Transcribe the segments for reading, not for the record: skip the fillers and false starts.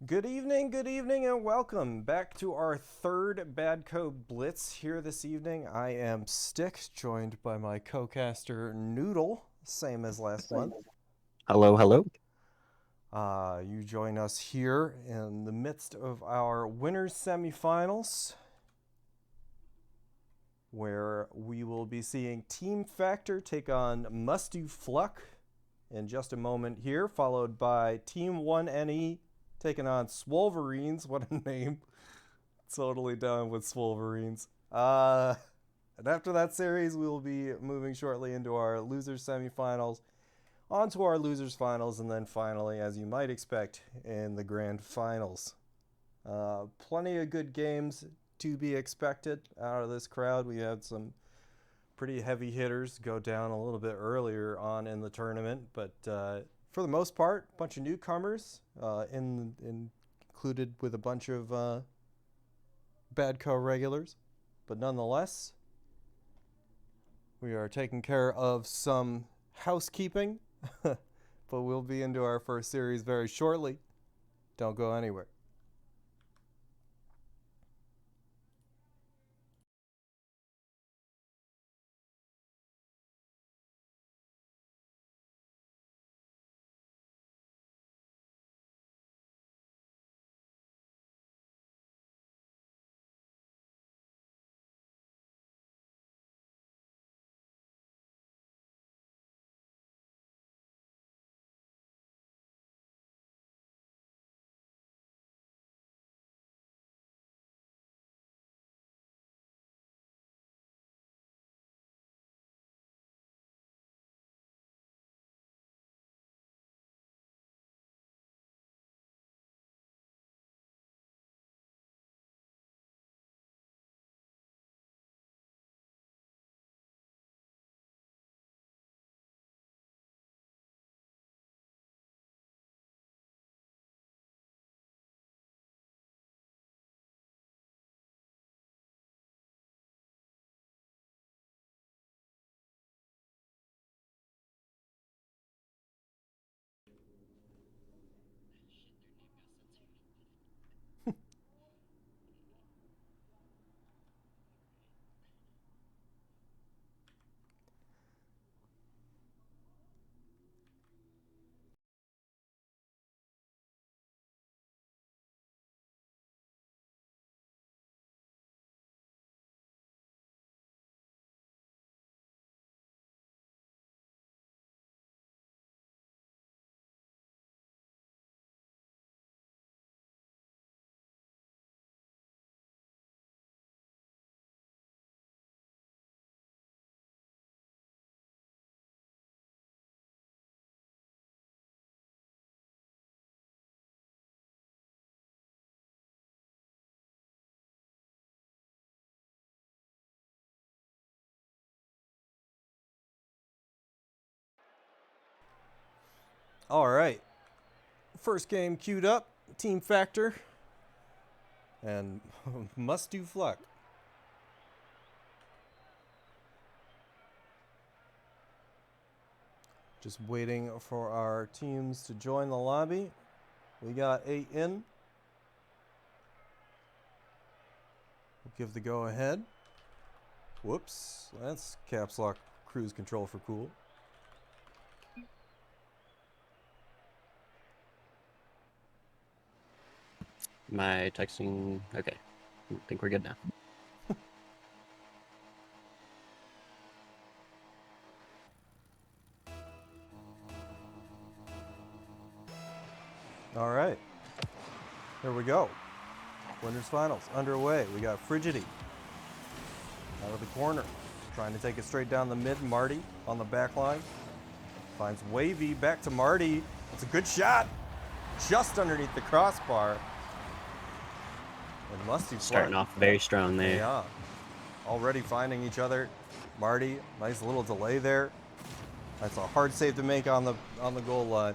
Good evening, and welcome back to our third Badco Blitz here this evening. I am Stick, joined by my co-caster Noodle, same as last month. Hello, hello. You join us here in the midst of our winners semifinals, where we will be seeing Team Factor take on Must Do Fluck in just a moment here, followed by Team 1NE taking on Swolverines. What a name. Totally down with Swolverines. And after that series, we will be moving shortly into our losers semifinals, onto our losers finals, and then finally, as you might expect, in the grand finals. Plenty of good games to be expected out of this crowd. We had some pretty heavy hitters go down a little bit earlier on in the tournament, but for the most part, a bunch of newcomers included with a bunch of Badco regulars, but nonetheless, we are taking care of some housekeeping, but we'll be into our first series very shortly. Don't go anywhere. All right. First game queued up. Team Factor and Must Do Fluck. Just waiting for our teams to join the lobby. We got 8 in. We'll give the go ahead. Whoops. That's caps lock cruise control for cool. My texting. Okay. I think we're good now. All right. Here we go. Winners finals underway. We got Frigidity out of the corner, trying to take it straight down the mid. Marty on the back line. Finds Wavy back to Marty. It's a good shot. Just underneath the crossbar. And Musty Starting off very strong there. Yeah. Already finding each other. Marty, nice little delay there. That's a hard save to make on the goal line.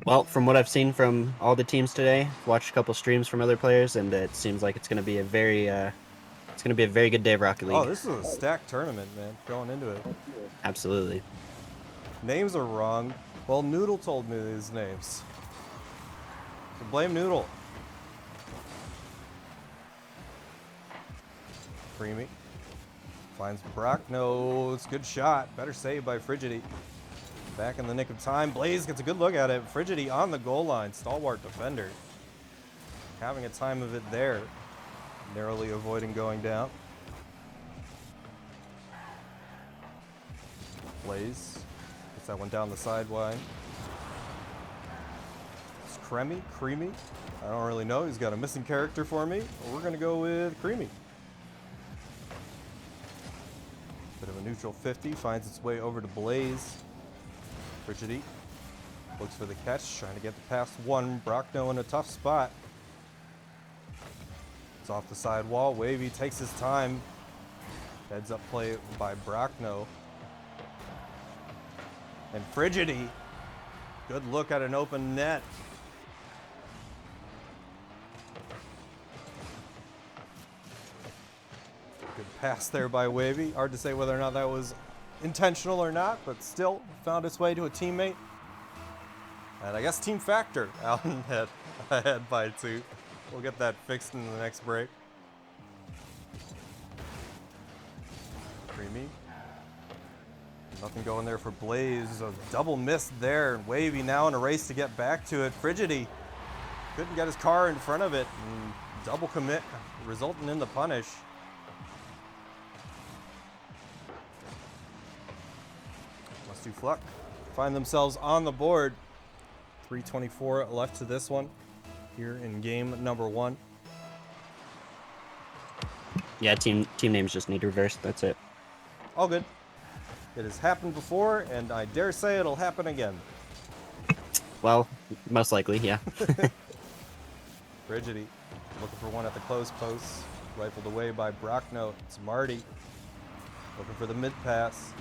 Well, from what I've seen from all the teams today, watched a couple streams from other players, and it seems like it's going to be a very good day of Rocket League. Oh, this is a stacked tournament, man. Going into it. Absolutely. Names are wrong. Well, Noodle told me these names. So blame Noodle. Creamy. Finds Brock. No, it's a good shot. Better save by Frigidi. Back in the nick of time. Blaze gets a good look at it. Frigidi on the goal line. Stalwart defender. Having a time of it there. Narrowly avoiding going down. Blaze gets that one down the sideline. It's Creamy. I don't really know. He's got a missing character for me. We're going to go with Creamy. Bit of a neutral 50. Finds its way over to Blaze. Frigidi looks for the catch. Trying to get the past one. Brockno in a tough spot. It's off the side wall. Wavy takes his time. Heads up play by Brockno. And Frigidi. Good look at an open net. Good pass there by Wavy. Hard to say whether or not that was intentional or not, but still found its way to a teammate. And I guess Team Factor out ahead by 2. We'll get that fixed in the next break. Creamy. Nothing going there for Blaze. A double miss there. Wavy now in a race to get back to it. Frigidi couldn't get his car in front of it. And double commit resulting in the punish. Must do Fluck. Find themselves on the board. 3:24 left to this one here in game number 1. Yeah, team names just need reversed. That's it. All good. It has happened before, and I dare say it'll happen again. Well, most likely, yeah. Frigidi looking for one at the close post. Rifled away by Brockno. It's Marty looking for the mid pass.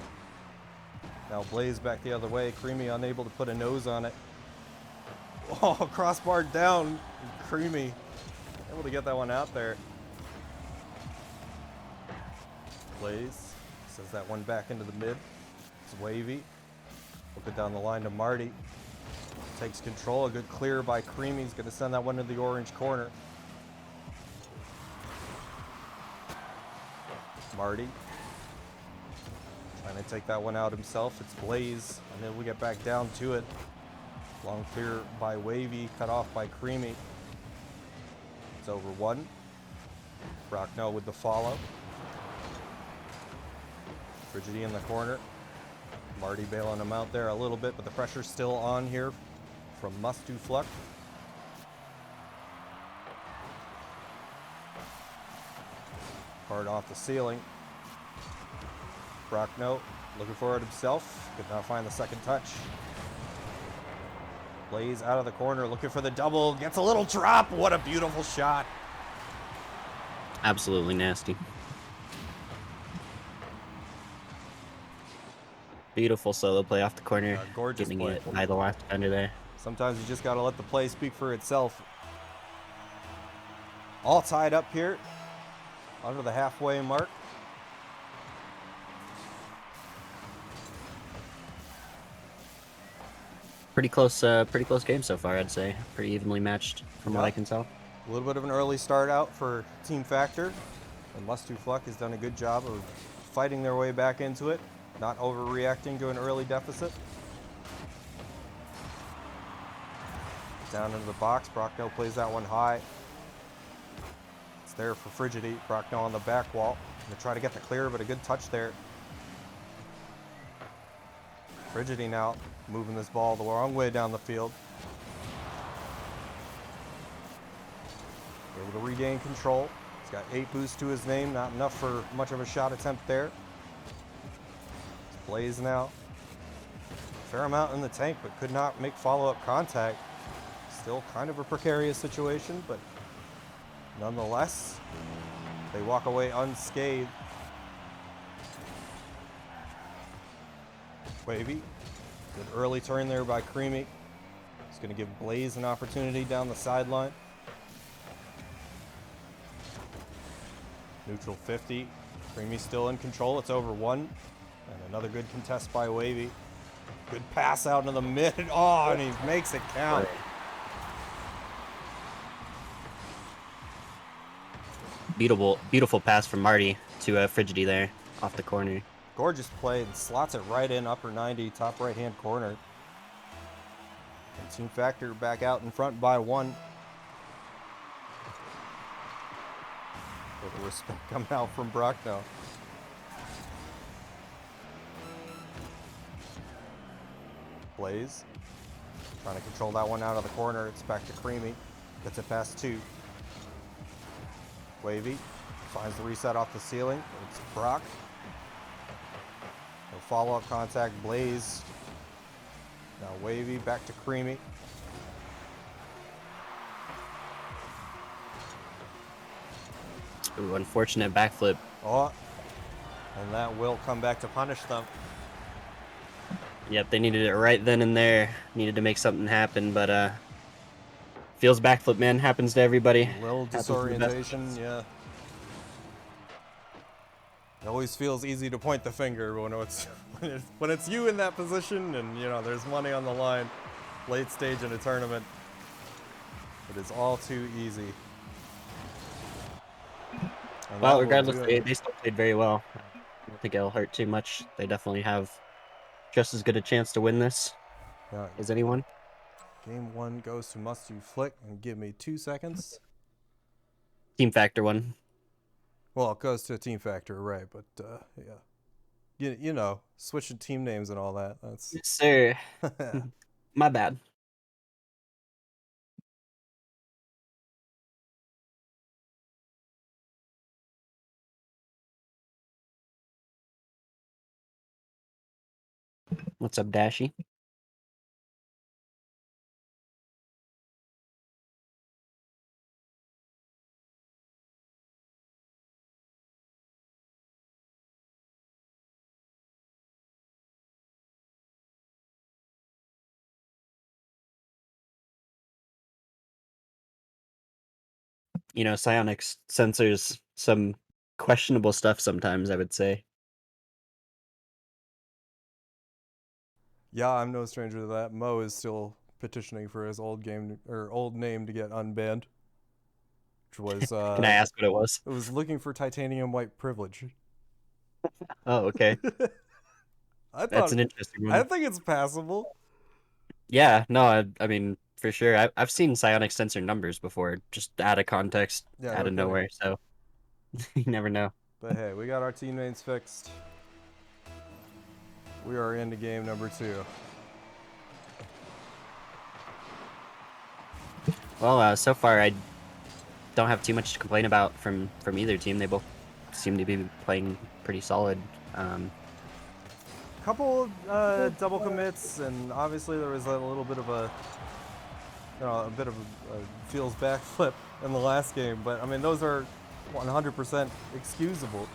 Now Blaze back the other way. Creamy unable to put a nose on it. Oh, crossbar down. Creamy able to get that one out there. Blaze sends that one back into the mid. It's Wavy. Looking down the line to Marty. Takes control. A good clear by Creamy. He's going to send that one to the orange corner. Marty trying to take that one out himself. It's Blaze. And then we get back down to it. Long clear by Wavy. Cut off by Creamy. It's over 1. Brockno with the follow. Frigidi in the corner. Marty bailing him out there a little bit, but the pressure's still on here from Must Do Fluck. Hard off the ceiling. Brockno looking for it himself. Could not find the second touch. Blaze out of the corner looking for the double. Gets a little drop. What a beautiful shot. Absolutely nasty. Beautiful solo play off the corner. Gorgeous getting play. it by the last defender there. Sometimes you just got to let the play speak for itself. All tied up here under the halfway mark. Pretty close game so far, I'd say. Pretty evenly matched from what I can tell. A little bit of an early start out for Team Factor. And Must Do Fluck has done a good job of fighting their way back into it. Not overreacting to an early deficit. Down into the box. Brockno plays that one high. It's there for Frigidi. Brockno on the back wall. Gonna try to get the clear, but a good touch there. Frigidi now moving this ball the wrong way down the field. Able to regain control. He's got 8 boosts to his name. Not enough for much of a shot attempt there. Blaze now. Fair amount in the tank, but could not make follow-up contact. Still kind of a precarious situation, but nonetheless, they walk away unscathed. Wavy. Good early turn there by Creamy. It's going to give Blaze an opportunity down the sideline. Neutral 50. Creamy still in control. It's over 1. And another good contest by Wavy. Good pass out into the mid. Oh, and he makes it count. Beautiful pass from Marty to Frigidi there off the corner. Gorgeous play. And slots it right in, upper 90, top right-hand corner. And Team Factor back out in front by 1. With the respect coming out from Brockno. Blaze trying to control that one out of the corner. It's back to Creamy. Gets it past 2. Wavy finds the reset off the ceiling. It's Brock. No follow-up contact. Blaze. Now Wavy back to Creamy. Ooh, unfortunate backflip. Oh, and that will come back to punish them. Yep, they needed it right then and there. Needed to make something happen, but feels backflip, man. Happens to everybody. A little disorientation, yeah. It always feels easy to point the finger when it's you in that position, and you know there's money on the line, late stage in a tournament. It is all too easy. And Well, regardless, they still played very well. I don't think it'll hurt too much. They definitely have just as good a chance to win this as anyone. Game 1 goes to Must You Flick, and give me 2 seconds. Team Factor won. Well, it goes to Team Factor, right? But yeah, you know, switching team names and all that. That's Yes, sir. My bad. What's up, Dashy? You know, Psionics censors some questionable stuff sometimes, I would say. Yeah, I'm no stranger to that. Mo is still petitioning for his old name to get unbanned, which was Can I ask what it was? it was looking for titanium white privilege. Oh, okay. That's an interesting one. I think it's passable. Yeah, no, I mean, for sure. I've seen Psionics censor numbers before, just out of context, Yeah, out of nowhere, so you never know. But hey, we got our teammates fixed. We are into game number 2. Well, so far I don't have too much to complain about from either team. They both seem to be playing pretty solid. Couple double commits, and obviously there was a little bit of a feels backflip in the last game. But I mean, those are 100% excusable.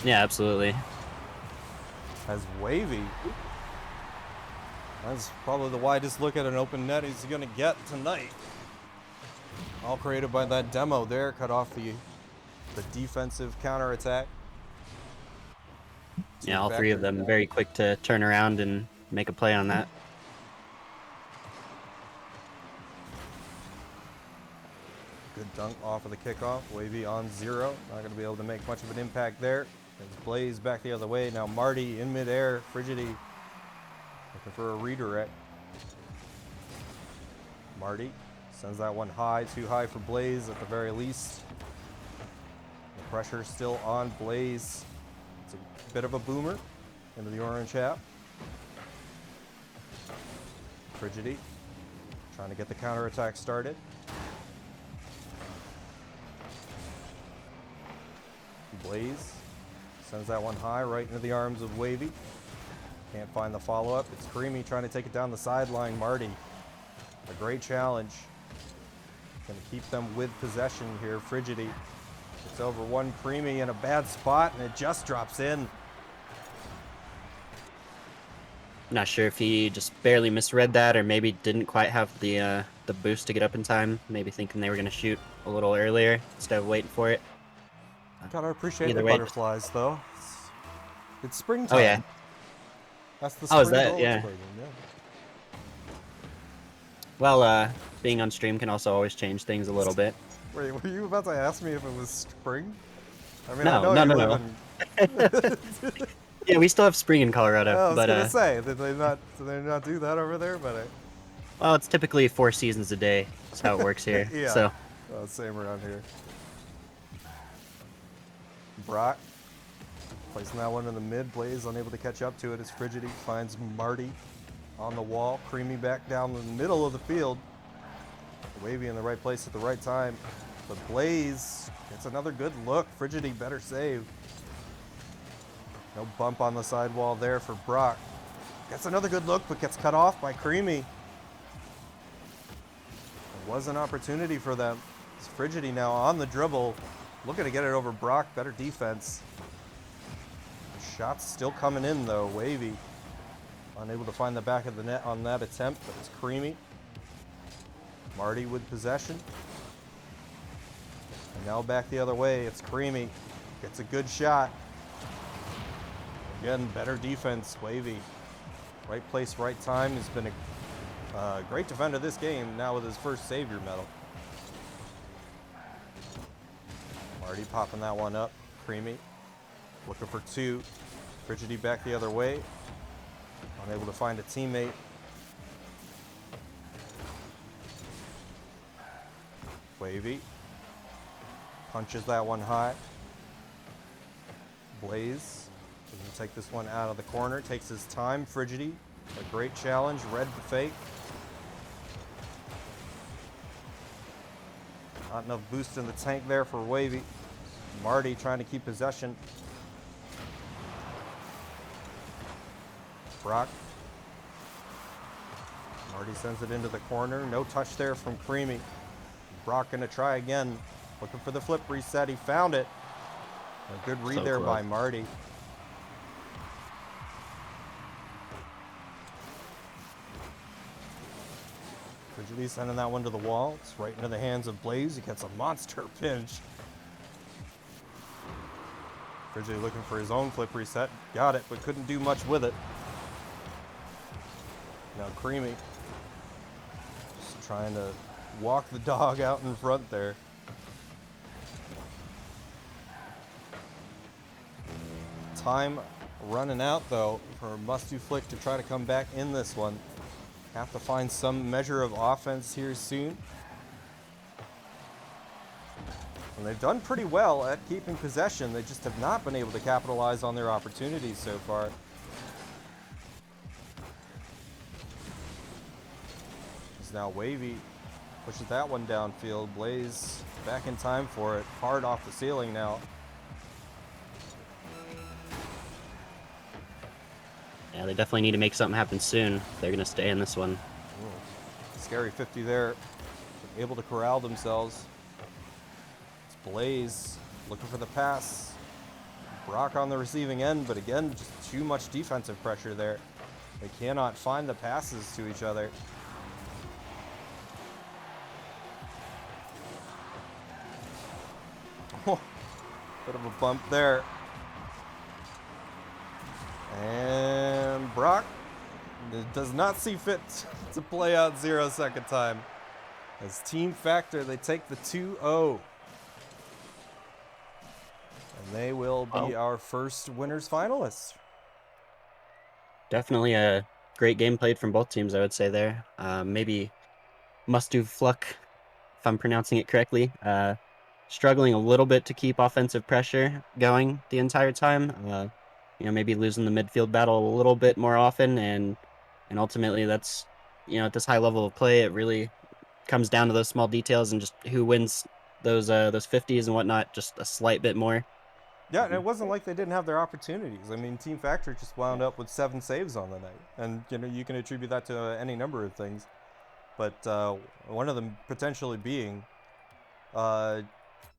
Yeah, absolutely. As Wavy, that's probably the widest look at an open net he's gonna get tonight. All created by that demo there, cut off the defensive counterattack. Yeah, all three of them very quick to turn around and make a play on that. Good dunk off of the kickoff. Wavy on 0. Not going to be able to make much of an impact there. It's Blaze back the other way. Now Marty in midair. Frigidi looking for a redirect. Marty sends that one high. Too high for Blaze at the very least. The pressure still on Blaze. It's a bit of a boomer into the orange hat. Frigidi trying to get the counterattack started. Blaze sends that one high right into the arms of Wavy. Can't find the follow-up. It's Creamy trying to take it down the sideline. Marty, a great challenge. Going to keep them with possession here. Frigidi. It's over one. Creamy in a bad spot, and it just drops in. Not sure if he just barely misread that, or maybe didn't quite have the boost to get up in time. Maybe thinking they were going to shoot a little earlier instead of waiting for it. Gotta appreciate Either the way, butterflies, though. It's springtime. Oh yeah, That's the Oh, is spring that? goal Yeah. explosion, yeah. Well, being on stream can also always change things a little bit. Wait, were you about to ask me if it was spring? I mean, I No, know no, you no, live no. in. Yeah, we still have spring in Colorado, I was but gonna say, did they not do that over there? But well, it's typically 4 seasons a day. That's how it works here. yeah, So, same around here. Brock placing that one in the mid. Blaze unable to catch up to it as Frigidity finds Marty on the wall. Creamy back down the middle of the field. Wavy in the right place at the right time. But Blaze gets another good look. Frigidity better save. No bump on the sidewall there for Brock. Gets another good look, but gets cut off by Creamy. There was an opportunity for them. It's Frigidity now on the dribble. Looking to get it over Brock. Better defense. The shot's still coming in, though. Wavy unable to find the back of the net on that attempt, but it's Creamy. Marty with possession. And now back the other way. It's Creamy. Gets a good shot. Again, better defense. Wavy. Right place, right time. He's been a great defender this game, now with his first Savior medal. Marty popping that one up. Creamy. Looking for two. Frigidity back the other way. Unable to find a teammate. Wavy. Punches that one high. Blaze. He's going to take this one out of the corner. Takes his time. Frigidity. A great challenge. Read the fake. Not enough boost in the tank there for Wavy. Marty trying to keep possession. Brock. Marty sends it into the corner. No touch there from Creamy. Brock going to try again. Looking for the flip reset. He found it. A good read there by Marty. Frigidity sending that one to the wall. It's right into the hands of Blaze. He gets a monster pinch. Frigidity looking for his own flip reset. Got it, but couldn't do much with it. Now Creamy just trying to walk the dog out in front there. Time running out, though, for Must-Do Flick to try to come back in this one. Have to find some measure of offense here soon. And they've done pretty well at keeping possession. They just have not been able to capitalize on their opportunities so far. It's now Wavy. Pushes that one downfield. Blaze back in time for it. Hard off the ceiling now. yeah, they definitely need to make something happen soon. They're going to stay in this one. Ooh, scary 50 there. Able to corral themselves. It's Blaze looking for the pass. Brock on the receiving end, but again, just too much defensive pressure there. They cannot find the passes to each other. Bit of a bump there. And Brock does not see fit to play out 0 second time. As Team Factor, they take the 2-0. And they will be our first winners finalists. Definitely a great game played from both teams, I would say there. Maybe Must-Do Fluck, if I'm pronouncing it correctly. Struggling a little bit to keep offensive pressure going the entire time. Maybe losing the midfield battle a little bit more often, and ultimately that's, at this high level of play, it really comes down to those small details and just who wins those 50s and whatnot, just a slight bit more. Yeah, and it wasn't like they didn't have their opportunities. I mean, Team Factor just wound up with 7 saves on the night. And, you can attribute that to any number of things. But one of them potentially being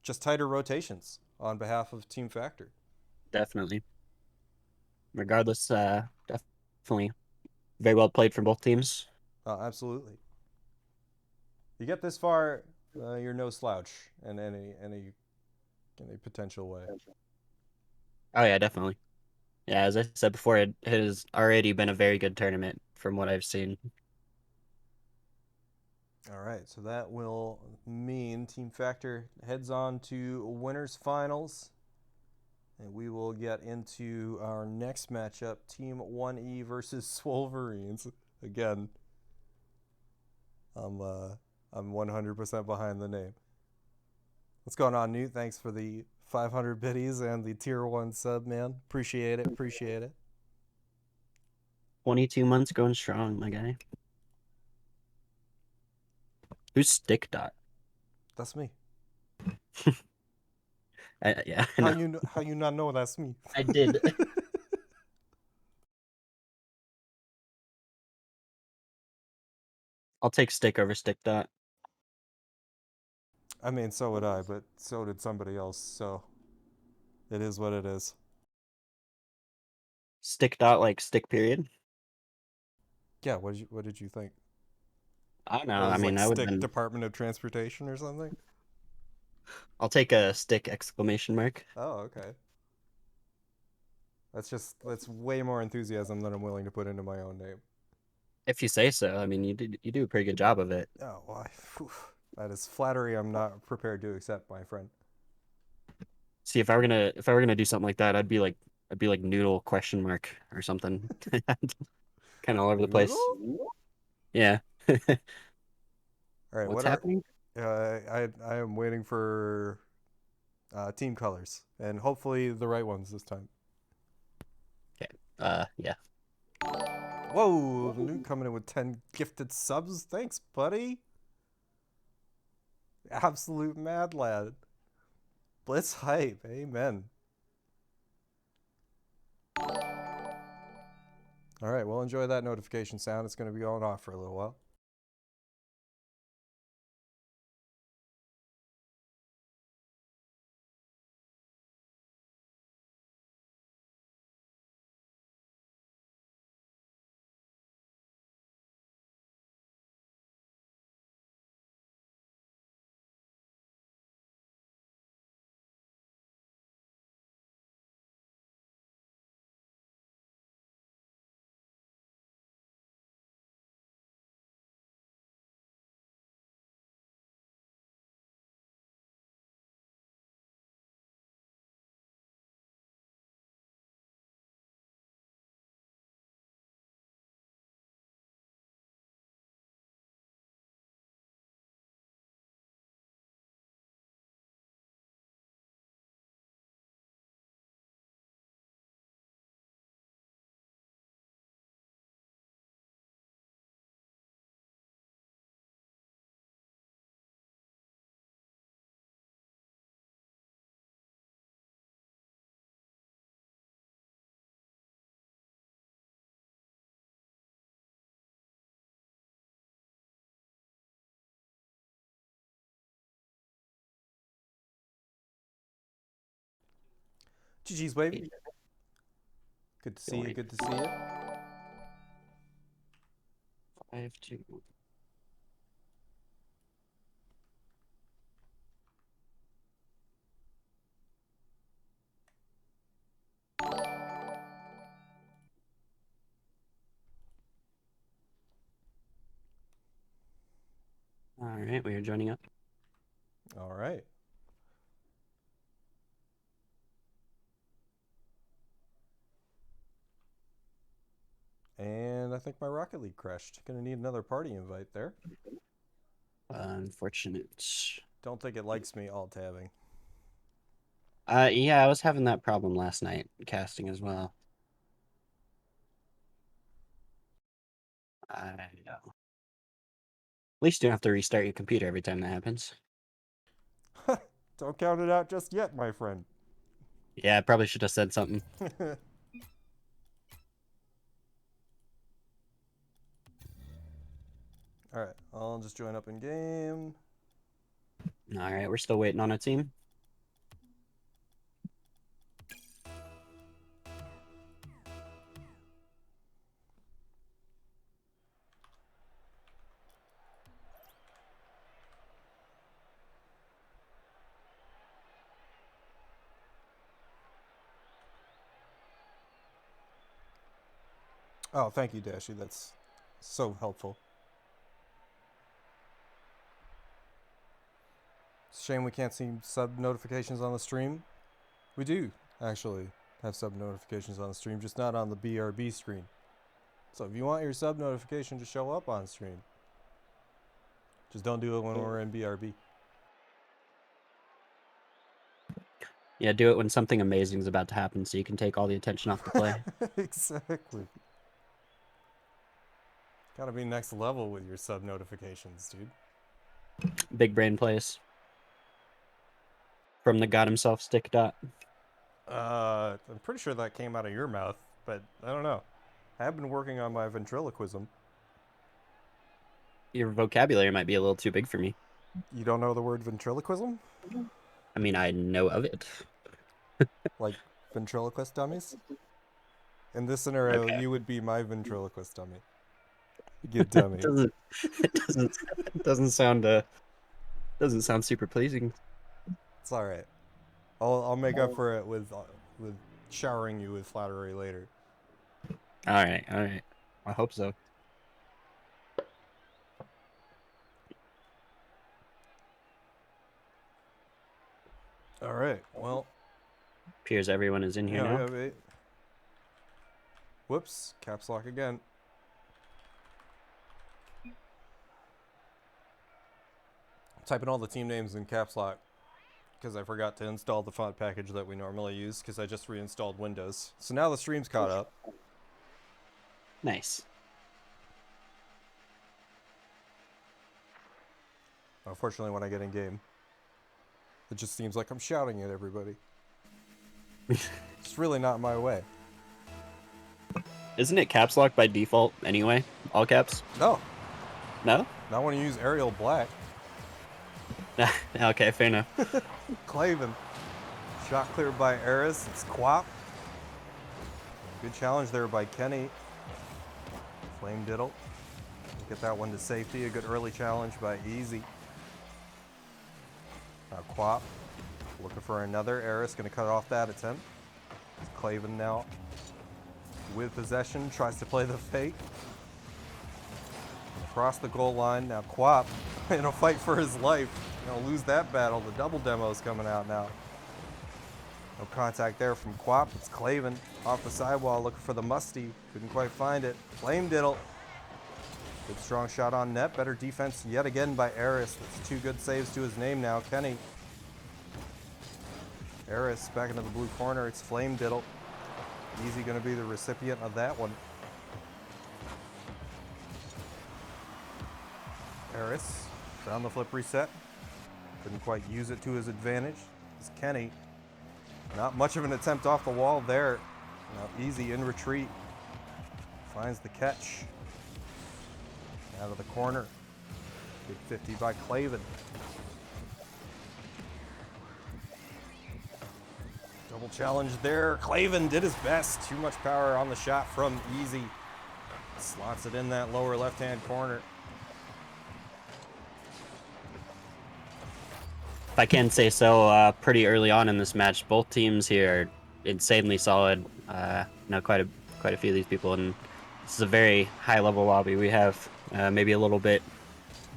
just tighter rotations on behalf of Team Factor. Definitely. Regardless, definitely very well played from both teams. Absolutely. You get this far, you're no slouch in any potential way. Oh yeah, definitely. Yeah, as I said before, it has already been a very good tournament from what I've seen. All right, so that will mean Team Factor heads on to winners finals, and we will get into our next matchup: Team 1E versus Swolverines. Again, I'm uh, I'm 100% behind the name. What's going on, Newt? Thanks for the 500 biddies and the tier 1 sub, man. Appreciate it. Appreciate it. 22 months going strong, my guy. Who's Stick Dot? That's me. Yeah, I know. How you not know that's me? I did. I'll take Stick over Stick Dot. I mean, so would I, but so did somebody else. So it is what it is. Stick Dot like stick period. Yeah. What did you think? I don't know. What I is mean, like I would have stick been. Department of Transportation or something? I'll take a stick exclamation mark. Oh, okay. That's way more enthusiasm than I'm willing to put into my own name. If you say so. I mean, you do a pretty good job of it. Oh, why? That is flattery I'm not prepared to accept, my friend. See, if I were gonna do something like that, I'd be like noodle question mark or something. Kind of all over the place. Noodle? Yeah. All right. What's What are? happening? I am waiting for team colors and hopefully the right ones this time. Okay. Yeah. Whoa, Newt coming in with 10 gifted subs. Thanks, buddy. Absolute mad lad. Blitz hype. Amen. All right, well, enjoy that notification sound. It's going to be going off for a little while. GG's, Wavy. Good to see you. Good to see you. 5-2. All right, we are joining up. All right. And I think my Rocket League crashed. Gonna need another party invite there. Unfortunate. Don't think it likes me alt tabbing. Yeah, I was having that problem last night casting as well. I know. At least you don't have to restart your computer every time that happens. Don't count it out just yet, my friend. Yeah, I probably should have said something. All right, I'll just join up in game. All right, we're still waiting on a team. Oh, thank you, Dashy. That's so helpful. It's a shame we can't see sub notifications on the stream. We do, actually, have sub notifications on the stream, just not on the BRB screen. So if you want your sub notification to show up on stream, just don't do it when we're in BRB. Yeah, do it when something amazing is about to happen so you can take all the attention off the play. Exactly. Gotta be next level with your sub notifications, dude. Big brain plays. From the god himself, Stick Dot. I'm pretty sure that came out of your mouth, but I don't know. I have been working on my ventriloquism. Your vocabulary might be a little too big for me. You don't know the word ventriloquism? I mean, I know of it. Like ventriloquist dummies? In this scenario, Okay. you would be my ventriloquist dummy. Get dummy. It doesn't sound super pleasing. It's all right. I'll make up for it with showering you with flattery later. All right. I hope so. All right. Well, Appears everyone is in here now. Yeah, wait. Whoops. Caps lock again. Typing all the team names in caps lock because I forgot to install the font package that we normally use because I just reinstalled Windows. So now the stream's caught up. Nice. Unfortunately, when I get in game, it just seems like I'm shouting at everybody. It's really not my way. Isn't it caps lock by default anyway? All caps? No, No? not when you use Arial Black. Okay, fair enough. Claven. Shot cleared by Eris. It's Quap. Good challenge there by Kenny. Flame Diddle. Get that one to safety. A good early challenge by Easy. Now Quap. Looking for another. Eris going to cut off that attempt. It's Claven now. With possession. Tries to play the fake. Across the goal line. Now Quap in a fight for his life. Gonna lose that battle. The double demo is coming out now. No contact there from Quap. It's Claven off the sidewall looking for the Musty. Couldn't quite find it. Flame Diddle. Good strong shot on net. Better defense yet again by Eris. That's two good saves to his name now. Kenny. Eris back into the blue corner. It's Flame Diddle. Easy going to be the recipient of that one. Eris found the flip reset. Couldn't quite use it to his advantage. It's Kenny. Not much of an attempt off the wall there. Now Easy in retreat. Finds the catch. Out of the corner. Good 50 by Claven. Double challenge there. Claven did his best. Too much power on the shot from Easy. Slots it in that lower left-hand corner. If I can say so, pretty early on in this match, both teams here are insanely solid. Now quite a few of these people, and this is a very high-level lobby we have. Maybe a little bit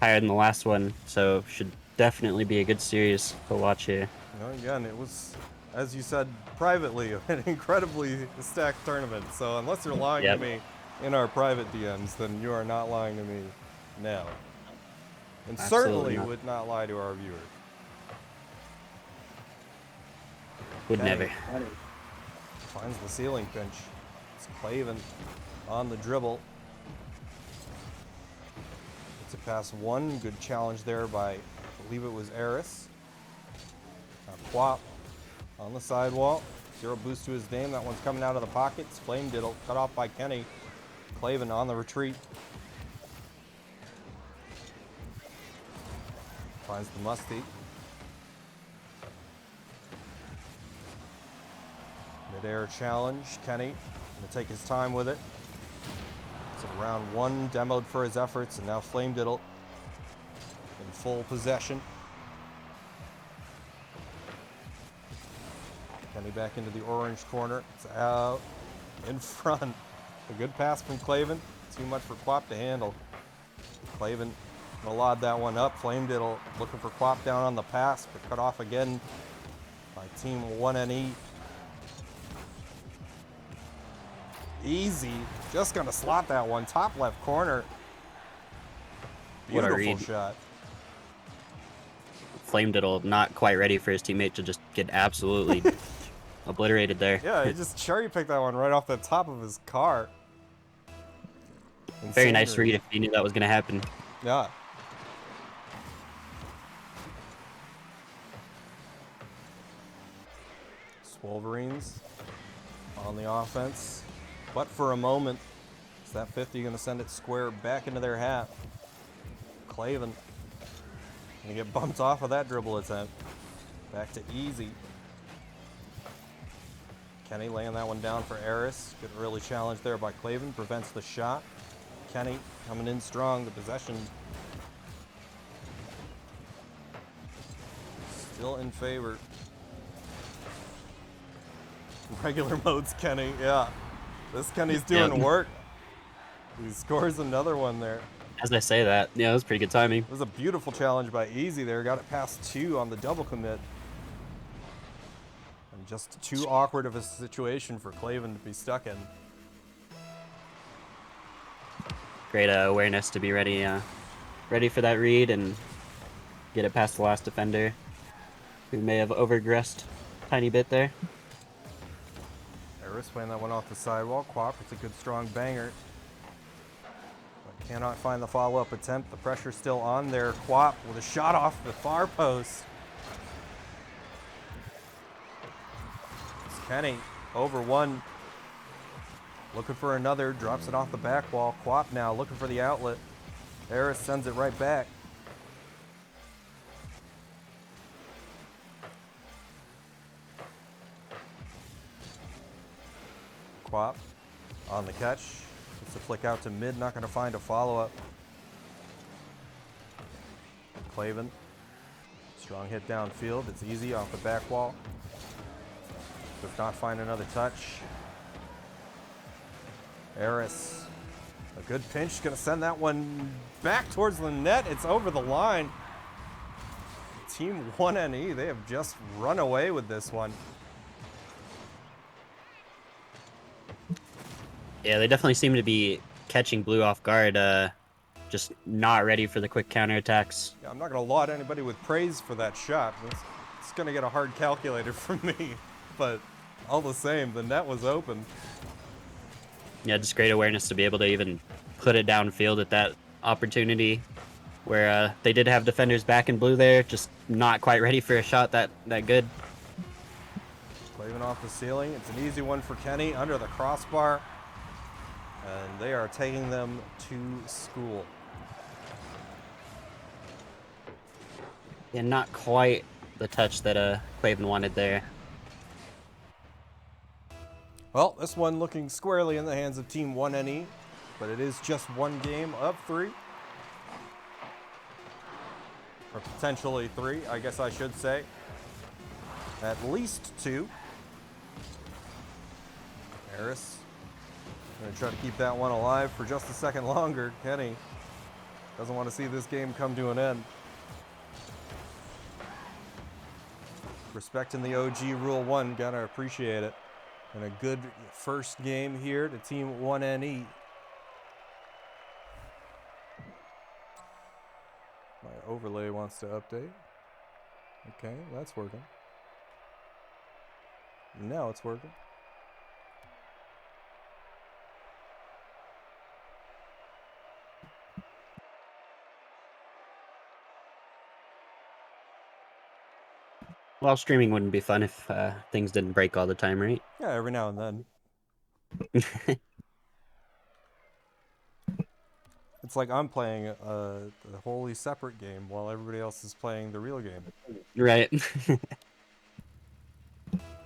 higher than the last one, so should definitely be a good series to watch here. Again, it was, as you said privately, an incredibly stacked tournament. So unless you're lying to me in our private DMs, then you are not lying to me now. And certainly would not lie to our viewers. Would never. Finds the ceiling pinch. It's Claven on the dribble. Gets it past one. Good challenge there by, I believe it was Eris. Now Quap on the sidewall. Zero boost to his name. That one's coming out of the pockets. Flame Diddle cut off by Kenny. Claven on the retreat. Finds the Musty. Mid-air challenge. Kenny gonna take his time with it. It's at round one, demoed for his efforts, and now Flame Diddle in full possession. Kenny back into the orange corner. It's out in front. A good pass from Clavin. Too much for Quap to handle. Clavin gonna lob that one up. Flame Diddle looking for Quap down on the pass, but cut off again by Team 1NE. Easy. Just gonna slot that one. Top left corner. What a Beautiful read. shot. Flame Diddle not quite ready for his teammate to just get absolutely obliterated there. Yeah, he just cherry picked that one right off the top of his car. Very Insane nice read if he knew that was going to happen. Yeah. Wolverines on the offense, but for a moment, is that 50 going to send it square back into their hat? Clavin going to get bumped off of that dribble attempt. Back to Easy. Kenny laying that one down for Eris. Getting really challenged there by Clavin. Prevents the shot. Kenny coming in strong. The possession still in favor. Regular mode's Kenny, yeah. This Kenny's doing work. He scores another one there. As I say that, yeah, that was pretty good timing. It was a beautiful challenge by Easy there. Got it past 2 on the double commit. And just too awkward of a situation for Clavin to be stuck in. Great awareness to be ready for that read and get it past the last defender, who may have overaggressed a tiny bit there. Eris playing that one off the sidewall. Quap, it's a good strong banger. But cannot find the follow-up attempt. The pressure's still on there. Quap with a shot off the far post. It's Kenny over one. Looking for another, drops it off the back wall. Quap now looking for the outlet. Eris sends it right back. Quap on the catch. Gets the flick out to mid, not going to find a follow-up. Clavin, strong hit downfield. It's Easy off the back wall. Does not find another touch. Eris, a good pinch, going to send that one back towards the net. It's over the line. Team 1NE, they have just run away with this one. Yeah, they definitely seem to be catching Blue off guard, just not ready for the quick counterattacks. Yeah, I'm not going to laud anybody with praise for that shot. It's going to get a hard calculator from me, but all the same, the net was open. Yeah, just great awareness to be able to even put it downfield at that opportunity where they did have defenders back in blue there, just not quite ready for a shot that good. Clavin off the ceiling. It's an easy one for Kenny under the crossbar. And they are taking them to school. Yeah, not quite the touch that Clavin wanted there. Well, this one looking squarely in the hands of Team 1NE, but it is just one game of 3. Or potentially 3, I guess I should say. At least 2. Eris going to try to keep that one alive for just a second longer. Kenny doesn't want to see this game come to an end. Respecting the OG Rule 1, gotta appreciate it. And a good first game here to Team 1NE. My overlay wants to update. Okay, that's working. Now it's working. Well, streaming wouldn't be fun if things didn't break all the time, right? Yeah, every now and then. It's like I'm playing a wholly separate game while everybody else is playing the real game. Right.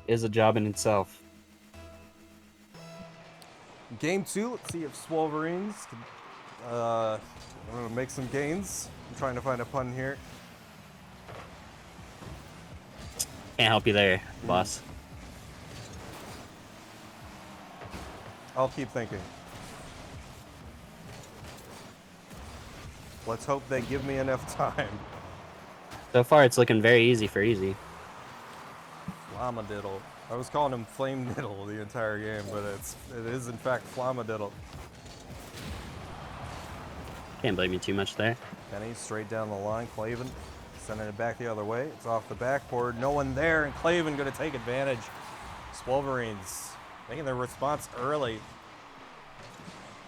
Is a job in itself. Game 2, let's see if Wolverines can make some gains. I'm trying to find a pun here. Can't help you there, boss. I'll keep thinking. Let's hope they give me enough time. So far, it's looking very easy for easy. Flamadiddle. I was calling him Flame Diddle the entire game, but it is in fact Flamadiddle. Can't blame you too much there. Kenny straight down the line. Claven sending it back the other way. It's off the backboard. No one there, and Claven going to take advantage. Swolverines making their response early.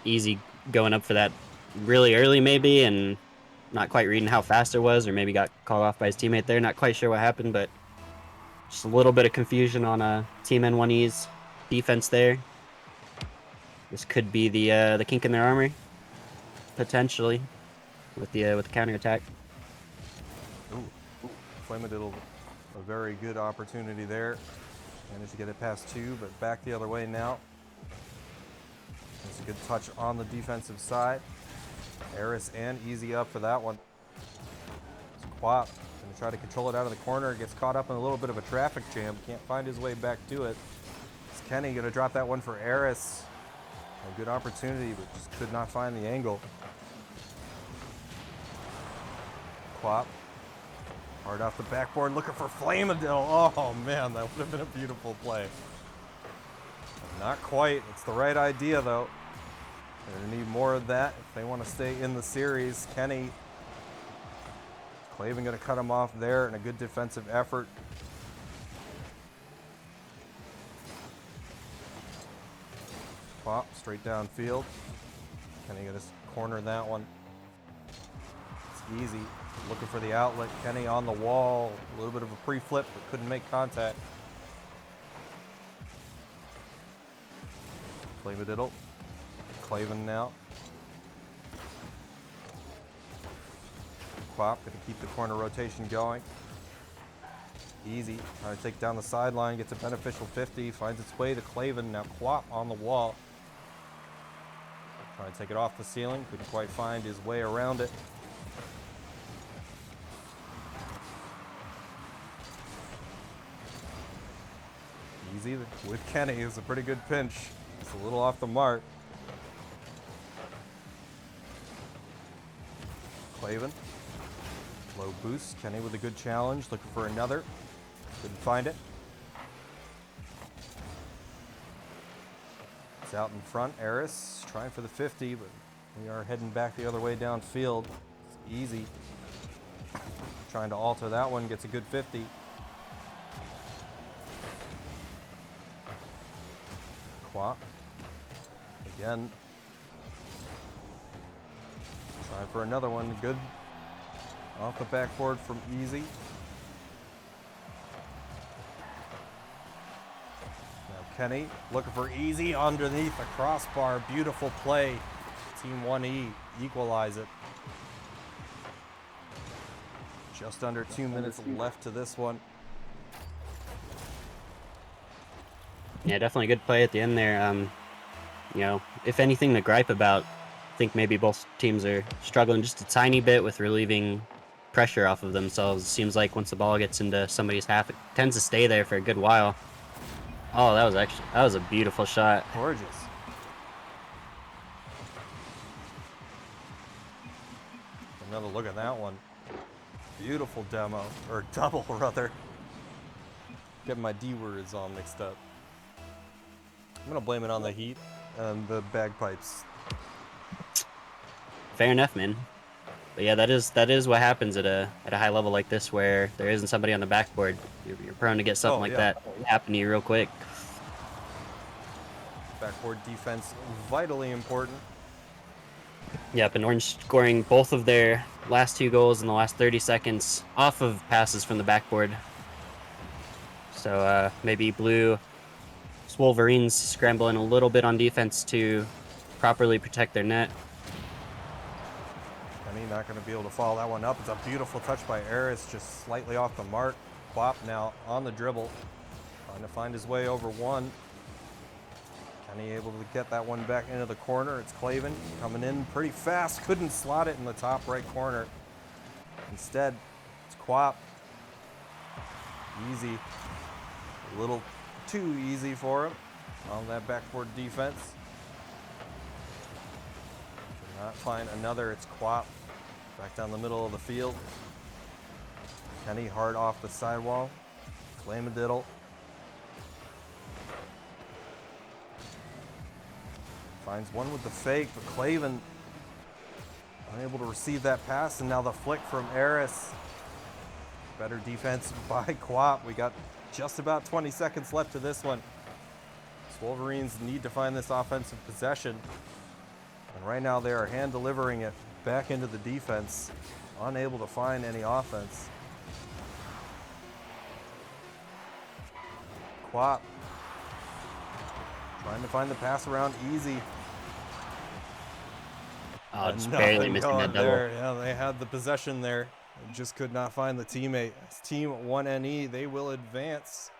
Easy going up for that really early maybe, and not quite reading how fast it was, or maybe got called off by his teammate there. Not quite sure what happened, but just a little bit of confusion on Team N1E's defense there. This could be the kink in their armor, potentially, with the counterattack. Ooh, Flamadiddle, a very good opportunity there. Managed to get it past two, but back the other way now. There's a good touch on the defensive side. Eris and Easy up for that one. Quap going to try to control it out of the corner. Gets caught up in a little bit of a traffic jam. Can't find his way back to it. It's Kenny going to drop that one for Eris. A good opportunity, but just could not find the angle. Quap. Hard off the backboard, looking for Flamadiddle. Oh man, that would have been a beautiful play. Not quite. It's the right idea though. They're gonna need more of that if they want to stay in the series. Kenny. Claven gonna cut him off there, and a good defensive effort. Pop straight downfield. Kenny gonna corner that one. It's easy. Looking for the outlet. Kenny on the wall. A little bit of a pre-flip, but couldn't make contact. Flamadiddle. Claven now. Quap gonna keep the corner rotation going. Easy. Trying to take down the sideline. Gets a beneficial 50. Finds its way to Claven. Now Quap on the wall. Trying to take it off the ceiling. Couldn't quite find his way around it. Easy with Kenny. It was a pretty good pinch. It's a little off the mark. Claven. Low boost. Kenny with a good challenge. Looking for another. Couldn't find it. It's out in front. Eris trying for the 50, but we are heading back the other way downfield. It's easy. Trying to alter that one. Gets a good 50. Quap. Again. Trying for another one. Good. Off the backboard from Easy. Now Kenny looking for Easy underneath the crossbar. Beautiful play. Team 1E equalize it. Just under 2 minutes left to this one. Yeah, definitely a good play at the end there. You know, if anything to gripe about, I think maybe both teams are struggling just a tiny bit with relieving pressure off of themselves. It seems like once the ball gets into somebody's half, it tends to stay there for a good while. Oh, that was a beautiful shot. Gorgeous. Another look at that one. Beautiful demo, or double rather. Getting my D words all mixed up. I'm gonna blame it on the heat and the bagpipes. Fair enough, man. But yeah, that is what happens at a high level like this, where there isn't somebody on the backboard. You're prone to get something like that happen to you real quick. Backboard defense vitally important. Yep, and Orange scoring both of their last 2 goals in the last 30 seconds off of passes from the backboard. So maybe Blue Wolverines scrambling a little bit on defense to properly protect their net. Kenny not going to be able to follow that one up. It's a beautiful touch by Eris, just slightly off the mark. Quap now on the dribble, trying to find his way over one. Kenny able to get that one back into the corner. It's Claven coming in pretty fast. Couldn't slot it in the top right corner. Instead, it's Quap. Easy. A little too easy for him on that backboard defense. Cannot find another. It's Quap. Back down the middle of the field. Kenny hard off the sidewall. Flamadiddle. Finds one with the fake, but Clavin unable to receive that pass, and now the flick from Eris. Better defense by Quap. We got just about 20 seconds left to this one. Wolverines need to find this offensive possession. And right now they are hand delivering it back into the defense, unable to find any offense. Quap trying to find the pass around easy. Oh, just barely missing that double. There. Yeah, they had the possession there. They just could not find the teammate. As Team 1NE, they will advance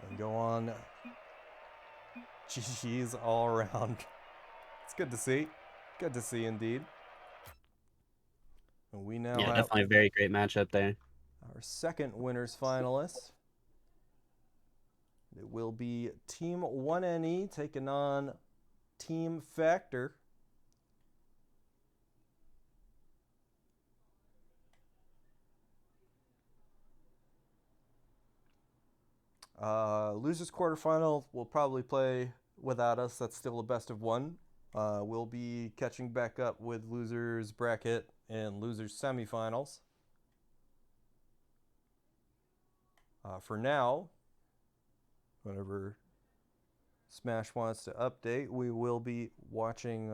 and go on. GG's all around. It's good to see. Good to see indeed. And we now have definitely a very great matchup there. Our second winners finalist. It will be Team 1NE taking on Team Factor. Losers quarterfinal will probably play without us. That's still a best of one. We'll be catching back up with losers bracket and losers semifinals. For now, whenever Smash wants to update, we will be watching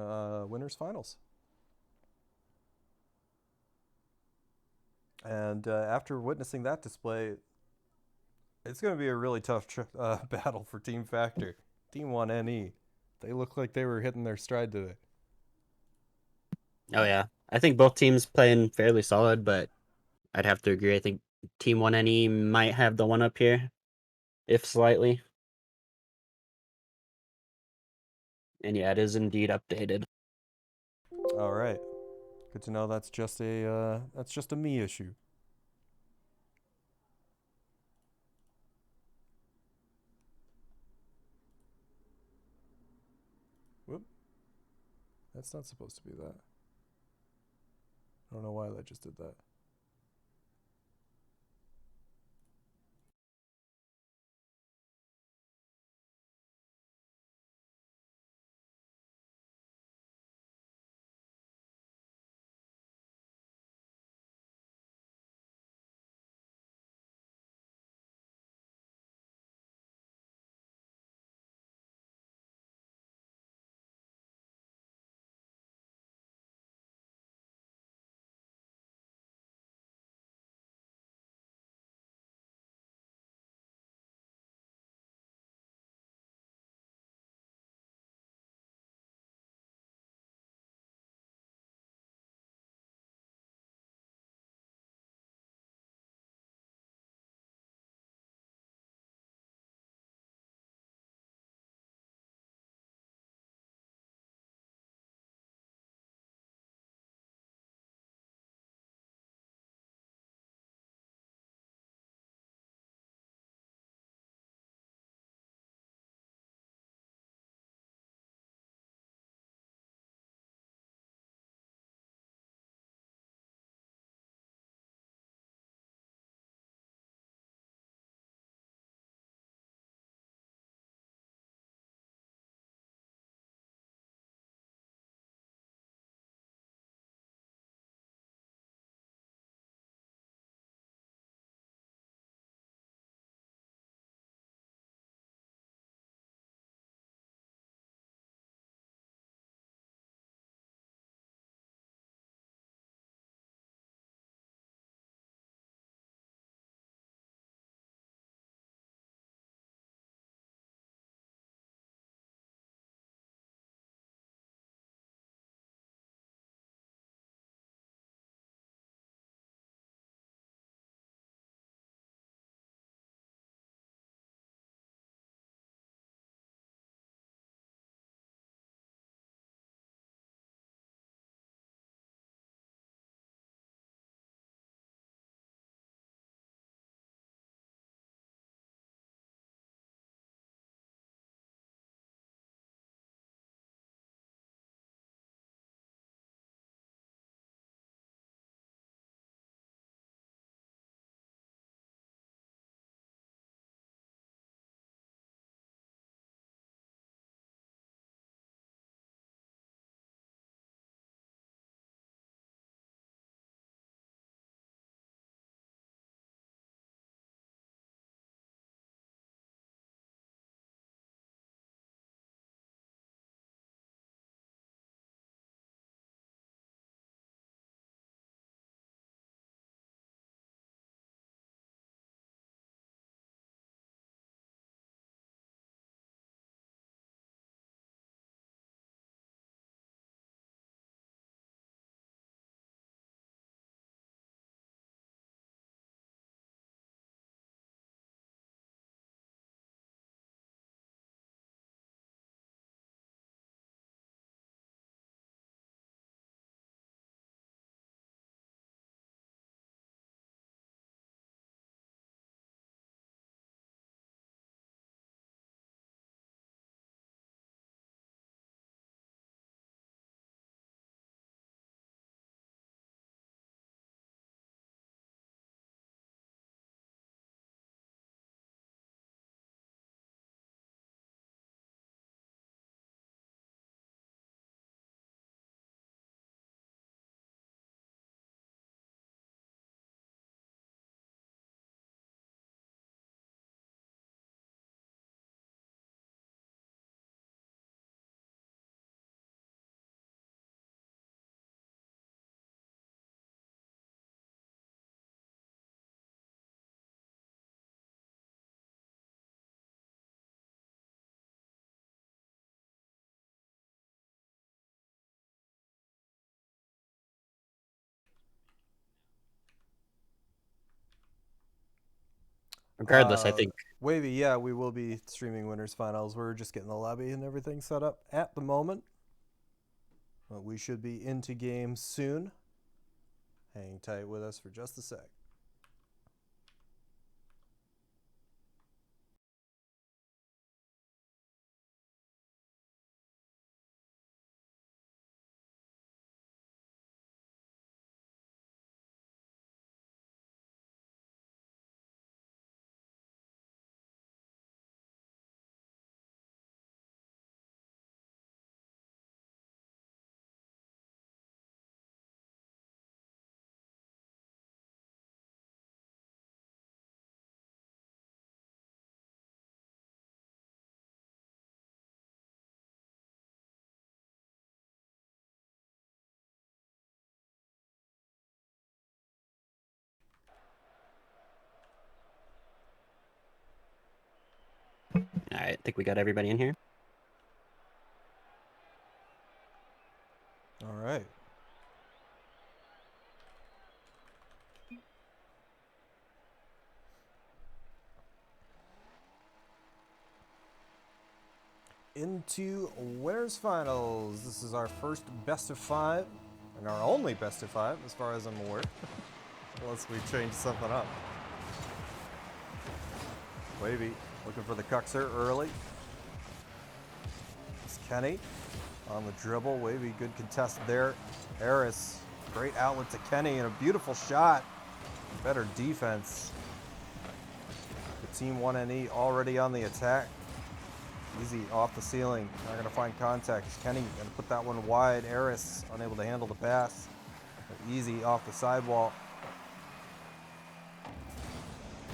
winners finals. And after witnessing that display, it's going to be a really tough battle for Team Factor. Team 1NE. They look like they were hitting their stride today. Oh, yeah. I think both teams playing fairly solid, but I'd have to agree. I think Team 1NE might have the one up here, if slightly. And yeah, it is indeed updated. All right. Good to know that's just a me issue. Whoop. That's not supposed to be that. I don't know why that just did that. Regardless, I think Wavy, yeah, we will be streaming winners finals. We're just getting the lobby and everything set up at the moment. But we should be into game soon. Hang tight with us for just a sec. I think we got everybody in here. All right. Into winners finals. This is our first best of 5 and our only best of 5 as far as I'm aware. Unless we change something up. Wavy looking for the cuxer early. It's Kenny on the dribble. Wavy, good contest there. Eris, great outlet to Kenny and a beautiful shot. Better defense. The Team 1NE already on the attack. Easy off the ceiling. Not going to find contact. Kenny going to put that one wide. Eris unable to handle the pass. But easy off the sidewall.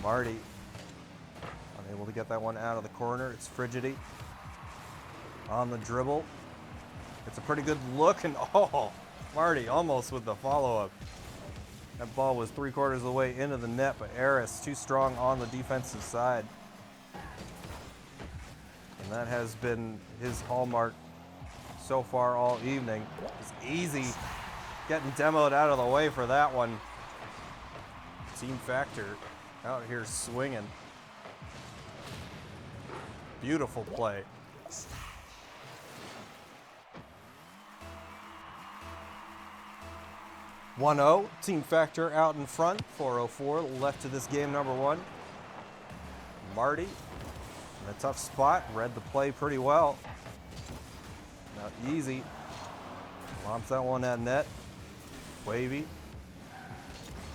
Marty unable to get that one out of the corner. It's Frigidity on the dribble. It's a pretty good look, and oh, Marty almost with the follow-up. That ball was 3/4 of the way into the net, but Eris too strong on the defensive side. And that has been his hallmark so far all evening. It's easy getting demoed out of the way for that one. Team Factor out here swinging. Beautiful play. (1-0) Team Factor out in front. 4:04 left to this game number 1. Marty in a tough spot, read the play pretty well. Not easy. Lobs that one at net. Wavy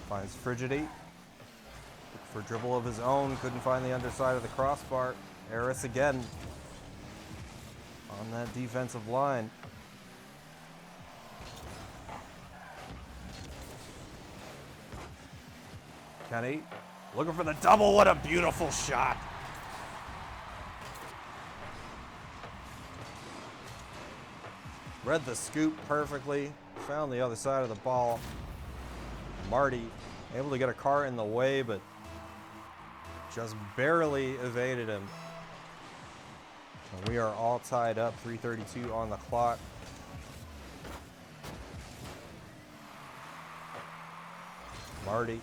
finds Frigidity. Look for a dribble of his own. Couldn't find the underside of the crossbar. Eris again on that defensive line. Kenny looking for the double. What a beautiful shot. Read the scoop perfectly. Found the other side of the ball. Marty able to get a car in the way, but just barely evaded him. And we are all tied up. 3:32 on the clock. Marty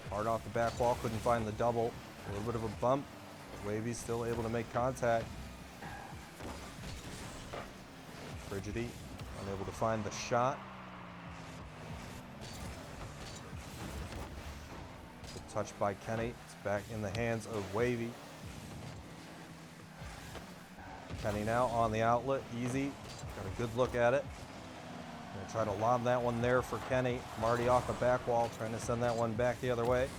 hard off the back wall, couldn't find the double. A little bit of a bump. Wavy still able to make contact. Frigidity unable to find the shot. Good touch by Kenny. It's back in the hands of Wavy. Kenny now on the outlet. Easy. Got a good look at it. Gonna try to lob that one there for Kenny. Marty off the back wall, trying to send that one back the other way.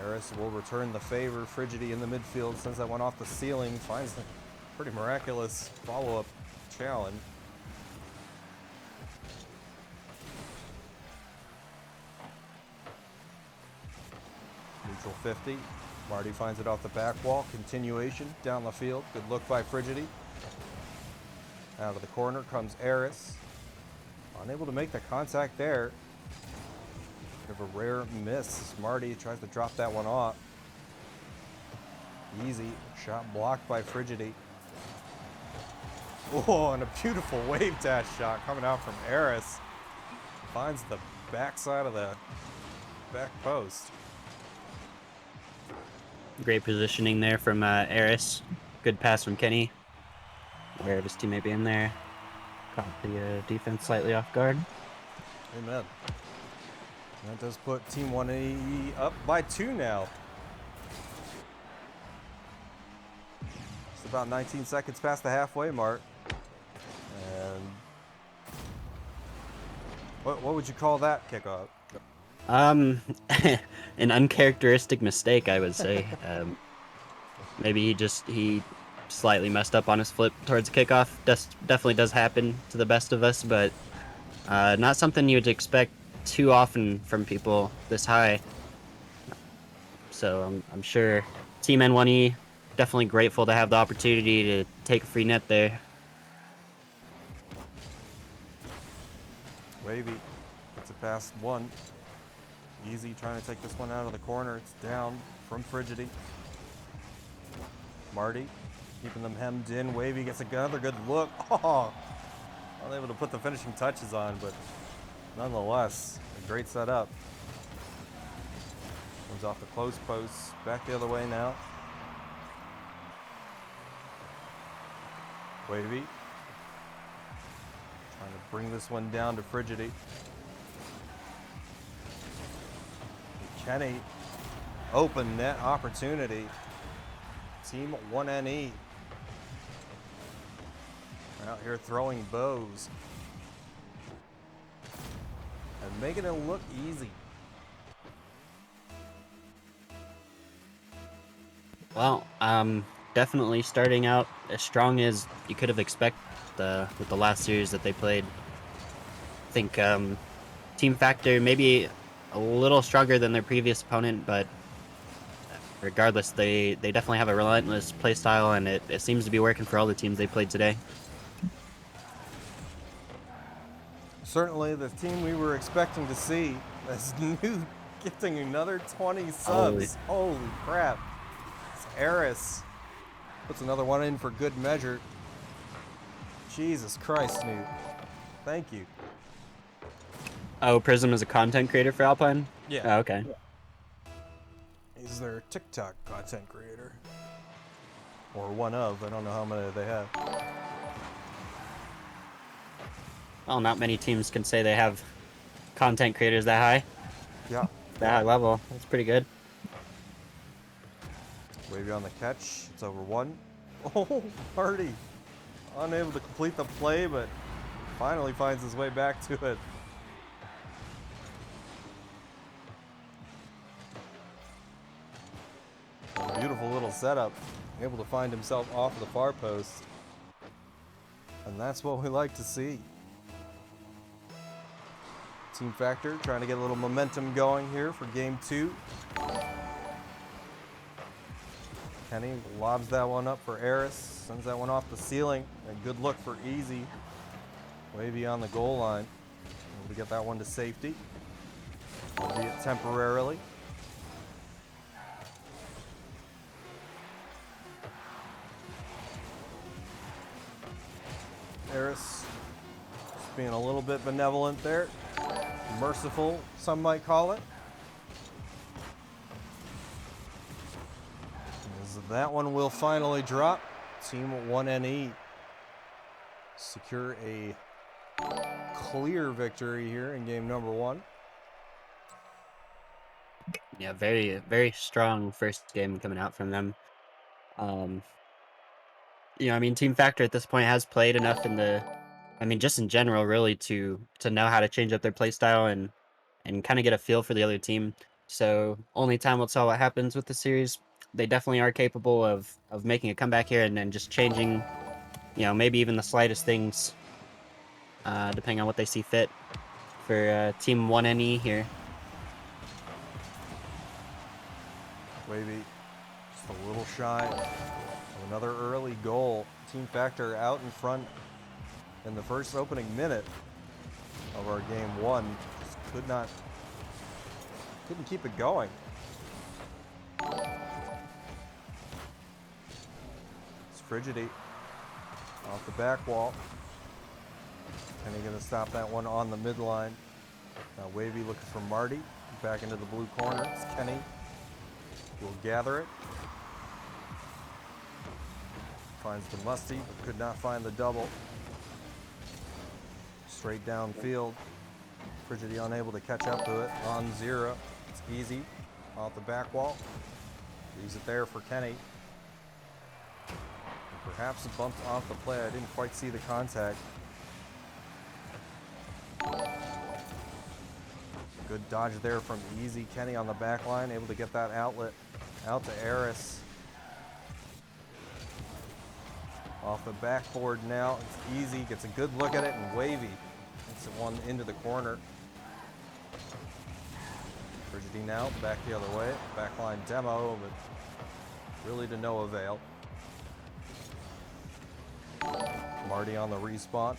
Eris will return the favor. Frigidity in the midfield sends that one off the ceiling. Finds a pretty miraculous follow-up challenge. Neutral 50. Marty finds it off the back wall. Continuation down the field. Good look by Frigidity. Out of the corner comes Eris. Unable to make the contact there. Bit of a rare miss. Marty tries to drop that one off. Easy. Shot blocked by Frigidity. Oh, and a beautiful wave dash shot coming out from Eris. Finds the backside of the back post. Great positioning there from Eris. Good pass from Kenny. Aware of his teammate being there. Caught the defense slightly off guard. Amen. That does put Team 1AE up by 2 now. It's about 19 seconds past the halfway mark. And what would you call that kickoff? An uncharacteristic mistake, I would say. Maybe he slightly messed up on his flip towards kickoff. Definitely does happen to the best of us, but not something you would expect too often from people this high. So I'm sure Team N1E definitely grateful to have the opportunity to take a free net there. Wavy gets it past 1. Easy trying to take this one out of the corner. It's down from Frigidity. Marty keeping them hemmed in. Wavy gets another good look. Oh, unable to put the finishing touches on, but nonetheless, a great setup. Comes off the close post. Back the other way now. Wavy trying to bring this one down to Frigidity. Kenny, open net opportunity. Team 1NE. We're out here throwing bows. And making it look easy. Well, definitely starting out as strong as you could have expected with the last series that they played. I think Team Factor maybe a little stronger than their previous opponent, but regardless, they definitely have a relentless play style, and it seems to be working for all the teams they played today. Certainly the team we were expecting to see as new getting another 20 subs. Holy crap. It's Eris. Puts another one in for good measure. Jesus Christ, Newt. Thank you. Oh, Prism is a content creator for Alpine? Yeah. Oh, okay. He's their TikTok content creator. Or one of. I don't know how many they have. Well, not many teams can say they have content creators that high. Yeah. That high level. That's pretty good. Wavy on the catch. It's over 1. Oh, Marty. Unable to complete the play, but finally finds his way back to it. A beautiful little setup. Able to find himself off of the far post. And that's what we like to see. Team Factor trying to get a little momentum going here for game 2. Kenny lobs that one up for Eris. Sends that one off the ceiling. A good look for Easy. Wavy on the goal line. Able to get that one to safety. Albeit temporarily. Eris just being a little bit benevolent there. Merciful, some might call it. As that one will finally drop. Team 1NE secure a clear victory here in game number 1. Yeah, very, very strong first game coming out from them. I mean, Team Factor at this point has played enough just in general, really, to know how to change up their play style and kind of get a feel for the other team. So only time will tell what happens with the series. They definitely are capable of making a comeback here and then just changing, maybe even the slightest things, depending on what they see fit for Team 1NE here. Wavy just a little shy of another early goal. Team Factor out in front in the first opening minute of our game 1. Just couldn't keep it going. It's Frigidity off the back wall. And he's gonna stop that one on the midline. Now Wavy looking for Marty. Back into the blue corner. It's Kenny. Will gather it. Finds the Musty, but could not find the double. Straight downfield. Frigidi unable to catch up to it. On 0. It's easy. Off the back wall. Leaves it there for Kenny. And perhaps it bumped off the play. I didn't quite see the contact. Good dodge there from Easy. Kenny on the back line, able to get that outlet out to Eris. Off the backboard now, it's Easy, gets a good look at it, and Wavy gets it one into the corner. Frigidi now, back the other way. Backline demo, but really to no avail. Marty on the respawn.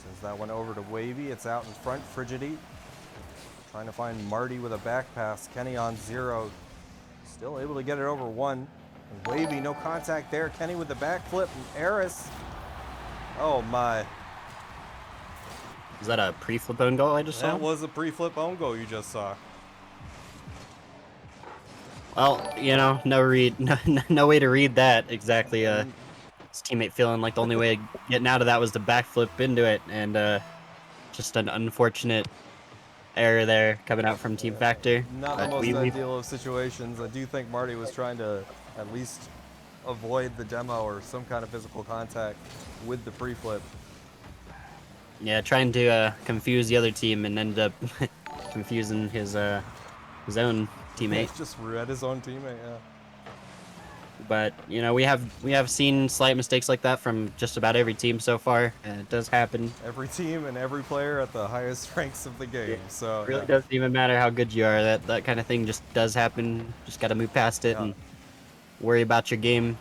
Sends that one over to Wavy. It's out in front. Frigidi trying to find Marty with a back pass. Kenny on 0. Still able to get it over 1. And Wavy, no contact there. Kenny with the backflip. And Eris. Oh my. Is that a pre-flip own goal I just saw? That was a pre-flip own goal you just saw. Well, you know, no way to read that exactly. His teammate feeling like the only way getting out of that was to backflip into it, and just an unfortunate error there coming out from Team Factor. Not the most ideal of situations. I do think Marty was trying to at least avoid the demo or some kind of physical contact with the pre-flip. Yeah, trying to confuse the other team and ended up confusing his own teammate. He's just read his own teammate, yeah. But you know, we have seen slight mistakes like that from just about every team so far, and it does happen. Every team and every player at the highest ranks of the game. So it really doesn't even matter how good you are. That kind of thing just does happen. Just got to move past it and worry about your game.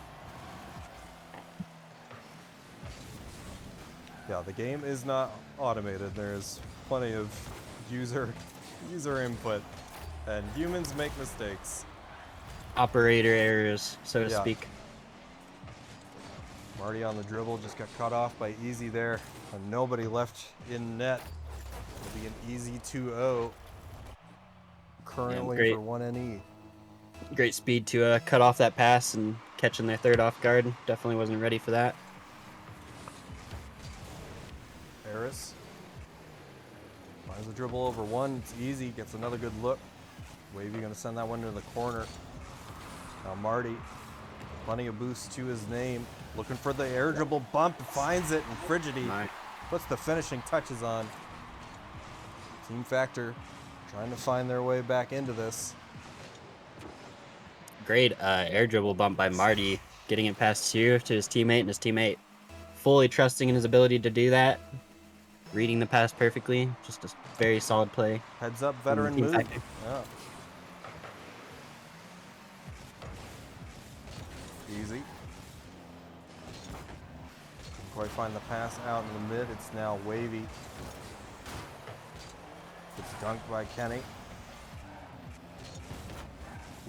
Yeah, the game is not automated. There's plenty of user input, and humans make mistakes. Operator errors, so to speak. Marty on the dribble just got cut off by Easy there, and nobody left in net. It'll be an easy 2-0 currently for 1NE. Great speed to cut off that pass and catching their third off guard. Definitely wasn't ready for that. Eris finds the dribble over 1. It's Easy, gets another good look. Wavy gonna send that one to the corner. Now Marty, plenty of boost to his name. Looking for the air dribble bump, finds it, and Frigidi puts the finishing touches on. Team Factor trying to find their way back into this. Great air dribble bump by Marty, getting it past to his teammate, and his teammate fully trusting in his ability to do that. Reading the pass perfectly, just a very solid play. Heads up veteran move. Yeah. Easy. Didn't quite find the pass out in the mid. It's now Wavy. It's dunked by Kenny.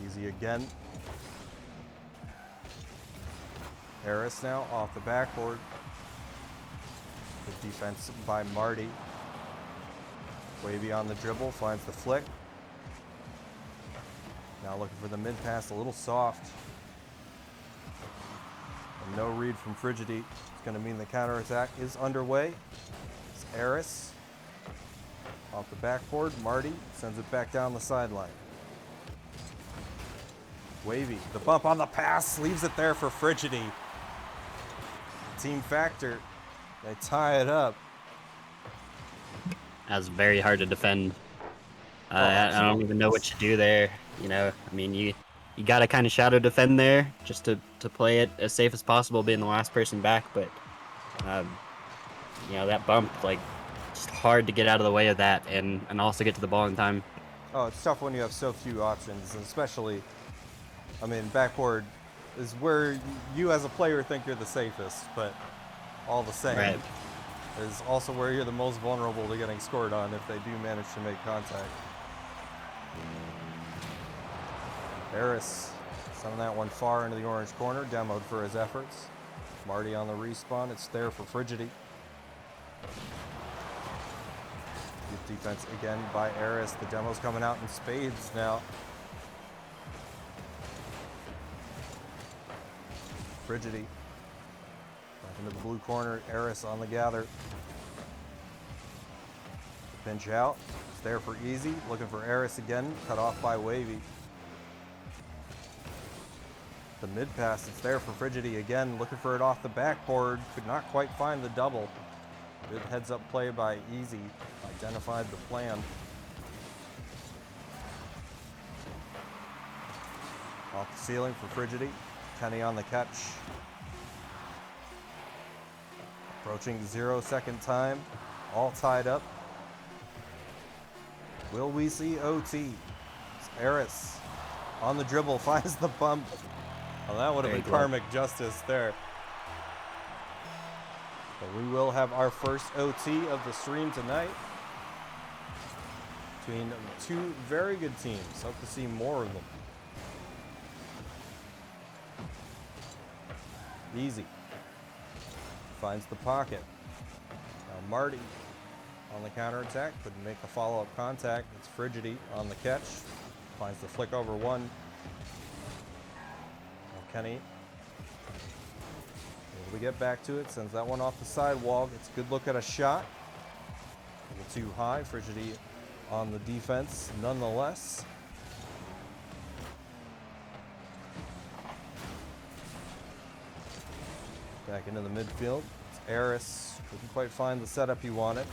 Easy again. Eris now off the backboard. Good defense by Marty. Wavy on the dribble, finds the flick. Now looking for the mid pass, a little soft. And no read from Frigidi. It's going to mean the counterattack is underway. It's Eris off the backboard. Marty sends it back down the sideline. Wavy, the bump on the pass, leaves it there for Frigidi. Team Factor, they tie it up. That's very hard to defend. I don't even know what you do there. You know, I mean, you got to kind of shadow defend there just to play it as safe as possible, being the last person back. But, you know, that bump, like, just hard to get out of the way of that and also get to the ball in time. Oh, it's tough when you have so few options, and especially, I mean, backboard is where you as a player think you're the safest, but all the same, is also where you're the most vulnerable to getting scored on if they do manage to make contact. Eris sending that one far into the orange corner, demoed for his efforts. Marty on the respawn, it's there for Frigidi. Good defense again by Eris. The demo's coming out in spades now. Frigidity. Back into the blue corner. Eris on the gather. Pinch out. It's there for Easy. Looking for Eris again. Cut off by Wavy. The mid pass. It's there for Frigidity again. Looking for it off the backboard. Could not quite find the double. Good heads up play by Easy. Identified the plan. Off the ceiling for Frigidity. Kenny on the catch. Approaching 0-second time. All tied up. Will we see OT? Eris on the dribble finds the bump. Well, that would have been karmic justice there. But we will have our first OT of the stream tonight between two very good teams. Hope to see more of them. Easy. Finds the pocket. Now Marty on the counterattack, couldn't make the follow-up contact. It's Frigidity on the catch. Finds the flick over one. Now Kenny. We get back to it, sends that one off the sidewall. It's a good look at a shot. A little too high. Frigidity on the defense nonetheless. Back into the midfield. It's Eris. Couldn't quite find the setup he wanted,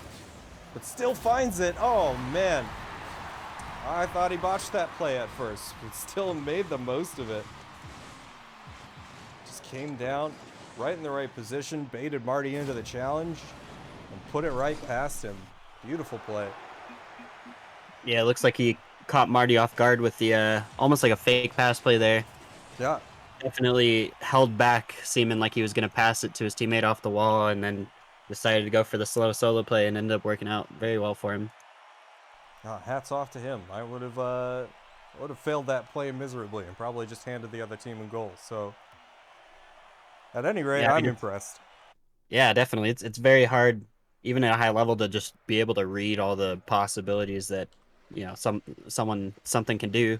but still finds it. Oh man, I thought he botched that play at first, but still made the most of it. Just came down right in the right position, baited Marty into the challenge, and put it right past him. Beautiful play. Yeah, it looks like he caught Marty off guard with the almost like a fake pass play there. Yeah. Definitely held back, seeming like he was going to pass it to his teammate off the wall, and then decided to go for the slow solo play and ended up working out very well for him. Hats off to him. I would have failed that play miserably and probably just handed the other team a goal. So at any rate, Yeah, I'm impressed. Yeah, definitely. It's very hard, even at a high level, to just be able to read all the possibilities that, you know, something can do.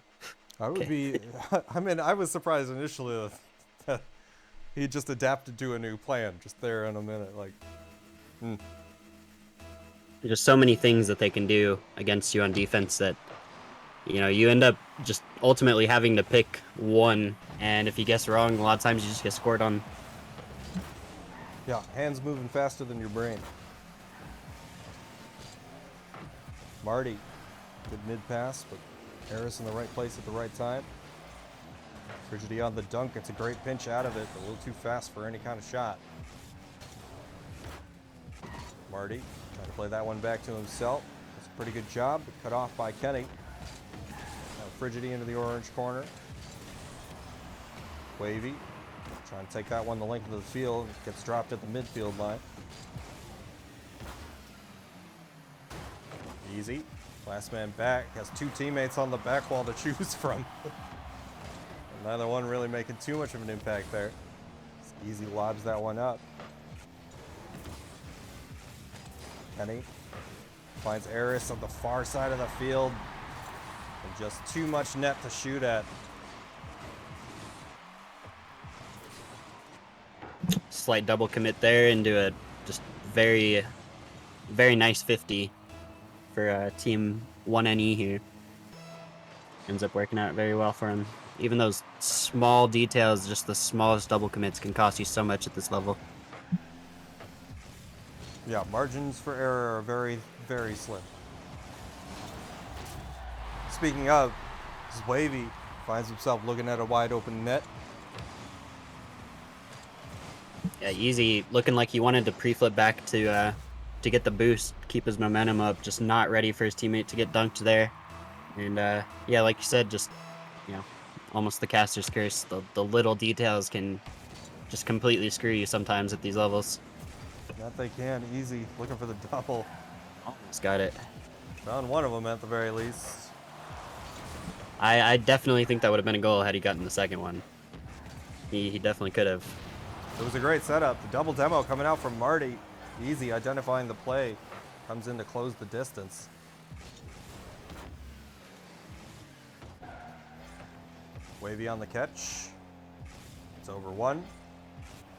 I would be. I mean, I was surprised initially that he just adapted to a new plan just there in a minute. Like, There's just so many things that they can do against you on defense that, you know, you end up just ultimately having to pick one, and if you guess wrong, a lot of times you just get scored on. Yeah, hands moving faster than your brain. Marty, good mid pass, but Eris in the right place at the right time. Frigidity on the dunk. It's a great pinch out of it, but a little too fast for any kind of shot. Marty trying to play that one back to himself. That's a pretty good job, but cut off by Kenny. Now Frigidity into the orange corner. Wavy trying to take that one the length of the field. Gets dropped at the midfield line. Easy. Last man back. Has two teammates on the back wall to choose from. Neither one really making too much of an impact there. Easy lobs that one up. Kenny finds Eris on the far side of the field. And just too much net to shoot at. Slight double commit there into a just very, very nice 50 for Team 1NE here. Ends up working out very well for him. Even those small details, just the smallest double commits, can cost you so much at this level. Yeah, margins for error are very, very slim. Speaking of, this Wavy finds himself looking at a wide open net. Yeah, Easy looking like he wanted to pre-flip back to get the boost, keep his momentum up, just not ready for his teammate to get dunked there. And yeah, like you said, just, you know, almost the caster's curse. The little details can just completely screw you sometimes at these levels. That they can. Easy looking for the double. Almost got it. Found one of them at the very least. I definitely think that would have been a goal had he gotten the second one. He definitely could have. It was a great setup. The double demo coming out from Marty. Easy identifying the play. comes in to close the distance. Wavy on the catch. It's over one.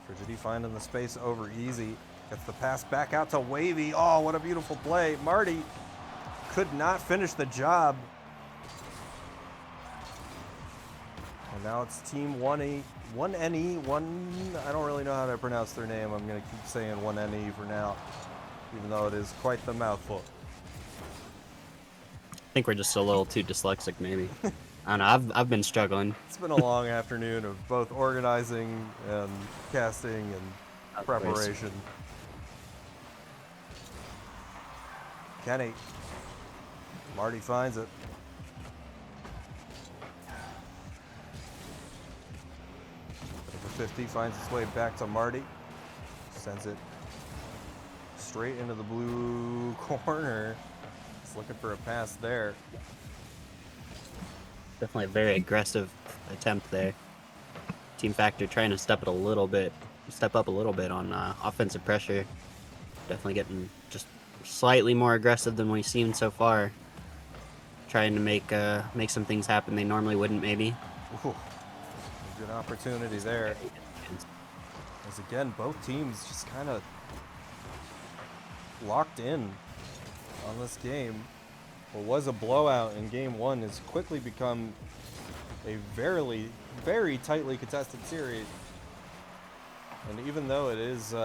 Frigidi finding the space over Easy. Gets the pass back out to Wavy. Oh, what a beautiful play. Marty could not finish the job. And now it's Team 1NE. I don't really know how to pronounce their name. I'm going to keep saying 1NE for now, even though it is quite the mouthful. I think we're just a little too dyslexic, maybe. I don't know. I've been struggling. It's been a long afternoon of both organizing and casting and preparation. Kenny. Marty finds it. Number 50 finds its way back to Marty. Sends it straight into the blue corner. He's looking for a pass there. Definitely a very aggressive attempt there. Team Factor trying to step up a little bit on offensive pressure. Definitely getting just slightly more aggressive than we've seen so far. Trying to make some things happen they normally wouldn't, maybe. Ooh, good opportunity there. As again, both teams just kind of locked in on this game. What was a blowout in game one has quickly become a very tightly contested series. And even though it is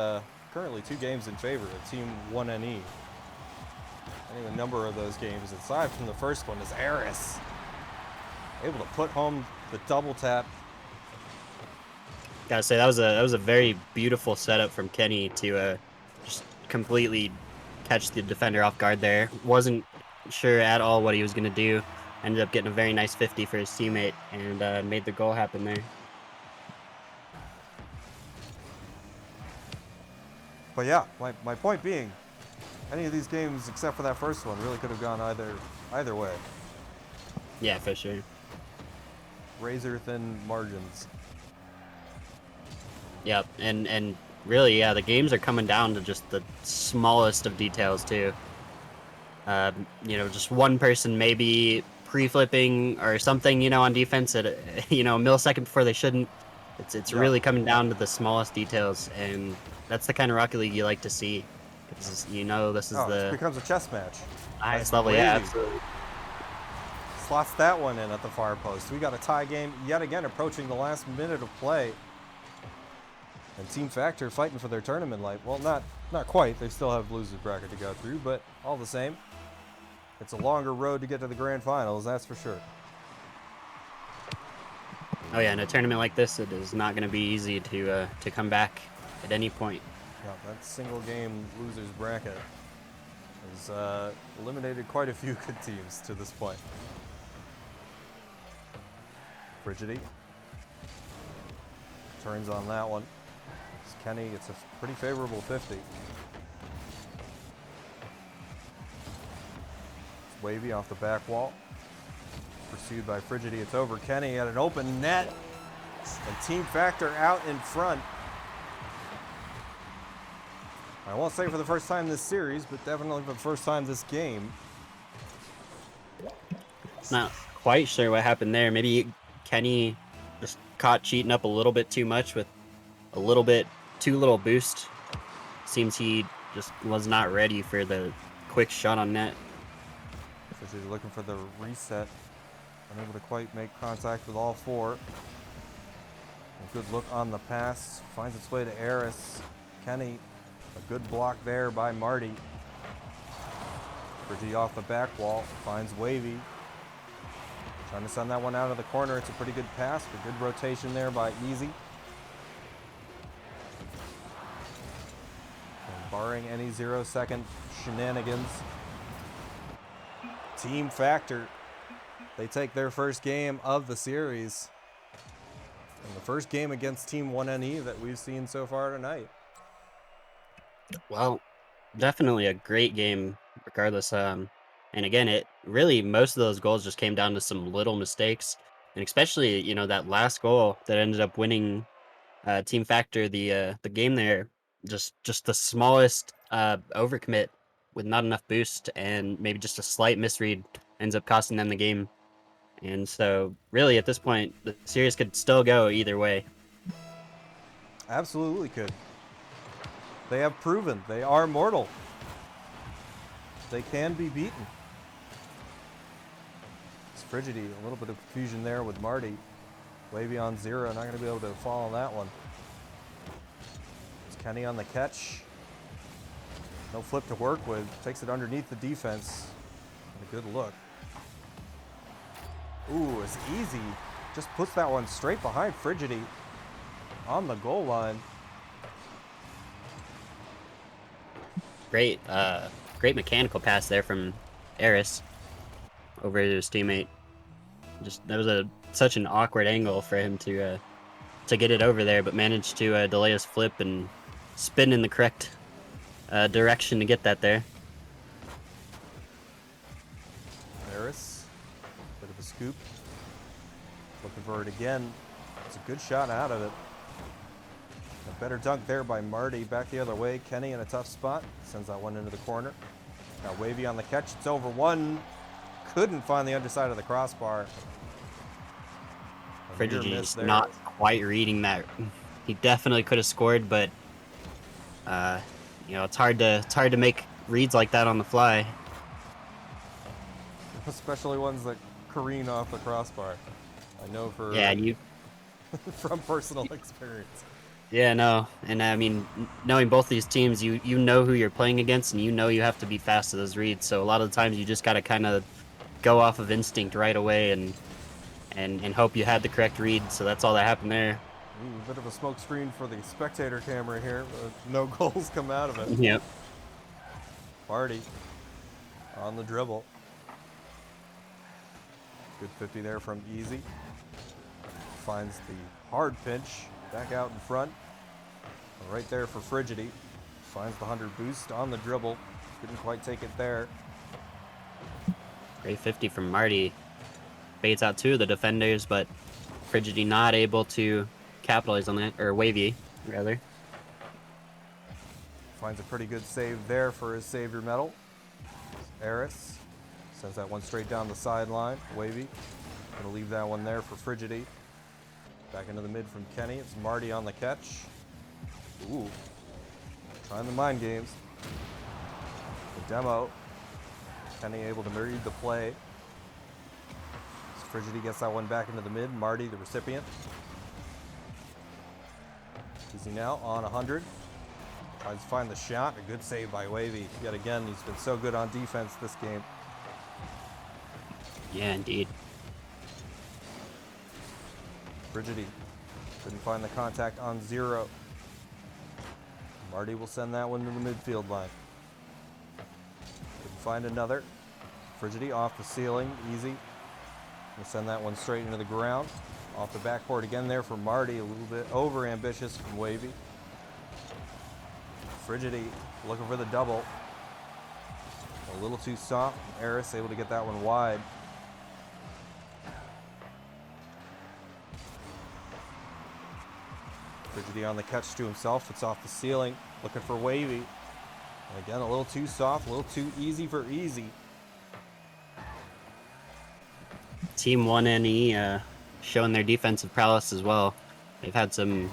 currently 2 games in favor of Team 1NE, I think a number of those games, aside from the first one, is Eris able to put home the double tap. Gotta say that was a very beautiful setup from Kenny to just completely catch the defender off guard there. Wasn't sure at all what he was gonna do. Ended up getting a very nice 50 for his teammate and made the goal happen there. But yeah, my point being, any of these games except for that first one really could have gone either way. Yeah, for sure. Razor thin margins. Yep, and really, yeah, the games are coming down to just the smallest of details too. Just one person maybe pre-flipping or something, on defense at a millisecond before they shouldn't. It's really coming down to the smallest details, and that's the kind of Rocket League you like to see. Because this is it becomes a chess match. highest level. Yeah, absolutely. Slots that one in at the far post. We got a tie game yet again approaching the last minute of play. And Team Factor fighting for their tournament life. Well, not quite. They still have losers bracket to go through, but all the same, it's a longer road to get to the grand finals, that's for sure. Oh yeah, in a tournament like this, it is not going to be easy to come back at any point. Yeah, that single game losers bracket has eliminated quite a few good teams to this point. Frigidi turns on that one. Kenny gets a pretty favorable 50. It's Wavy off the back wall. Pursued by Frigidi. It's over Kenny at an open net. And Team Factor out in front. I won't say for the first time this series, but definitely for the first time this game. Not quite sure what happened there. Maybe Kenny just caught cheating up a little bit too much with a little bit too little boost. Seems he just was not ready for the quick shot on net. Frigidi looking for the reset. Unable to quite make contact with all 4. A good look on the pass. Finds its way to Eris. Kenny, a good block there by Marty. Frigidi off the back wall. Finds Wavy. Trying to send that one out of the corner. It's a pretty good pass. A good rotation there by Easy. And barring any 0-second shenanigans, Team Factor, they take their first game of the series. And the first game against Team 1NE that we've seen so far tonight. Well, definitely a great game regardless. And again, it really, most of those goals just came down to some little mistakes. And especially, that last goal that ended up winning Team Factor the game there, just the smallest overcommit with not enough boost, and maybe just a slight misread ends up costing them the game. And so, really, at this point, the series could still go either way. Absolutely could. They have proven they are mortal. They can be beaten. It's Frigidity, a little bit of confusion there with Marty. Wavy on 0, not going to be able to fall on that one. It's Kenny on the catch. No flip to work with. Takes it underneath the defense. And a good look. Ooh, it's easy. Just puts that one straight behind Frigidity on the goal line. Great, great mechanical pass there from Eris over to his teammate. Just that was such an awkward angle for him to get it over there, but managed to delay his flip and spin in the correct direction to get that there. Harris, bit of a scoop. Looking for it again. It's a good shot out of it. A better dunk there by Marty. Back the other way. Kenny in a tough spot. Sends that one into the corner. Now Wavy on the catch. It's over one. Couldn't find the underside of the crossbar. Frigidity is not quite reading that. He definitely could have scored, but you know, it's hard to make reads like that on the fly. Especially ones that careen off the crossbar. I know for from personal experience. Yeah, no, and I mean, knowing both these teams, you know who you're playing against, and you know you have to be fast to those reads. So a lot of the times you just gotta kind of go off of instinct right away and hope you had the correct read. So that's all that happened there. Ooh, a bit of a smoke screen for the spectator camera here, but no goals come out of it. Yep. Marty on the dribble. Good 50 there from Easy. Finds the hard pinch back out in front. Right there for Frigidity. Finds the 100 boost on the dribble. Couldn't quite take it there. Great 50 from Marty. Baits out two of the defenders, but Frigidity not able to capitalize on that, or Wavy, rather. Finds a pretty good save there for his Savior medal. Eris sends that one straight down the sideline. Wavy gonna leave that one there for Frigidity. Back into the mid from Kenny. It's Marty on the catch. Ooh. Trying the mind games. The demo. Kenny able to read the play. So Frigidity gets that one back into the mid. Marty, the recipient. Easy now on 100. Tries to find the shot. A good save by Wavy. Yet again, he's been so good on defense this game. Yeah, indeed. Frigidity couldn't find the contact on 0. Marty will send that one to the midfield line. Couldn't find another. Frigidity off the ceiling, Easy. We'll send that one straight into the ground. Off the backboard again there for Marty, a little bit over ambitious from Wavy. Frigidity looking for the double. A little too soft. Eris able to get that one wide. Frigidity on the catch to himself. It's off the ceiling. Looking for Wavy. And again, a little too soft, a little too easy for Easy. Team 1NE showing their defensive prowess as well. They've had some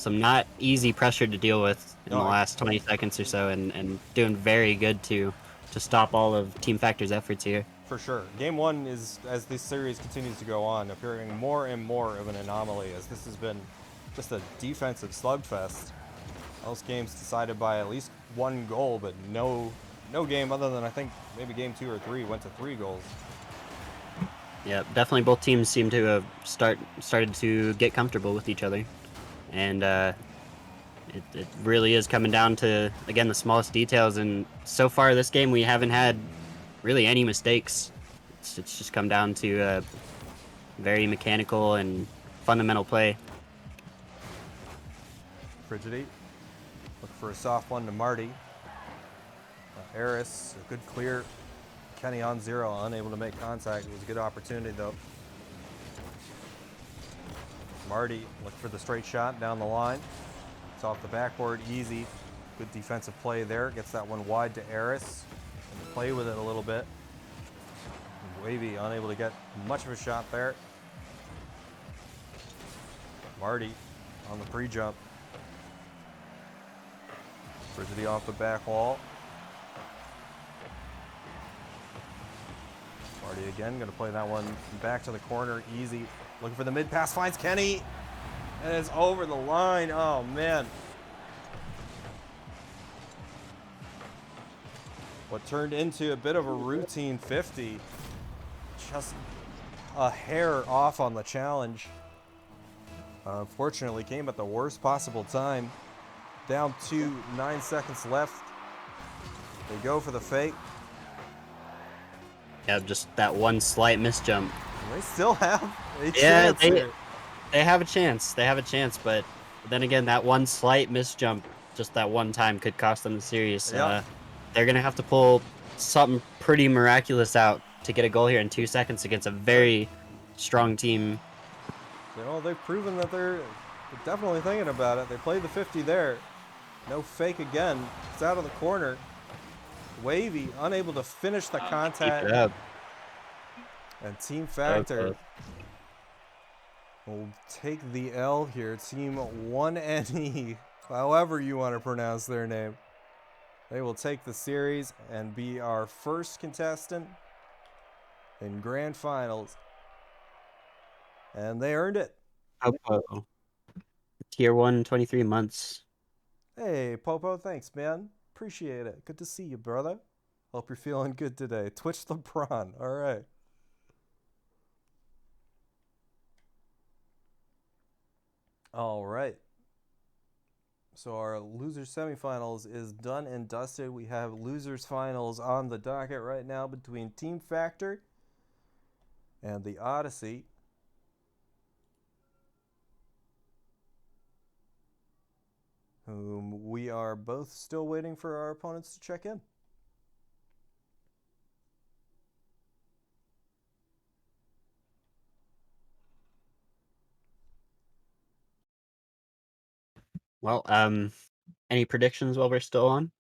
not easy pressure to deal with in the last 20 seconds or so, and doing very good to stop all of Team Factor's efforts here. For sure. Game 1 is, as this series continues to go on, appearing more and more of an anomaly, as this has been just a defensive slugfest. Most games decided by at least 1 goal, but no game other than I think maybe game 2 or 3 went to 3 goals. Yeah, definitely both teams seem to have started to get comfortable with each other. And it really is coming down to, again, the smallest details. And so far this game, we haven't had really any mistakes. It's just come down to very mechanical and fundamental play. Frigidity look for a soft one to Marty. Eris, a good clear. Kenny on 0, unable to make contact. It was a good opportunity though. Marty look for the straight shot down the line. It's off the backboard, Easy. Good defensive play there. Gets that one wide to Eris. And play with it a little bit. Wavy unable to get much of a shot there. Marty on the pre-jump. Frisbee off the back wall. Marty again, gonna play that one back to the corner, easy. Looking for the mid pass, finds Kenny. And it's over the line, oh man. What turned into a bit of a routine 50. Just a hair off on the challenge. Unfortunately, came at the worst possible time. Down to 9 seconds left. They go for the fake. Yeah, just that one slight misjump. They still have a chance here. They have a chance. They have a chance, but then again, that one slight misjump, just that one time, could cost them the series. Yep. They're gonna have to pull something pretty miraculous out to get a goal here in 2 seconds against a very strong team. You know, they've proven that they're definitely thinking about it. They played the 50 there. No fake again. It's out of the corner. Wavy unable to finish the contact. Keep it up. And Team Factor will take the L here. Team 1NE, however you want to pronounce their name. They will take the series and be our first contestant in grand finals. And they earned it. Popo. Tier 1, 23 months. Hey, Popo, thanks, man. Appreciate it. Good to see you, brother. Hope you're feeling good today. Twitch LeBron. All right. All right. So our losers semifinals is done and dusted. We have losers finals on the docket right now between Team Factor and the Odyssey. Whom we are both still waiting for our opponents to check in. Well, any predictions while we're still on?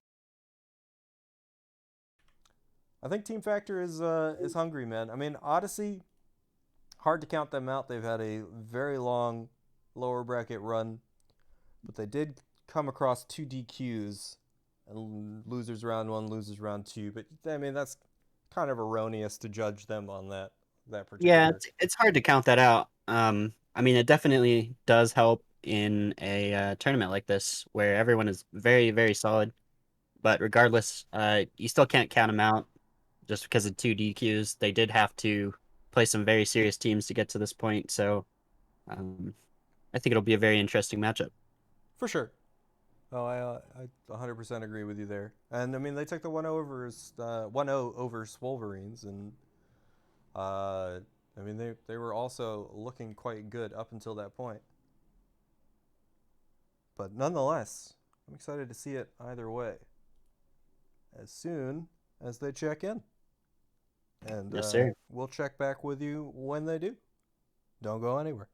I think Team Factor is hungry, man. I mean, Odyssey, hard to count them out. They've had a very long lower bracket run, but they did come across 2 DQs, and losers round 1, losers round 2. But I mean, that's kind of erroneous to judge them on that particular. Yeah, it's hard to count that out. I mean, it definitely does help in a tournament like this where everyone is very, very solid. But regardless, you still can't count them out just because of 2 DQs. They did have to play some very serious teams to get to this point. So I think it'll be a very interesting matchup. For sure. Oh, I 100% agree with you there. And I mean, they took the 1-0 over Swolverines, and I mean, they were also looking quite good up until that point. But nonetheless, I'm excited to see it either way as soon as they check in. And Yes, sir. We'll check back with you when they do. Don't go anywhere.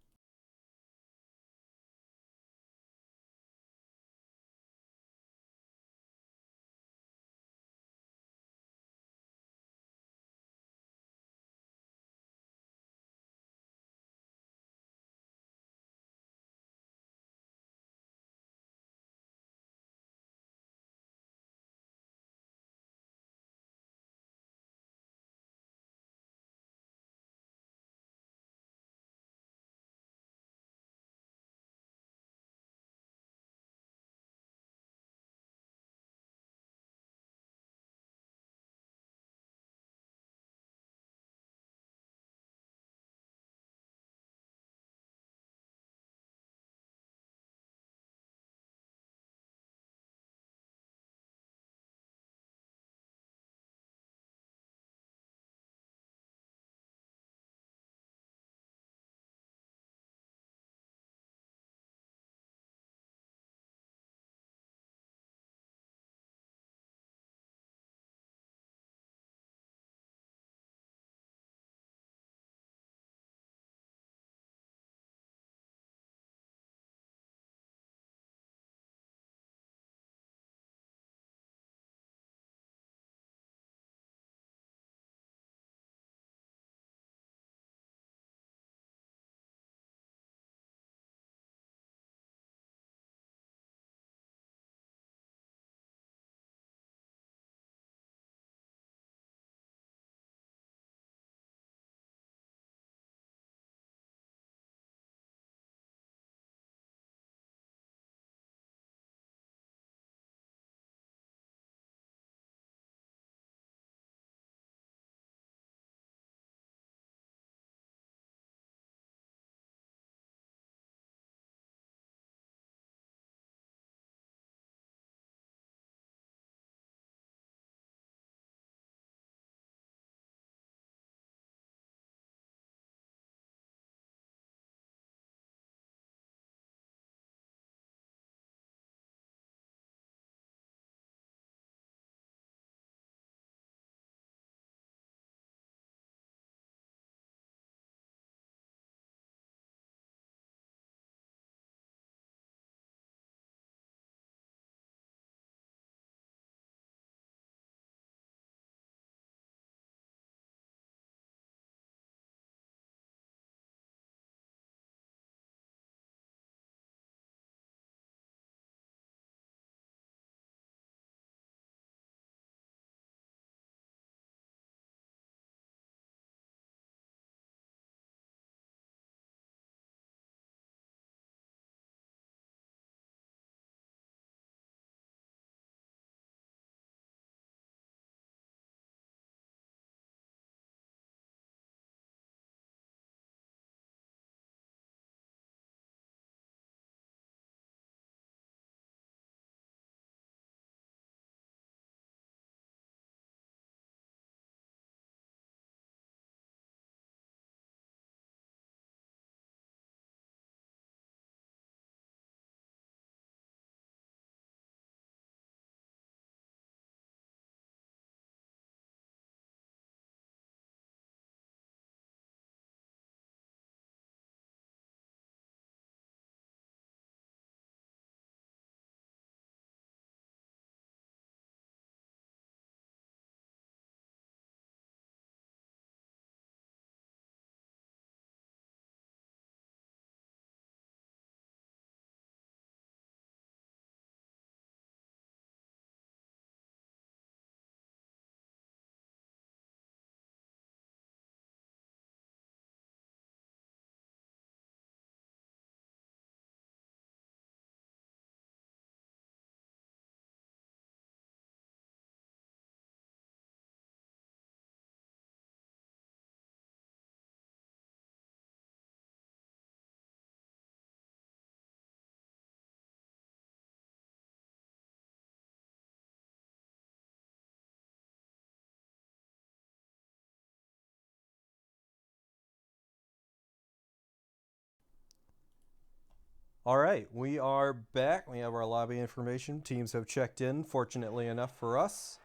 All right, we are back. We have our lobby information. Teams have checked in, fortunately enough for us.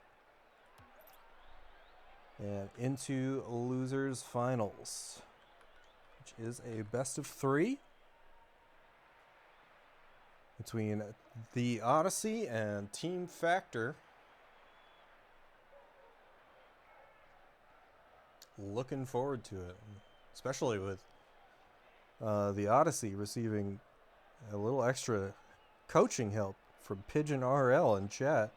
And into losers finals, which is a best of 3 between the Odyssey and Team Factor. Looking forward to it, especially with the Odyssey receiving a little extra coaching help from Pigeon RL in chat.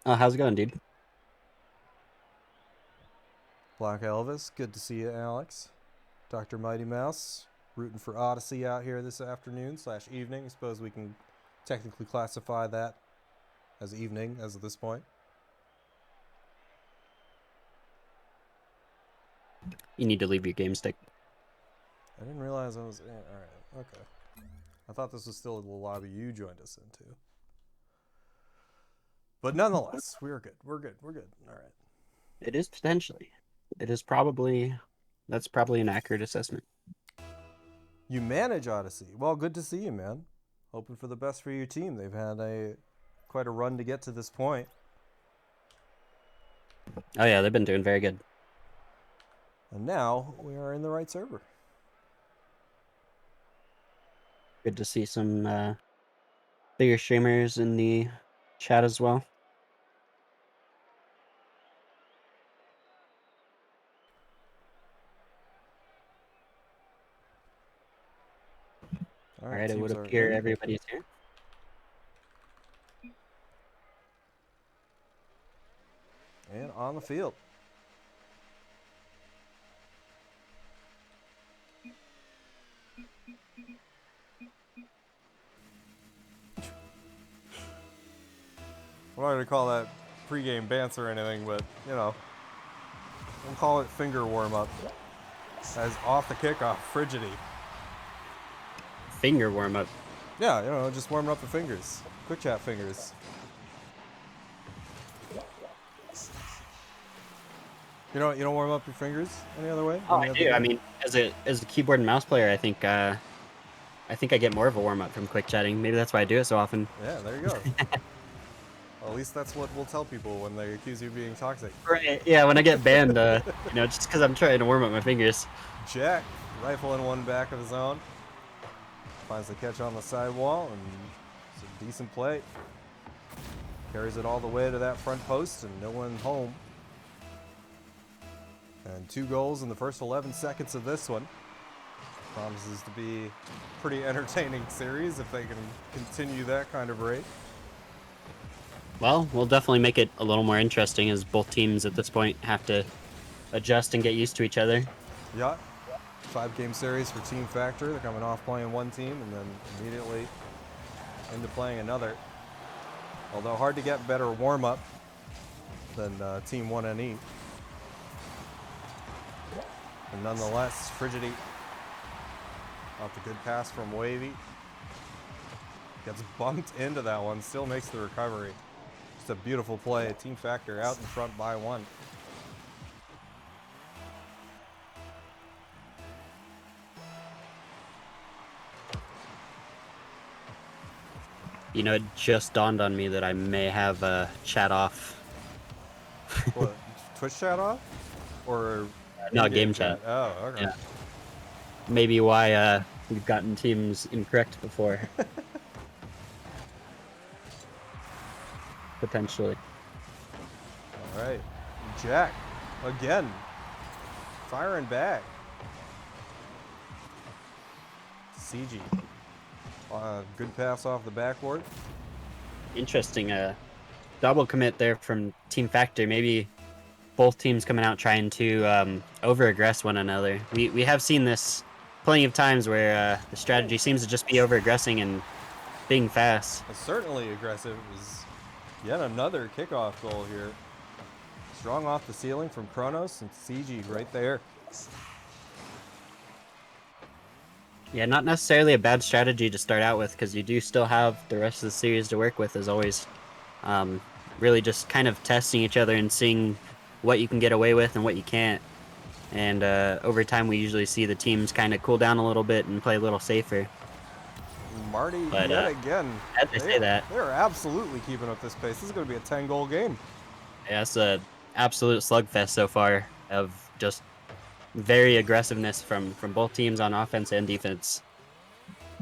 Oh, how's it going, dude? Black Elvis, good to see you, Alex. Dr. Mighty Mouse, rooting for Odyssey out here this afternoon / evening. I suppose we can technically classify that as evening as of this point. You need to leave your game stick. I didn't realize I was in. All right, okay. I thought this was still the lobby you joined us into. But nonetheless, we're good. We're good. We're good. All right. It is potentially. It is probably. That's probably an accurate assessment. You manage Odyssey. Well, good to see you, man. Hoping for the best for your team. They've had quite a run to get to this point. Oh yeah, they've been doing very good. And now we are in the right server. Good to see some bigger streamers in the chat as well. All right, it would appear everybody's here. And on the field. I'm not going to call that pregame banter or anything, but, you know, we'll call it finger warm-up. As off the kickoff, Frigidity. Finger warm-up? Yeah, you know, just warming up the fingers. Quick chat fingers. You don't warm up your fingers any other way? Oh, I do. I mean, as a keyboard and mouse player, I think I get more of a warm-up from quick chatting. Maybe that's why I do it so often. Yeah, there you go. Well, at least that's what we'll tell people when they accuse you of being toxic. Right. Yeah, when I get banned, just because I'm trying to warm up my fingers. Jack, rifling one back of his own. Finds the catch on the sidewall, and it's a decent play. Carries it all the way to that front post, and no one home. And 2 goals in the first 11 seconds of this one. Promises to be a pretty entertaining series if they can continue that kind of rate. Well, we'll definitely make it a little more interesting as both teams at this point have to adjust and get used to each other. Yeah. 5-game series for Team Factor. They're coming off playing one team and then immediately into playing another. Although hard to get better warm-up than Team 1NE. And nonetheless, Frigidity off the good pass from Wavy. Gets bumped into that one, still makes the recovery. Just a beautiful play. Team Factor out in front by 1. You know, it just dawned on me that I may have chat off. What, Twitch chat off? Or no, game chat. Oh, okay. Yeah. Maybe why we've gotten teams incorrect before. Potentially. All right. Jack, again, firing back. CG. Good pass off the backboard. Interesting. Double commit there from Team Factor. Maybe both teams coming out trying to over-aggress one another. We have seen this plenty of times where the strategy seems to just be over-aggressing and being fast. Certainly aggressive. It was yet another kickoff goal here. Strong off the ceiling from Kronos and CG right there. Yeah, not necessarily a bad strategy to start out with because you do still have the rest of the series to work with as always. Really just kind of testing each other and seeing what you can get away with and what you can't. And over time, we usually see the teams kind of cool down a little bit and play a little safer. Marty, But yet again, as I say that, they're absolutely keeping up this pace. This is going to be a 10-goal game. yeah, it's a absolute slugfest so far of just very aggressiveness from both teams on offense and defense.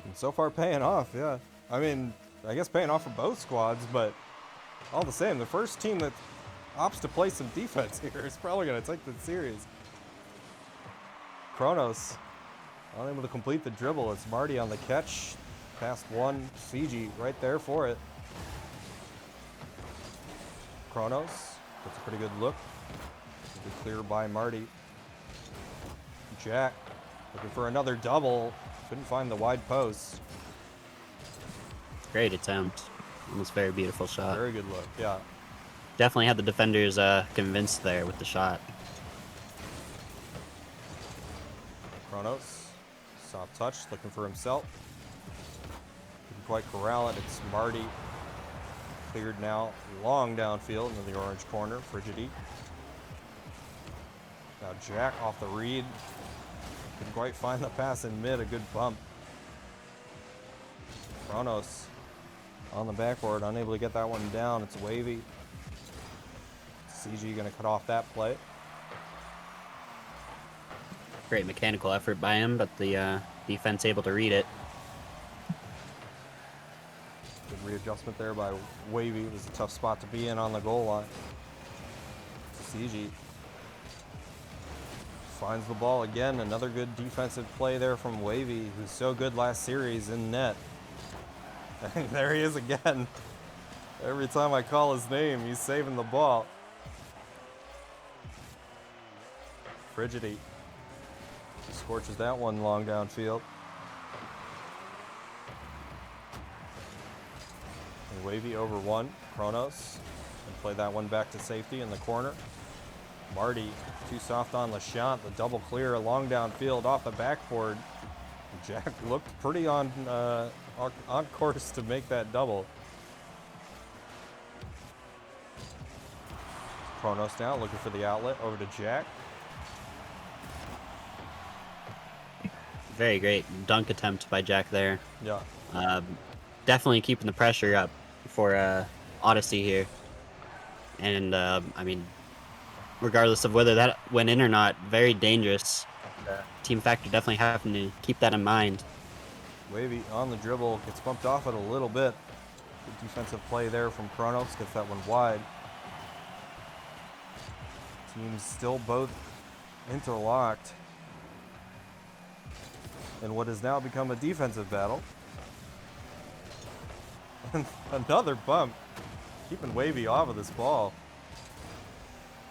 And so far paying off, yeah. I mean, I guess paying off for both squads, but all the same, the first team that opts to play some defense here is probably going to take the series. Kronos unable to complete the dribble. It's Marty on the catch. Past one, CG right there for it. Kronos gets a pretty good look. Good clear by Marty. Jack looking for another double. Couldn't find the wide post. Great attempt. Almost very beautiful shot. Very good look, yeah. Definitely had the defenders convinced there with the shot. Kronos, soft touch, looking for himself. Didn't quite corral it. It's Marty. Cleared now, long downfield into the orange corner. Frigidi. Now Jack off the read. Couldn't quite find the pass in mid. A good bump. Kronos on the backboard, unable to get that one down. It's wavy. CG gonna cut off that play. Great mechanical effort by him, but the defense able to read it. Good readjustment there by Wavy. It was a tough spot to be in on the goal line. CG finds the ball again. Another good defensive play there from Wavy, who's so good last series in net. And there he is again. Every time I call his name, he's saving the ball. Frigidi scorches that one long downfield. And Wavy over one. Kronos. And play that one back to safety in the corner. Marty, too soft on LeChant. The double clear long downfield off the backboard. Jack looked pretty on course to make that double. Kronos now looking for the outlet over to Jack. Very great dunk attempt by Jack there. Yeah. Definitely keeping the pressure up for Odyssey here. And I mean, regardless of whether that went in or not, very dangerous. Team Factor definitely having to keep that in mind. Wavy on the dribble, gets bumped off it a little bit. Good defensive play there from Kronos, gets that one wide. Teams still both interlocked in what has now become a defensive battle. And another bump, keeping Wavy off of this ball.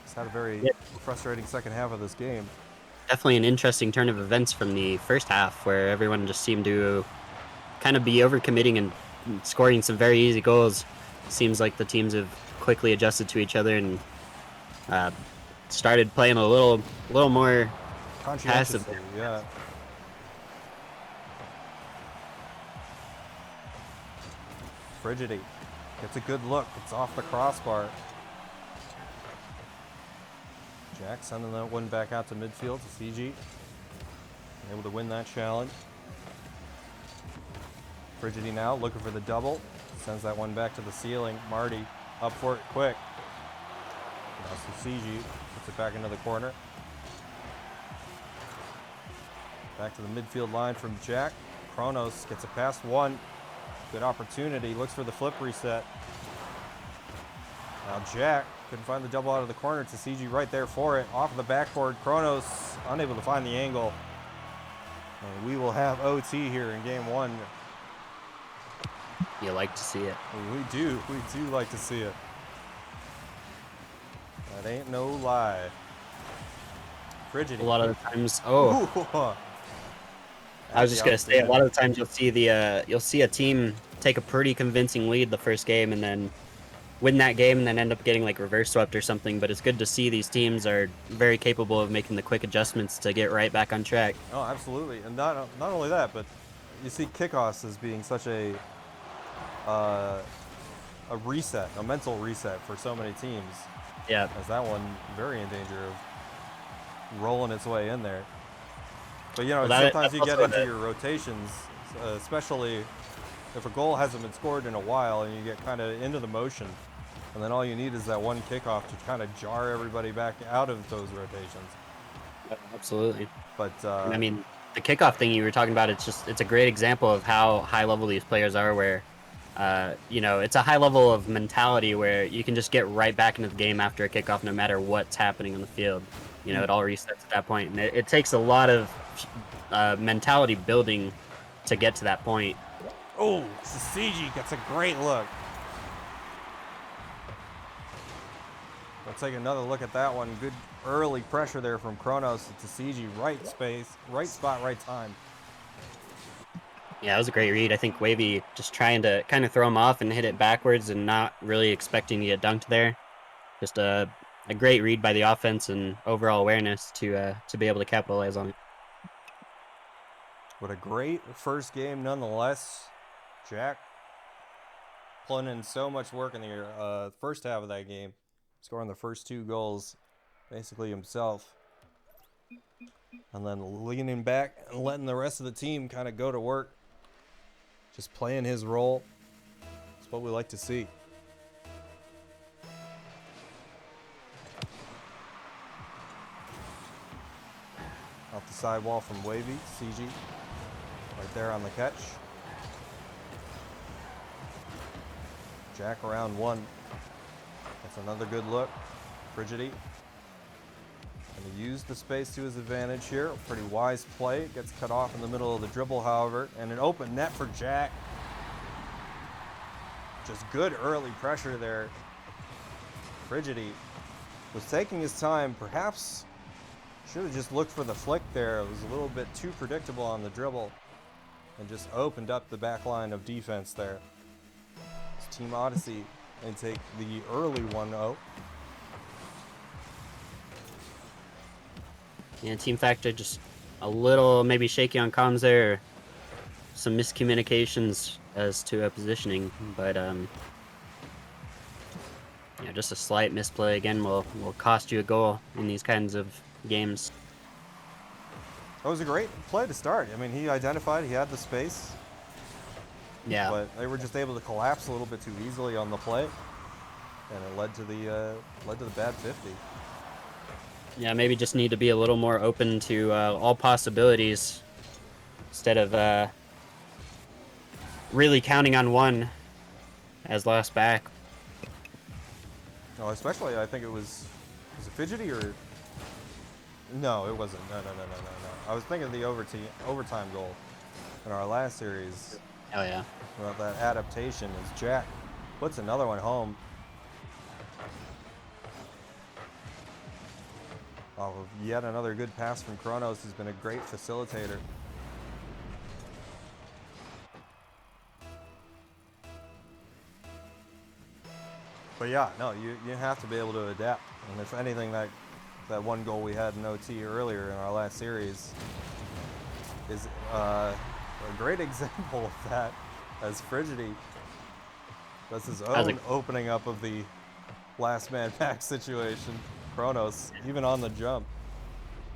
He's had a very frustrating second half of this game. Definitely an interesting turn of events from the first half, where everyone just seemed to kind of be overcommitting and scoring some very easy goals. Seems like the teams have quickly adjusted to each other and started playing a little more passive. Yeah. Frigidi gets a good look. It's off the crossbar. Jack sending that one back out to midfield to CG. Able to win that challenge. Frigidi now looking for the double. Sends that one back to the ceiling. Marty up for it quick. Now so CG puts it back into the corner. Back to the midfield line from Jack. Kronos gets it past one. Good opportunity. Looks for the flip reset. Now Jack couldn't find the double out of the corner to CG right there for it. Off of the backboard. Kronos unable to find the angle. And we will have OT here in game one. You like to see it. We do like to see it. That ain't no lie. Frigidi. A lot of the times, I was just gonna say, a lot of the times you'll see a team take a pretty convincing lead the first game and then win that game and then end up getting like reverse swept or something. But it's good to see these teams are very capable of making the quick adjustments to get right back on track. Oh, absolutely. And not only that, but you see kickoffs as being such a reset, a mental reset for so many teams. Yeah. As that one very in danger of rolling its way in there. But, Well, sometimes that's you get also into your rotations, especially if a goal hasn't been scored in a while and you get kind of into the motion. And then all you need is that one kickoff to kind of jar everybody back out of those rotations. absolutely. But And I mean, the kickoff thing you were talking about, it's a great example of how high level these players are where, it's a high level of mentality where you can just get right back into the game after a kickoff no matter what's happening on the field. It all resets at that point. And it takes a lot of mentality building to get to that point. oh, Sasiji gets a great look. Let's take another look at that one. Good early pressure there from Kronos to Sasiji. Right space, right spot, right time. Yeah, that was a great read. I think Wavy just trying to kind of throw him off and hit it backwards and not really expecting to get dunked there. Just a great read by the offense and overall awareness to be able to capitalize on it. What a great first game nonetheless. Jack putting in so much work in the first half of that game, scoring the first 2 goals basically himself. And then leaning back and letting the rest of the team kind of go to work. Just playing his role. That's what we like to see. Off the sidewall from Wavy, CG. Right there on the catch. Jack around 1. That's another good look. Frigidi. And he used the space to his advantage here. A pretty wise play. It gets cut off in the middle of the dribble, however. And an open net for Jack. Just good early pressure there. Frigidi was taking his time. Perhaps should have just looked for the flick there. It was a little bit too predictable on the dribble. And just opened up the back line of defense there. It's Team Odyssey and take the early 1-0. Yeah, Team Factor just a little maybe shaky on comms there. Or some miscommunications as to positioning, but just a slight misplay again will cost you a goal in these kinds of games. That was a great play to start. I mean, he identified he had the space. Yeah. But they were just able to collapse a little bit too easily on the play, and it led to the bad 50. Yeah, maybe just need to be a little more open to all possibilities instead of really counting on one as last back. No, especially I think it was it Fidgety or no, it wasn't. No. I was thinking of the overtime goal in our last series. Oh yeah. About that adaptation as Jack puts another one home. Oh, yet another good pass from Kronos, who's been a great facilitator. But yeah, no, you have to be able to adapt. And if anything, that one goal we had in OT earlier in our last series is a great example of that, as Frigidi does his own opening up of the last man back situation. Kronos, even on the jump.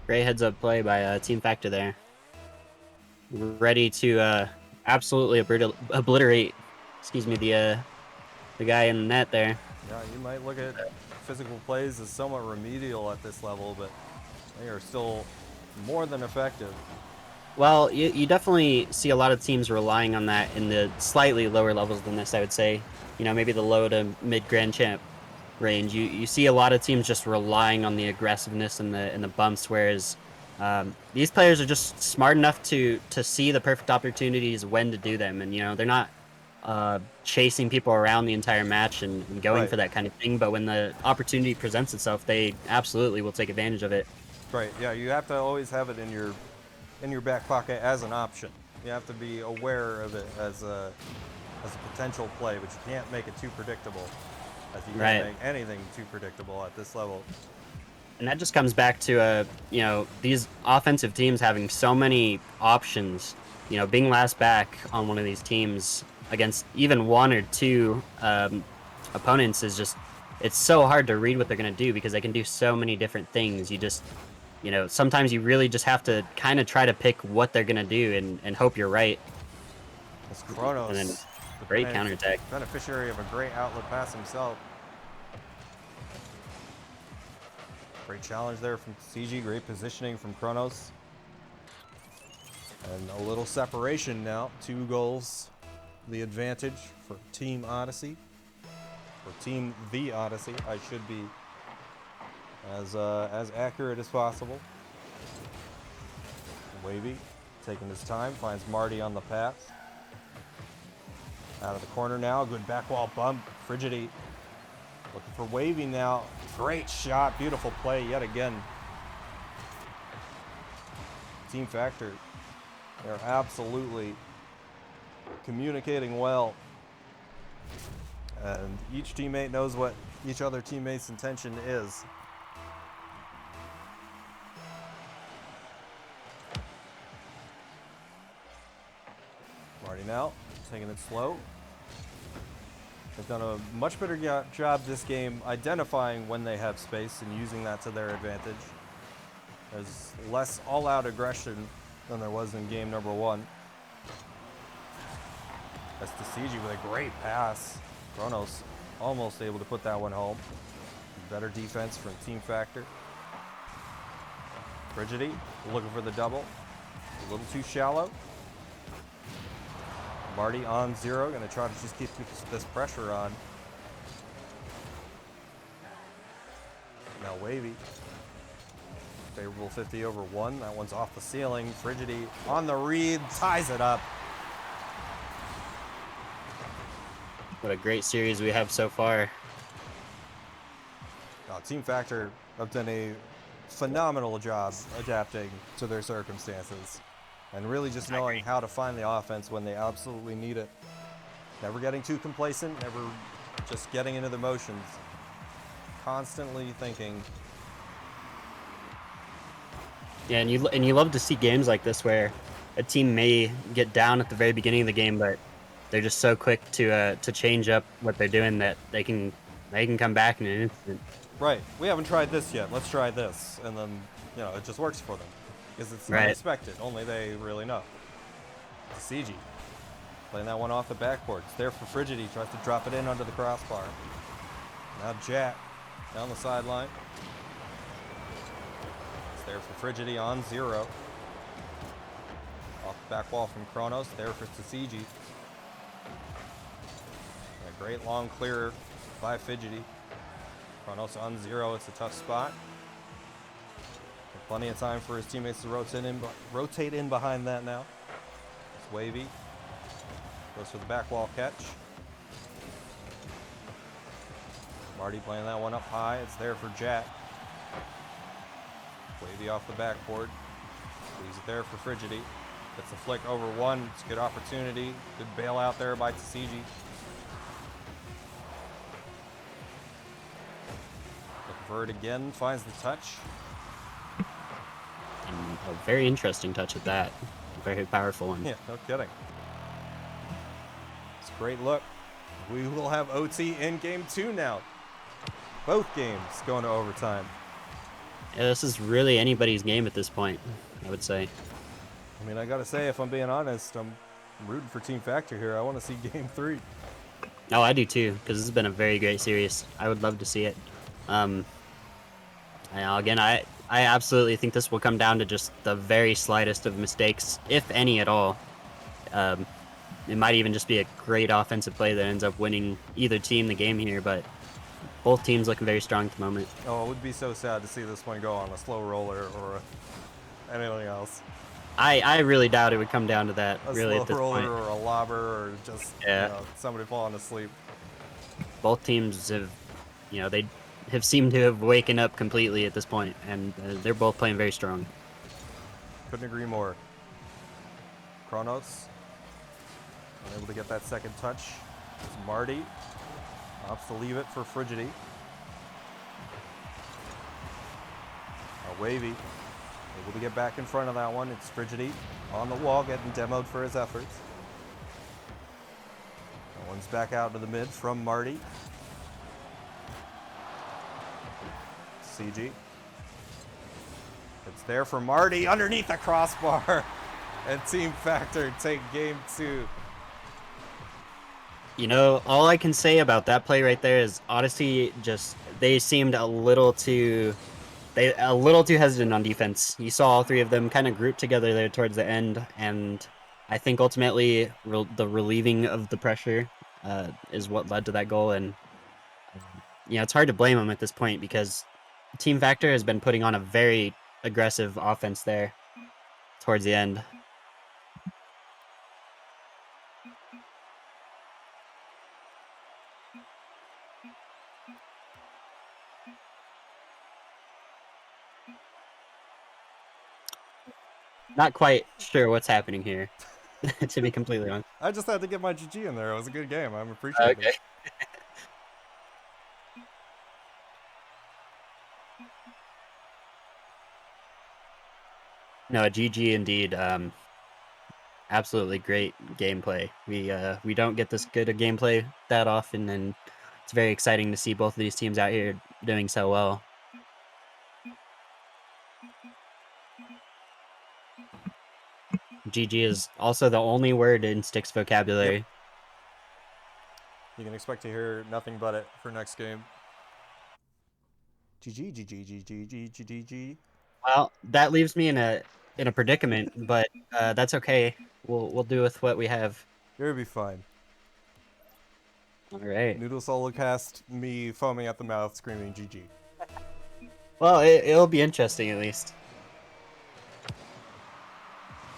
Great heads up play by Team Factor there. Ready to absolutely obliterate, the guy in the net there. Yeah, you might look at physical plays as somewhat remedial at this level, but they are still more than effective. Well, you definitely see a lot of teams relying on that in the slightly lower levels than this, I would say. Maybe the low to mid Grand Champ range. You see a lot of teams just relying on the aggressiveness and the bumps, whereas these players are just smart enough to see the perfect opportunities when to do them, and they're not chasing people around the entire match and going for that kind of thing. But when the opportunity presents itself, they absolutely will take advantage of it. Right. Yeah, you have to always have it in your back pocket as an option. You have to be aware of it as a potential play, but you can't make it too predictable. As you can't make anything too predictable at this level. And that just comes back to these offensive teams having so many options. Being last back on one of these teams against even one or two opponents is just, it's so hard to read what they're going to do because they can do so many different things. you know, sometimes you really just have to kind of try to pick what they're gonna do and hope you're right. As And then Kronos, the great counterattack. beneficiary of a great outlet pass himself. Great challenge there from CG, great positioning from Kronos. And a little separation now, 2 goals, the advantage for Team Odyssey. For Team The Odyssey, I should be as accurate as possible. Wavy, taking his time, finds Marty on the pass. Out of the corner now, good back wall bump. Frigidity looking for Wavy now. Great shot, beautiful play yet again. Team Factor, they're absolutely communicating well. And each teammate knows what each other teammate's intention is. Marty now, taking it slow. They've done a much better job this game identifying when they have space and using that to their advantage. There's less all-out aggression than there was in game number 1. That's Desiji with a great pass. Kronos almost able to put that one home. Better defense from Team Factor. Frigidity looking for the double. A little too shallow. Marty on 0, gonna try to just keep this pressure on. Now Wavy. Favorable 50/1. That one's off the ceiling. Frigidity on the read, ties it up. What a great series we have so far. Team Factor have done a phenomenal job adapting to their circumstances and really just knowing how to find the offense when they absolutely need it. Never getting too complacent, never just getting into the motions. Constantly thinking. Yeah, and you love to see games like this where a team may get down at the very beginning of the game, but they're just so quick to change up what they're doing that they can come back in an instant. Right. We haven't tried this yet. Let's try this, and then it just works for them because it's Right. unexpected. Only they really know. CG playing that one off the backboard. It's there for Frigidity. Tries to drop it in under the crossbar. Now Jack down the sideline. It's there for Frigidity on 0. Off the back wall from Kronos. There for Tsitsigi. A great long clear by Fidgety. Kronos on 0. It's a tough spot. Plenty of time for his teammates to rotate in behind that now. It's Wavy. Goes for the back wall catch. Marty playing that one up high. It's there for Jack. Wavy off the backboard. Leaves it there for Frigidity. Gets the flick over 1. It's a good opportunity. Good bailout there by Tsitsigi. Looking for it again. Finds the touch. And a very interesting touch at that. A very powerful one. Yeah, no kidding. It's a great look. We will have OT in game 2 now. Both games going to overtime. Yeah, this is really anybody's game at this point, I would say. I mean, I gotta say, if I'm being honest, I'm rooting for Team Factor here. I want to see game 3. Oh, I do too, because this has been a very great series. I would love to see it. Again, I absolutely think this will come down to just the very slightest of mistakes, if any at all. It might even just be a great offensive play that ends up winning either team the game here, but both teams looking very strong at the moment. Oh, it would be so sad to see this one go on a slow roller or anything else. I really doubt it would come down to that, A really, slow at this roller point. or a lobber or just somebody falling asleep. Both teams have, they have seemed to have waken up completely at this point, and they're both playing very strong. Couldn't agree more. Kronos unable to get that second touch. It's Marty. Opts to leave it for Frigidity. Wavy able to get back in front of that one. It's Frigidity on the wall getting demoed for his efforts. That one's back out to the mid from Marty. CG. It's there for Marty underneath the crossbar. And Team Factor take game 2. You know, all I can say about that play right there is Odyssey they seemed a little too hesitant on defense. You saw all 3 of them kind of grouped together there towards the end, and I think ultimately the relieving of the pressure is what led to that goal. And it's hard to blame them at this point because Team Factor has been putting on a very aggressive offense there towards the end. Not quite sure what's happening here, to be completely honest. I just had to get my GG in there. It was a good game. I'm appreciating it. No, GG indeed. Absolutely great gameplay. We don't get this good a gameplay that often, and it's very exciting to see both of these teams out here doing so well. GG is also the only word in Stick's vocabulary. Yep. You can expect to hear nothing but it for next game. GG, GG, GG, GG, GG. Well, that leaves me in a predicament, but that's okay. We'll do with what we have. You'll be fine. All right. Noodle solo cast me foaming at the mouth, screaming GG. Well, it'll be interesting at least.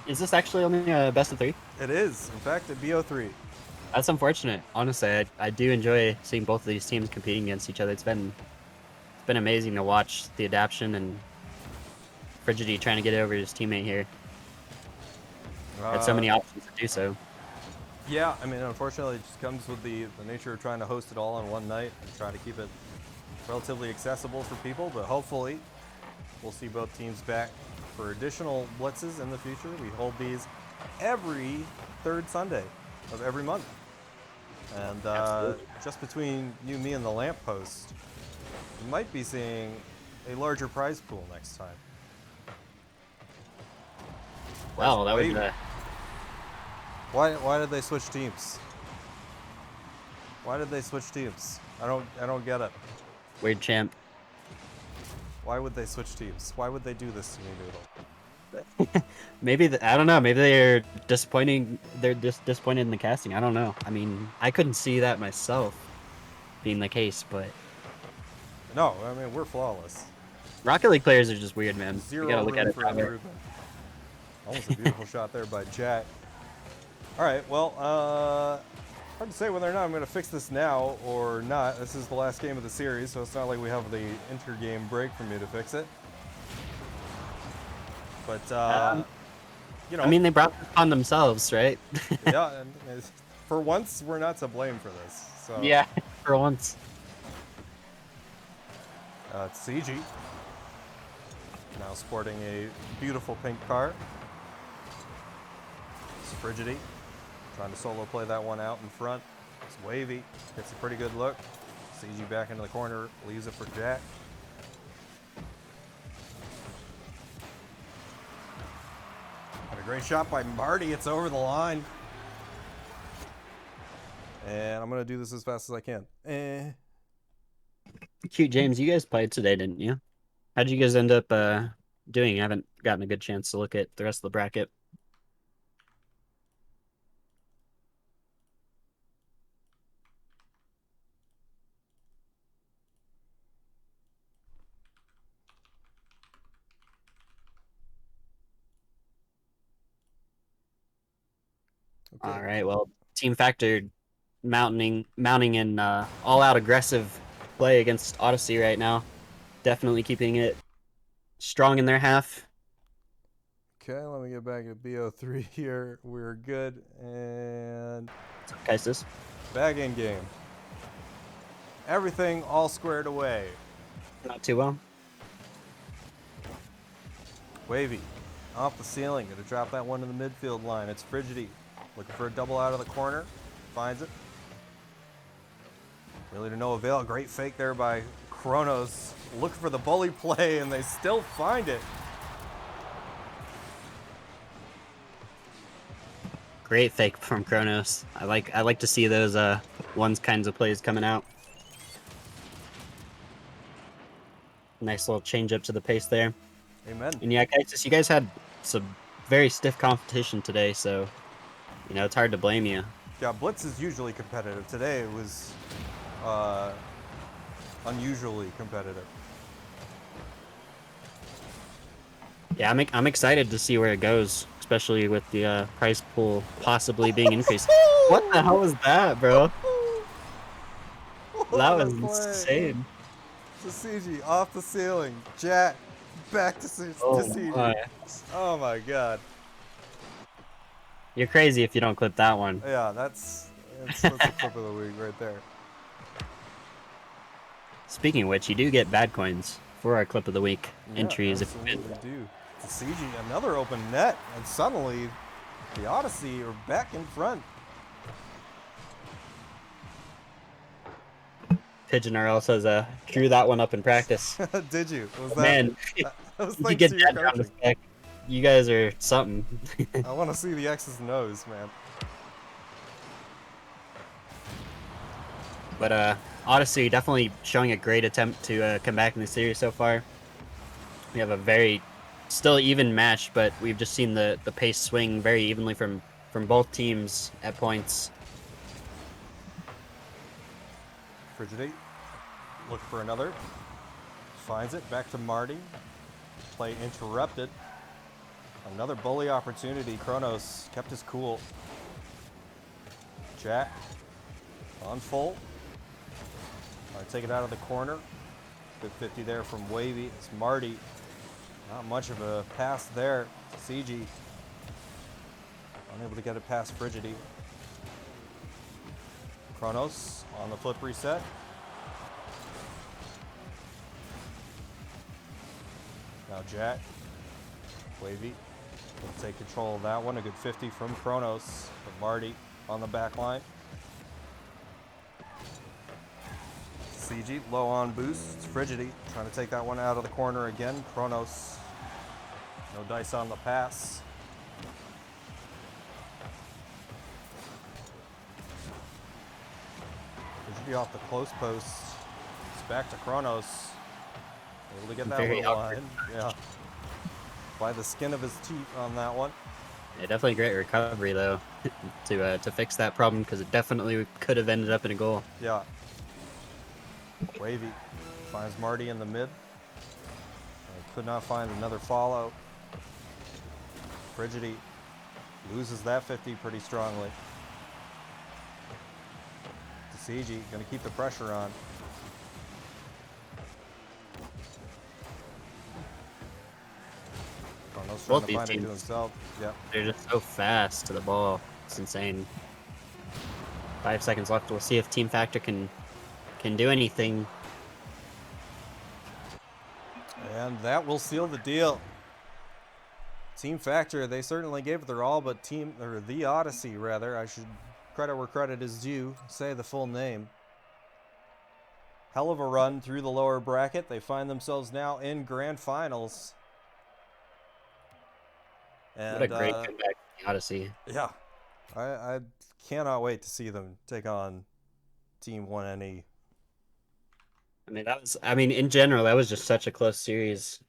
Is this actually only a best of 3? It is, in fact, a BO3. That's unfortunate. Honestly, I do enjoy seeing both of these teams competing against each other. It's been amazing to watch the adaptation and Frigidity trying to get over his teammate here. Had so many options to do so. Yeah, I mean, unfortunately, it just comes with the nature of trying to host it all on one night and try to keep it relatively accessible for people, but hopefully we'll see both teams back for additional blitzes in the future. We hold these every 3rd Sunday of every month. And just between you, me, and the lamppost, you might be seeing a larger prize pool next time. Wow, that was Why did they switch teams? Why did they switch teams? I don't get it. Weird champ. Why would they switch teams? Why would they do this to me, Noodle? Maybe I don't know. Maybe they're disappointing. They're just disappointed in the casting. I don't know. I mean, I couldn't see that myself being the case, but no, I mean we're flawless. Rocket League players are just weird, man. Zero you gotta look room at it for improvement. Almost a beautiful shot there by Jack. All right, well, hard to say whether or not I'm going to fix this now or not. This is the last game of the series, so it's not like we have the inter-game break for me to fix it. But, you know. I mean, they brought it on themselves, right? Yeah, and for once, we're not to blame for this. So. Yeah, for once. It's CG. Now sporting a beautiful pink car. It's Frigidity. Trying to solo play that one out in front. It's Wavy. Gets a pretty good look. CG back into the corner. Leaves it for Jack. Got a great shot by Marty. It's over the line. And I'm going to do this as fast as I can. Cute James, you guys played today, didn't you? How did you guys end up doing? I haven't gotten a good chance to look at the rest of the bracket. Okay. All right, well, Team Factor mounting in all-out aggressive play against Odyssey right now. Definitely keeping it strong in their half. Okay, let me get back at BO3 here. We're good, and Kaisis. Back in game. Everything all squared away. Not too well. Wavy, off the ceiling, gonna drop that one to the midfield line. It's Frigidity, looking for a double out of the corner, finds it. Really to no avail. Great fake there by Kronos. Looking for the bully play, and they still find it. Great fake from Kronos. I like to see those ones kinds of plays coming out. Nice little change up to the pace there. Amen. And yeah, guys, you guys had some very stiff competition today, so it's hard to blame you. Yeah, Blitz is usually competitive. Today it was uh, unusually competitive. Yeah, I'm excited to see where it goes, especially with the prize pool possibly being increased. What the hell was that, bro? That What a was play! insane. Tsujiji off the ceiling. Jack back to Oh Tsujiji. my. Oh my god. You're crazy if you don't clip that one. Yeah, that's a clip of the week right there. Speaking of which, you do get bad coins for our clip of the week Yeah, entries. absolutely do. Tsujiji, another open net, and suddenly the Odyssey are back in front. Pigeon RL says, drew that one up in practice. Did you? Was Oh, that? man, That was you thanks get to your that down to coaching. spec. You guys are something. I want to see the X's and O's, man. But Odyssey definitely showing a great attempt to come back in the series so far. We have a very still even match, but we've just seen the pace swing very evenly from both teams at points. Frigidate, look for another. Finds it, back to Marty. Play interrupted. Another bully opportunity. Kronos kept his cool. Jack on full. Take it out of the corner. Good 50 there from Wavy. It's Marty. Not much of a pass there. CG unable to get it past Frigidity. Kronos on the flip reset. Now Jack. Wavy will take control of that one. A good 50 from Kronos. But Marty on the back line. CG low on boost. It's Frigidity trying to take that one out of the corner again. Kronos. No dice on the pass. Frigidity off the close post. It's back to Kronos. Able to get that Very little awkward. line. Yeah. By the skin of his teeth on that one. Yeah, definitely great recovery though to fix that problem because it definitely could have ended up in a goal. Yeah. Wavy finds Marty in the mid. Could not find another follow. Frigidity loses that 50 pretty strongly. Tsujiji going to keep the pressure on. Kronos trying Both to these find it to teams, himself. Yep. they're just so fast to the ball. It's insane. 5 seconds left. We'll see if Team Factor can do anything. And that will seal the deal. Team Factor, they certainly gave it their all, but the Odyssey, rather, I should credit where credit is due, say the full name. Hell of a run through the lower bracket. They find themselves now in grand finals. And, What a great comeback, the Odyssey. Yeah. I cannot wait to see them take on Team 1NE. I mean, in general, that was just such a close series.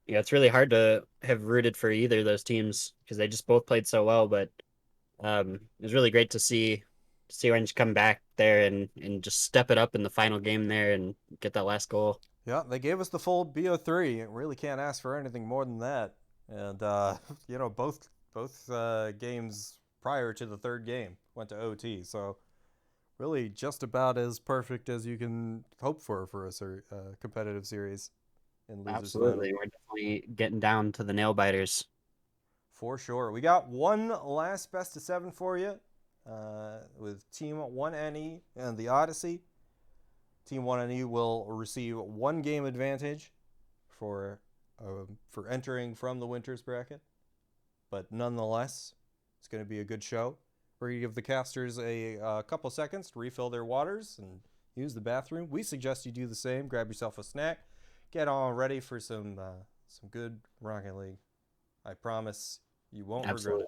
Yeah, it's really hard to have rooted for either of those teams because they just both played so well. But it was really great to see Orange come back there and just step it up in the final game there and get that last goal. Yeah, they gave us the full BO3. Really can't ask for anything more than that. And both games prior to the third game went to OT. So really just about as perfect as you can hope for a competitive series in losers Absolutely, final. we're definitely getting down to the nail biters. For sure. We got one last best of 7 for you with Team 1NE and the Odyssey. Team 1NE will receive 1 game advantage for entering from the Winters bracket. But nonetheless, it's going to be a good show. We're going to give the casters a couple seconds to refill their waters and use the bathroom. We suggest you do the same. Grab yourself a snack. Get all ready for some good Rocket League. I promise you won't regret it.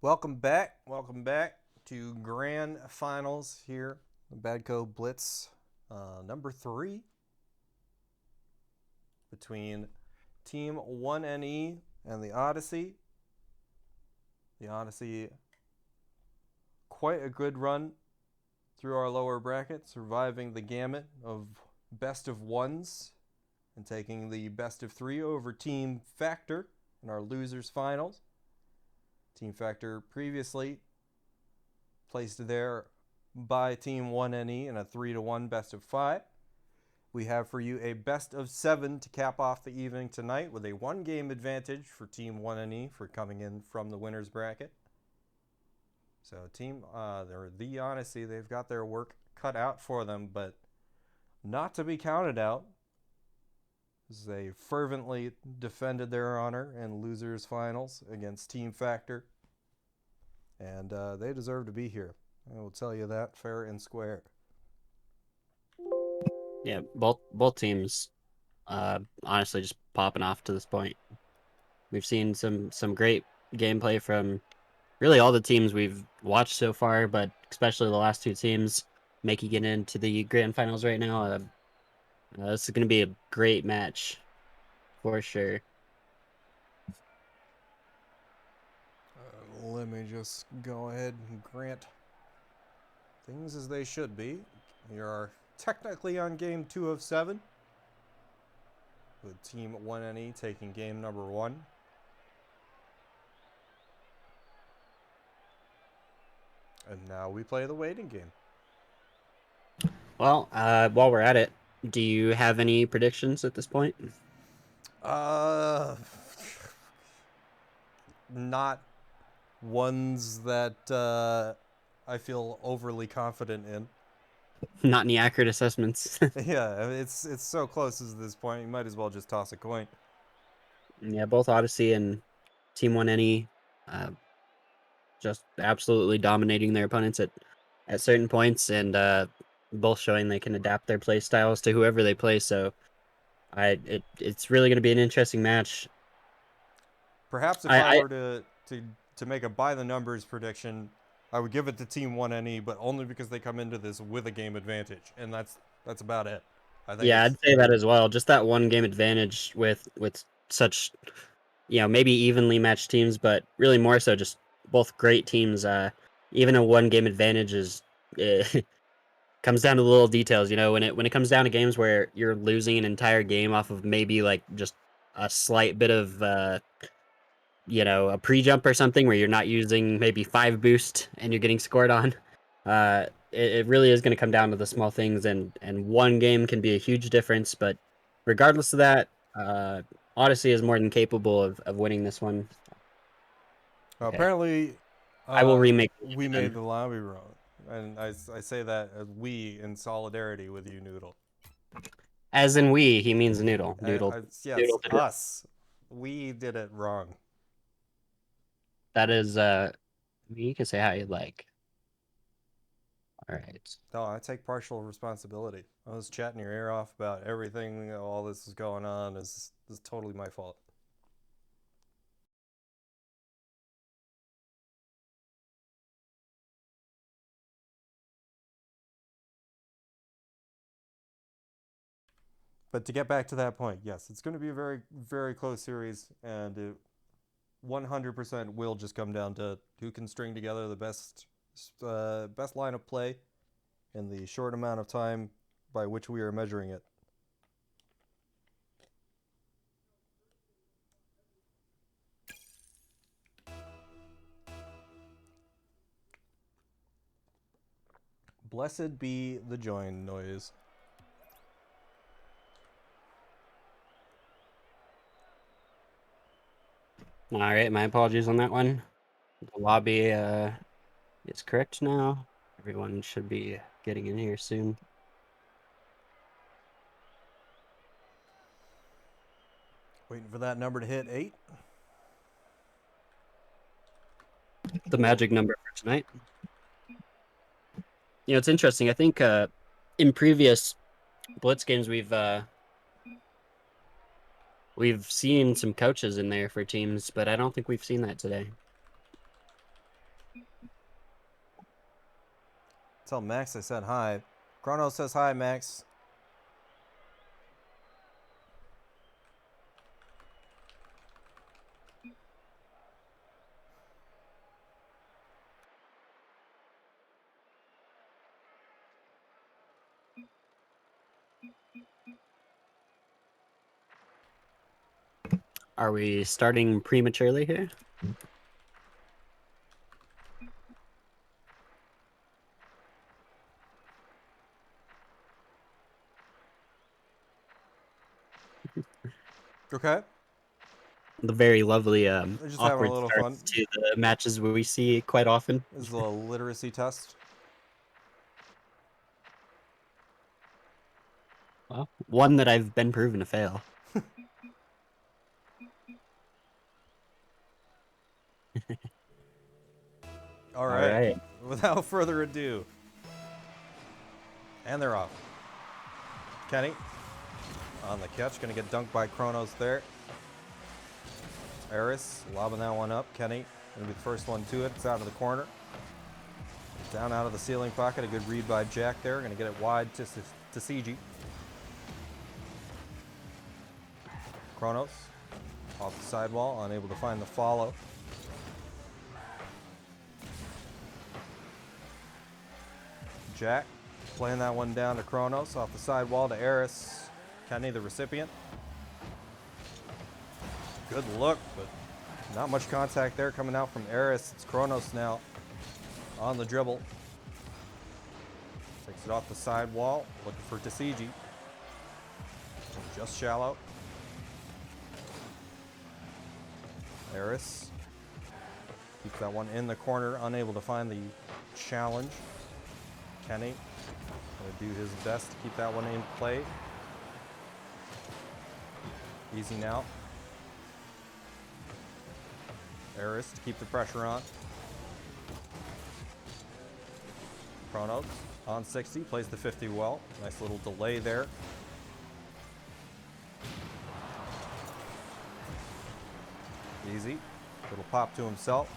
Welcome back. Welcome back to Grand Finals here. The Badco Blitz number 3 between Team 1NE and the Odyssey. The Odyssey, quite a good run through our lower bracket, surviving the gamut of best of ones and taking the best of 3 over Team Factor in our losers finals. Team Factor previously placed there by Team 1NE in a 3-1 best of 5. We have for you a best of 7 to cap off the evening tonight with a 1-game advantage for Team 1NE for coming in from the winner's bracket. So the Odyssey, they've got their work cut out for them, but not to be counted out. They fervently defended their honor in losers finals against Team Factor, and they deserve to be here. I will tell you that fair and square. Yeah, both teams, honestly, just popping off to this point. We've seen some great gameplay from really all the teams we've watched so far, but especially the last 2 teams making it into the grand finals right now. This is going to be a great match for sure. Let me just go ahead and grant things as they should be. We are technically on game 2 of 7, with Team 1NE taking game number 1. And now we play the waiting game. Well, while we're at it, do you have any predictions at this point? Not ones that I feel overly confident in. Not any accurate assessments. Yeah, it's so close at this point. You might as well just toss a coin. Yeah, both Odyssey and Team 1NE just absolutely dominating their opponents at certain points, and both showing they can adapt their play styles to whoever they play. So it's really going to be an interesting match. Perhaps if I were to make a by the numbers prediction, I would give it to Team 1NE, but only because they come into this with a game advantage, and that's about it. I think. Yeah, I'd say that as well. Just that 1-game advantage with such, maybe evenly matched teams, but really more so just both great teams. Even a 1-game advantage is comes down to the little details. When it comes down to games where you're losing an entire game off of maybe like just a slight bit of a pre-jump or something where you're not using maybe 5 boost and you're getting scored on. It really is going to come down to the small things, and 1 game can be a huge difference. But regardless of that, Odyssey is more than capable of winning this one. Okay. Apparently, I will remake. We made the lobby wrong, and I say that as we in solidarity with you, Noodle. As in we, he means Noodle. Noodle. Yes, Noodle us. We did it wrong. That is, you can say how you'd like. All right. No, I take partial responsibility. I was chatting your ear off about everything, all this is going on. This is totally my fault. But to get back to that point, yes, it's going to be a very, very close series, and it 100% will just come down to who can string together the best line of play in the short amount of time by which we are measuring it. Blessed be the join noise. All right, my apologies on that one. The lobby is correct now. Everyone should be getting in here soon. Waiting for that number to hit 8. The magic number for tonight. It's interesting. I think in previous Blitz games we've seen some coaches in there for teams, but I don't think we've seen that today. Tell Max I said hi. Chronos says hi, Max. Are we starting prematurely here? Okay. The very lovely They're just having a awkward little fun. starts to the matches we see quite often. This is a little literacy test. Well, one that I've been proven to fail. All All right. right. Without further ado. And they're off. Kenny on the catch. Going to get dunked by Chronos there. Eris lobbing that one up. Kenny going to be the first one to it. It's out of the corner. Down out of the ceiling pocket. A good read by Jack there. Going to get it wide to CG. Chronos off the sidewall. Unable to find the follow. Jack playing that one down to Chronos off the sidewall to Eris. Kenny, the recipient. Good look, but not much contact there coming out from Eris. It's Chronos now on the dribble. Takes it off the sidewall, looking for Tasiji. Just shallow. Eris keeps that one in the corner, unable to find the challenge. Kenny going to do his best to keep that one in play. Easy now. Eris to keep the pressure on. Chronos on 60, plays the 50 well. Nice little delay there. Easy. Little pop to himself.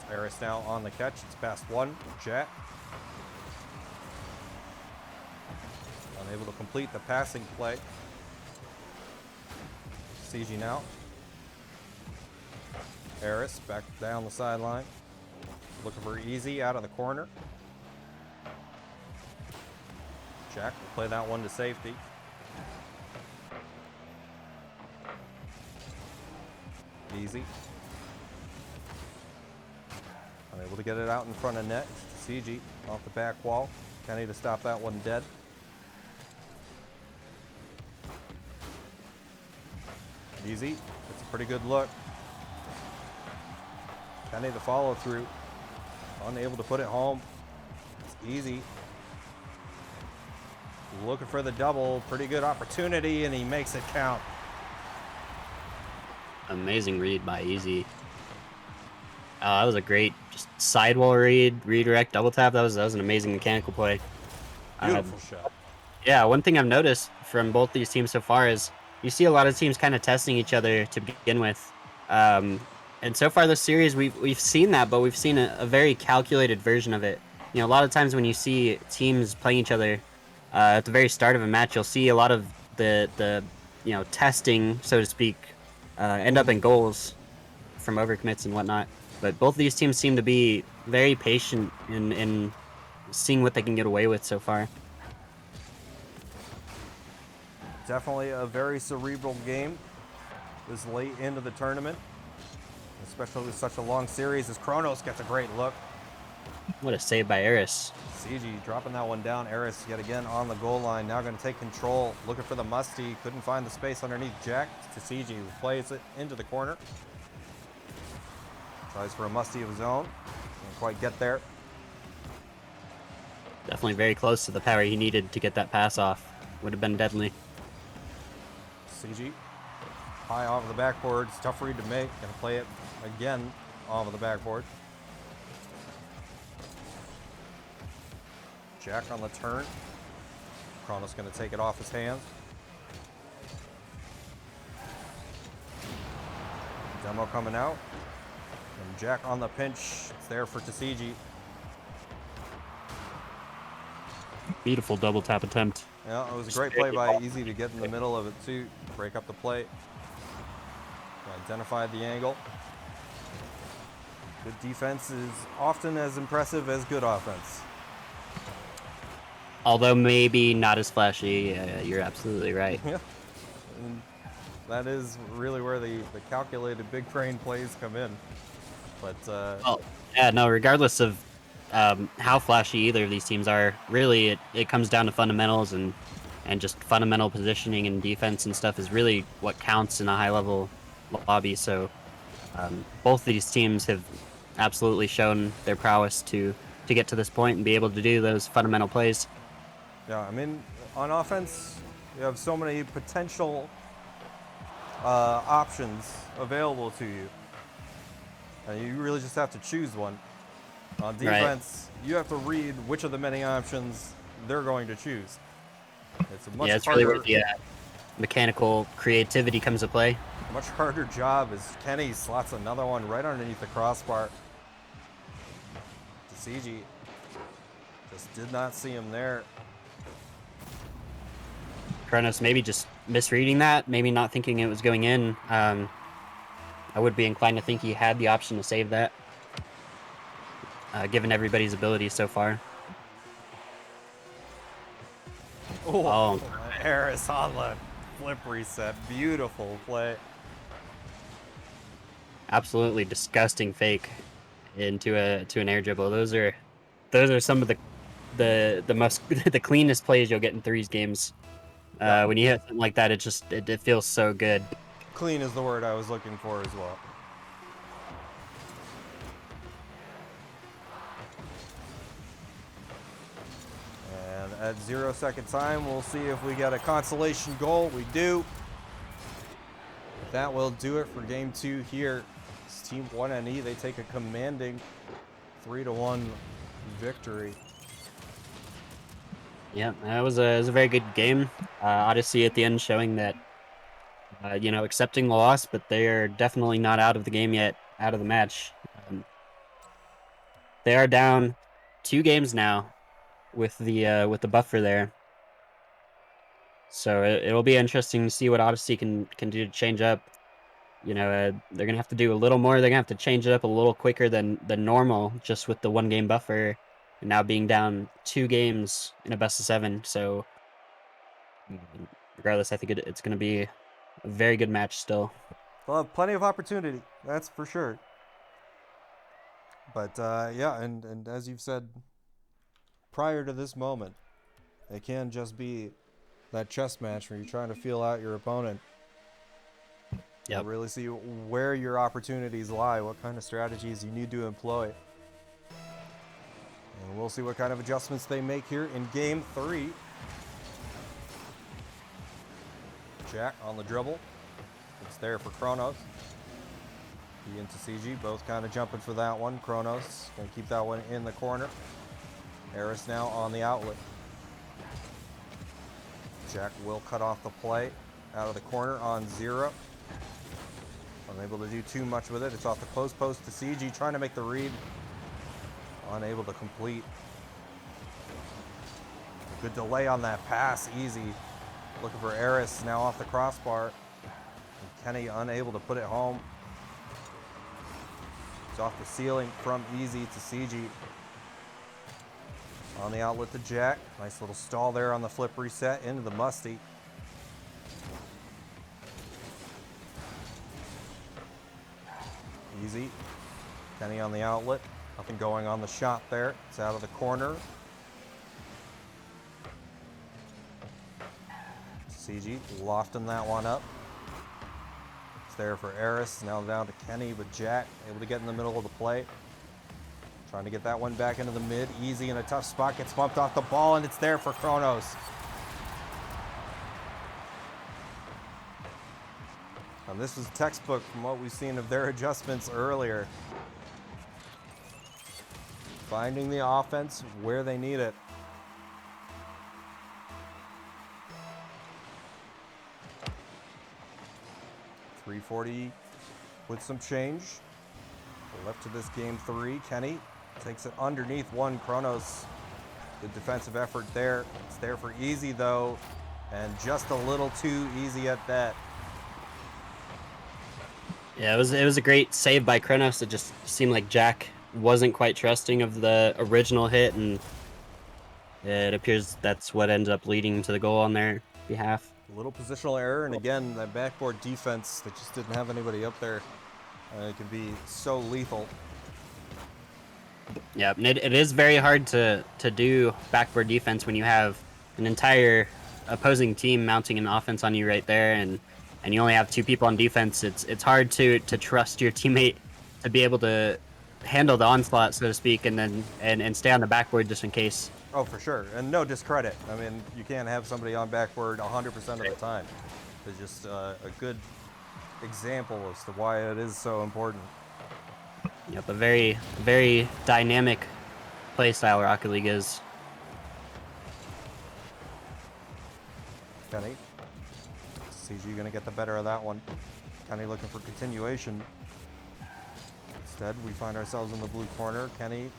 Eris now on the catch. It's past one. Jack. Unable to complete the passing play. CG now. Eris back down the sideline. Looking for easy out of the corner. Jack will play that one to safety. Easy. Unable to get it out in front of net. CG off the back wall. Kenny to stop that one dead. Easy. It's a pretty good look. Kenny the follow through. Unable to put it home. It's easy. Looking for the double. Pretty good opportunity, and he makes it count. Amazing read by Easy. That was a great just sidewall read, redirect, double tap. That was an amazing mechanical play. Beautiful shot. Yeah, one thing I've noticed from both these teams so far is you see a lot of teams kind of testing each other to begin with. And so far this series, we've seen that, but we've seen a very calculated version of it. You know, a lot of times when you see teams playing each other at the very start of a match, you'll see a lot of the testing, so to speak, end up in goals from overcommits and whatnot. But both of these teams seem to be very patient in seeing what they can get away with so far. Definitely a very cerebral game this late into the tournament, especially with such a long series as Chronos gets a great look. What a save by Eris. CG dropping that one down. Eris yet again on the goal line. Now going to take control. Looking for the musty. Couldn't find the space underneath Jack to CG, who plays it into the corner. Tries for a musty of his own. Didn't quite get there. Definitely very close to the power he needed to get that pass off. Would have been deadly. CG high off of the backboard. It's tough read to make. Gonna play it again off of the backboard. Jack on the turn. Chronos gonna take it off his hands. Demo coming out. And Jack on the pinch. It's there for Tasiji. Beautiful double tap attempt. Yeah, it was a great play by Easy to get in the middle of it too. Break up the plate. Identified the angle. Good defense is often as impressive as good offense. Although maybe not as flashy. You're absolutely right. Yeah. And that is really where the calculated big brain plays come in. But Well, yeah, no, regardless of how flashy either of these teams are, really it comes down to fundamentals and just fundamental positioning and defense and stuff is really what counts in a high level lobby. So both of these teams have absolutely shown their prowess to get to this point and be able to do those fundamental plays. yeah, I mean, on offense, you have so many potential options available to you. And you really just have to choose one. On defense, you have to read which of the many options they're going to choose. It's a much Yeah, it's harder, really where the mechanical creativity comes to play. much harder job as Kenny slots another one right underneath the crossbar. DeCG just did not see him there. Kronos maybe just misreading that, maybe not thinking it was going in. I would be inclined to think he had the option to save that, given everybody's abilities so far. Oh, Harris on the flip reset. Beautiful play. Absolutely disgusting fake into an air dribble. Those are some of the most the cleanest plays you'll get in threes games. When you hit something like that, it feels so good. Clean is the word I was looking for as well. And at 0 second time, we'll see if we get a consolation goal. We do. That will do it for game 2 here. It's Team 1NE. They take a commanding 3-1 victory. Yeah, it was a very good game. Odyssey at the end showing that accepting the loss, but they are definitely not out of the game yet, out of the match. They are down 2 games now with the buffer there. So it'll be interesting to see what Odyssey can do to change up. They're gonna have to do a little more. They're gonna have to change it up a little quicker than normal, just with the 1 game buffer, and now being down 2 games in a best of 7. So regardless, I think it's gonna be a very good match still. They'll have plenty of opportunity, that's for sure. But yeah, and as you've said prior to this moment, it can just be that chess match where you're trying to feel out your opponent. Yep. Really see where your opportunities lie, what kind of strategies you need to employ. And we'll see what kind of adjustments they make here in game 3. Jack on the dribble. It's there for Kronos. He into CG, both kind of jumping for that one. Kronos going to keep that one in the corner. Eris now on the outlet. Jack will cut off the play out of the corner on 0. Unable to do too much with it. It's off the close post to CG, trying to make the read. Unable to complete. Good delay on that pass, Easy. Looking for Eris, now off the crossbar. And Kenny unable to put it home. It's off the ceiling from Easy to CG. On the outlet to Jack. Nice little stall there on the flip reset into the Musty. Easy. Kenny on the outlet. Nothing going on the shot there. It's out of the corner. CG lofting that one up. It's there for Eris. Now down to Kenny, but Jack able to get in the middle of the play. Trying to get that one back into the mid. Easy in a tough spot. Gets bumped off the ball, and it's there for Kronos. And this is textbook from what we've seen of their adjustments earlier. Finding the offense where they need it. .340 with some change. Left to this game 3. Kenny takes it underneath one. Kronos, good defensive effort there. It's there for easy though, and just a little too easy at that. Yeah, it was a great save by Kronos. It just seemed like Jack wasn't quite trusting of the original hit, and it appears that's what ended up leading to the goal on their behalf. A little positional error, and again, that backboard defense that just didn't have anybody up there. It can be so lethal. Yeah, and it is very hard to do backboard defense when you have an entire opposing team mounting an offense on you right there, and you only have 2 people on defense. It's hard to trust your teammate to be able to handle the onslaught, so to speak, and then and stay on the backboard just in case. Oh, for sure, and no discredit. I mean, you can't have somebody on backboard 100% of the time. It's just a good example as to why it is so important. Yep, a very, very dynamic play style Rocket League is. Kenny. CG gonna get the better of that one. Kenny looking for continuation. Instead, we find ourselves in the blue corner. Kenny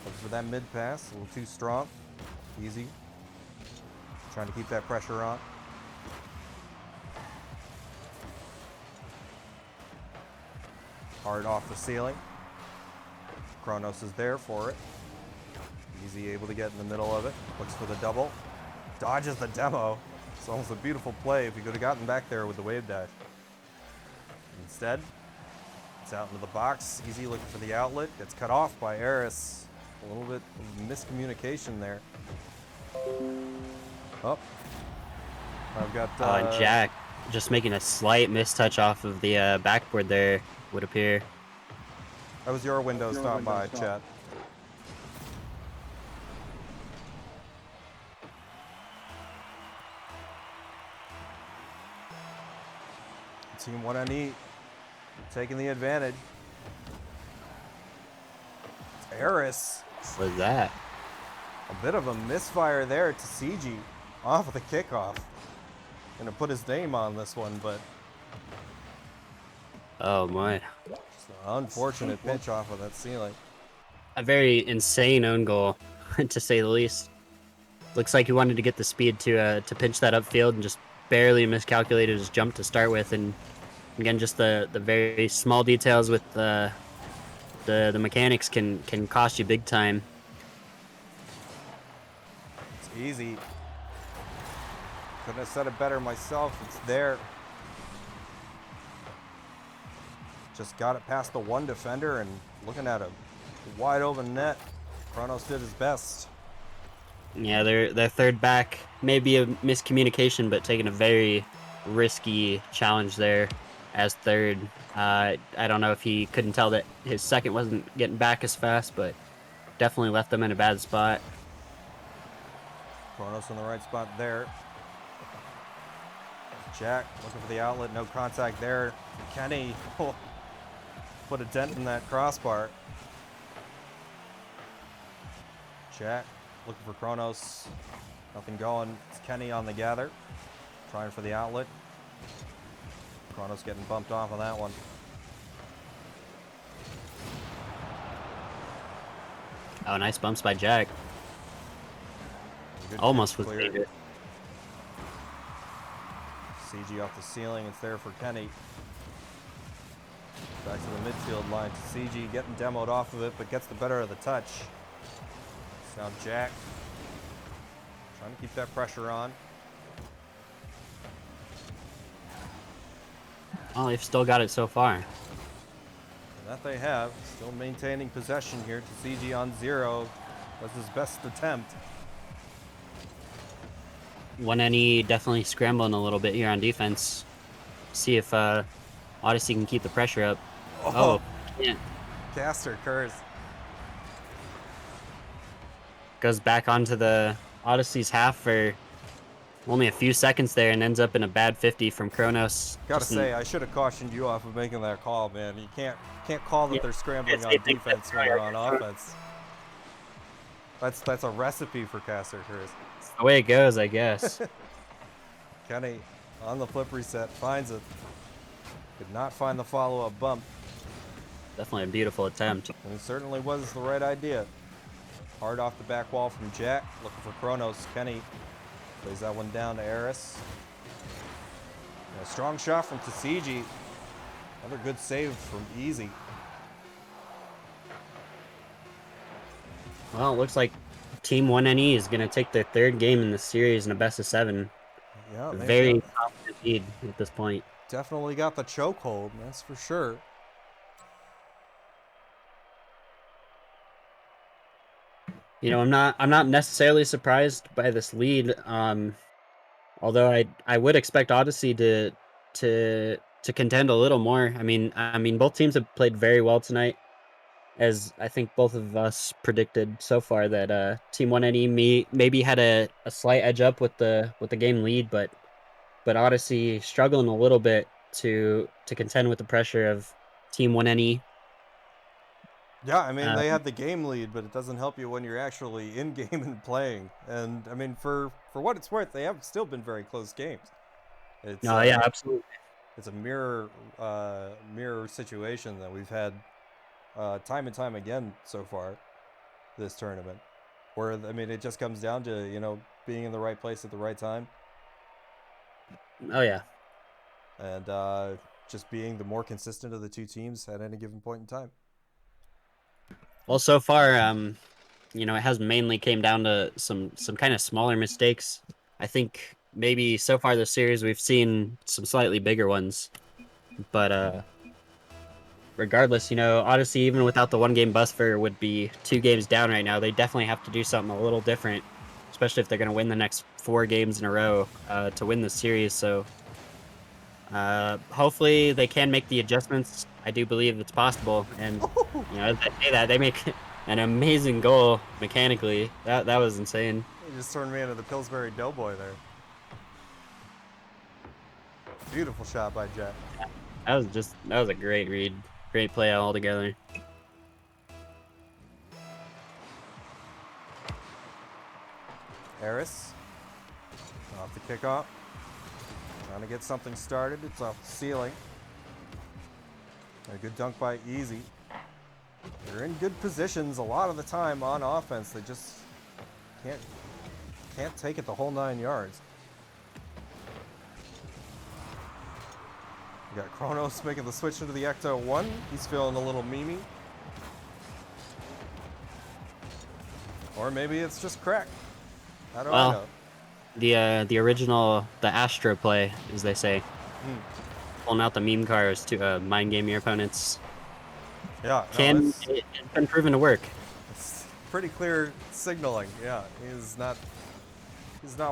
looks for that mid pass, a little too strong. Easy. Trying to keep that pressure on. Hard off the ceiling. Kronos is there for it. Easy able to get in the middle of it. Looks for the double. Dodges the demo. It's almost a beautiful play if he could have gotten back there with the wave dash. Instead, it's out into the box. Easy looking for the outlet. Gets cut off by Eris. A little bit of miscommunication there. Oh. I've got... And Jack just making a slight mistouch off of the backboard there, would appear. That was your Windows, not my chat. Team 1NE taking the advantage. Eris. What was that? A bit of a misfire there to CG off of the kickoff. Gonna put his name on this one, but Oh my. just an unfortunate pitch off of that ceiling. A very insane own goal, to say the least. Looks like he wanted to get the speed to pinch that upfield and just barely miscalculated his jump to start with. And again, just the very small details with the mechanics can cost you big time. It's easy. Couldn't have said it better myself. It's there. Just got it past the one defender and looking at a wide open net. Kronos did his best. Yeah, their third back may be a miscommunication, but taking a very risky challenge there as third. I don't know if he couldn't tell that his second wasn't getting back as fast, but definitely left them in a bad spot. Kronos in the right spot there. Jack looking for the outlet, no contact there. Kenny put a dent in that crossbar. Jack looking for Kronos. Nothing going. It's Kenny on the gather. Trying for the outlet. Kronos getting bumped off on that one. Oh, nice bumps by Jack. Good Almost was cleared. it. CG off the ceiling. It's there for Kenny. Back to the midfield line to CG, getting demoed off of it, but gets the better of the touch. So now Jack trying to keep that pressure on. Oh, they've still got it so far. And that they have. Still maintaining possession here to CG on 0. That's his best attempt. 1NE definitely scrambling a little bit here on defense. See if Odyssey can keep the pressure up. Oh, can't. Caster curse. Goes back onto the Odyssey's half for only a few seconds there and ends up in a bad 50 from Kronos. Gotta say, I should have cautioned you off of making that call, man. You can't call that they're scrambling on defense when you're on offense. That's a recipe for caster curse. It's the way it goes, I guess. Kenny on the flip reset finds it. Could not find the follow-up bump. Definitely a beautiful attempt. And it certainly was the right idea. Hard off the back wall from Jack, looking for Kronos. Kenny plays that one down to Eris. And a strong shot from Tsiji. Another good save from Easy. Well, it looks like Team 1NE is going to take their third game in the series in a best of 7. Yeah, A they've very got- confident lead at this point. definitely got the chokehold, that's for sure. You know, I'm not necessarily surprised by this lead. Although I would expect Odyssey to contend a little more. I mean both teams have played very well tonight, as I think both of us predicted so far that Team 1NE maybe had a slight edge up with the game lead, but Odyssey struggling a little bit to contend with the pressure of Team 1NE. Yeah, I mean, Uh, they had the game lead, but it doesn't help you when you're actually in game and playing. And I mean, for what it's worth, they have still been very close games. It's no, yeah, absolutely. it's a mirror situation that we've had time and time again so far this tournament. Where I mean, it just comes down to being in the right place at the right time, Oh yeah. and just being the more consistent of the two teams at any given point in time. Well, so far, you know, it has mainly came down to some kind of smaller mistakes. I think maybe so far this series we've seen some slightly bigger ones, but regardless, you know, Odyssey even without the one game buffer would be 2 games down right now. They definitely have to do something a little different, especially if they're going to win the next 4 games in a row to win the series. So hopefully they can make the adjustments. I do believe it's possible, and you know, as I say that, they make an amazing goal mechanically. That was insane. You just turned me into the Pillsbury Doughboy there. Beautiful shot by Jack. That was a great read, great play altogether. Eris off the kickoff. Trying to get something started. It's off the ceiling. A good dunk by Easy. They're in good positions a lot of the time on offense. They just can't take it the whole 9 yards. We got Kronos making the switch into the Ecto 1. He's feeling a little memey. Or maybe it's just crack. How do I know? The original, the Astro play, as they say. Pulling out the meme cars to mind game your opponents. Yeah, It's been proven to work. it's pretty clear signaling. Yeah, he's not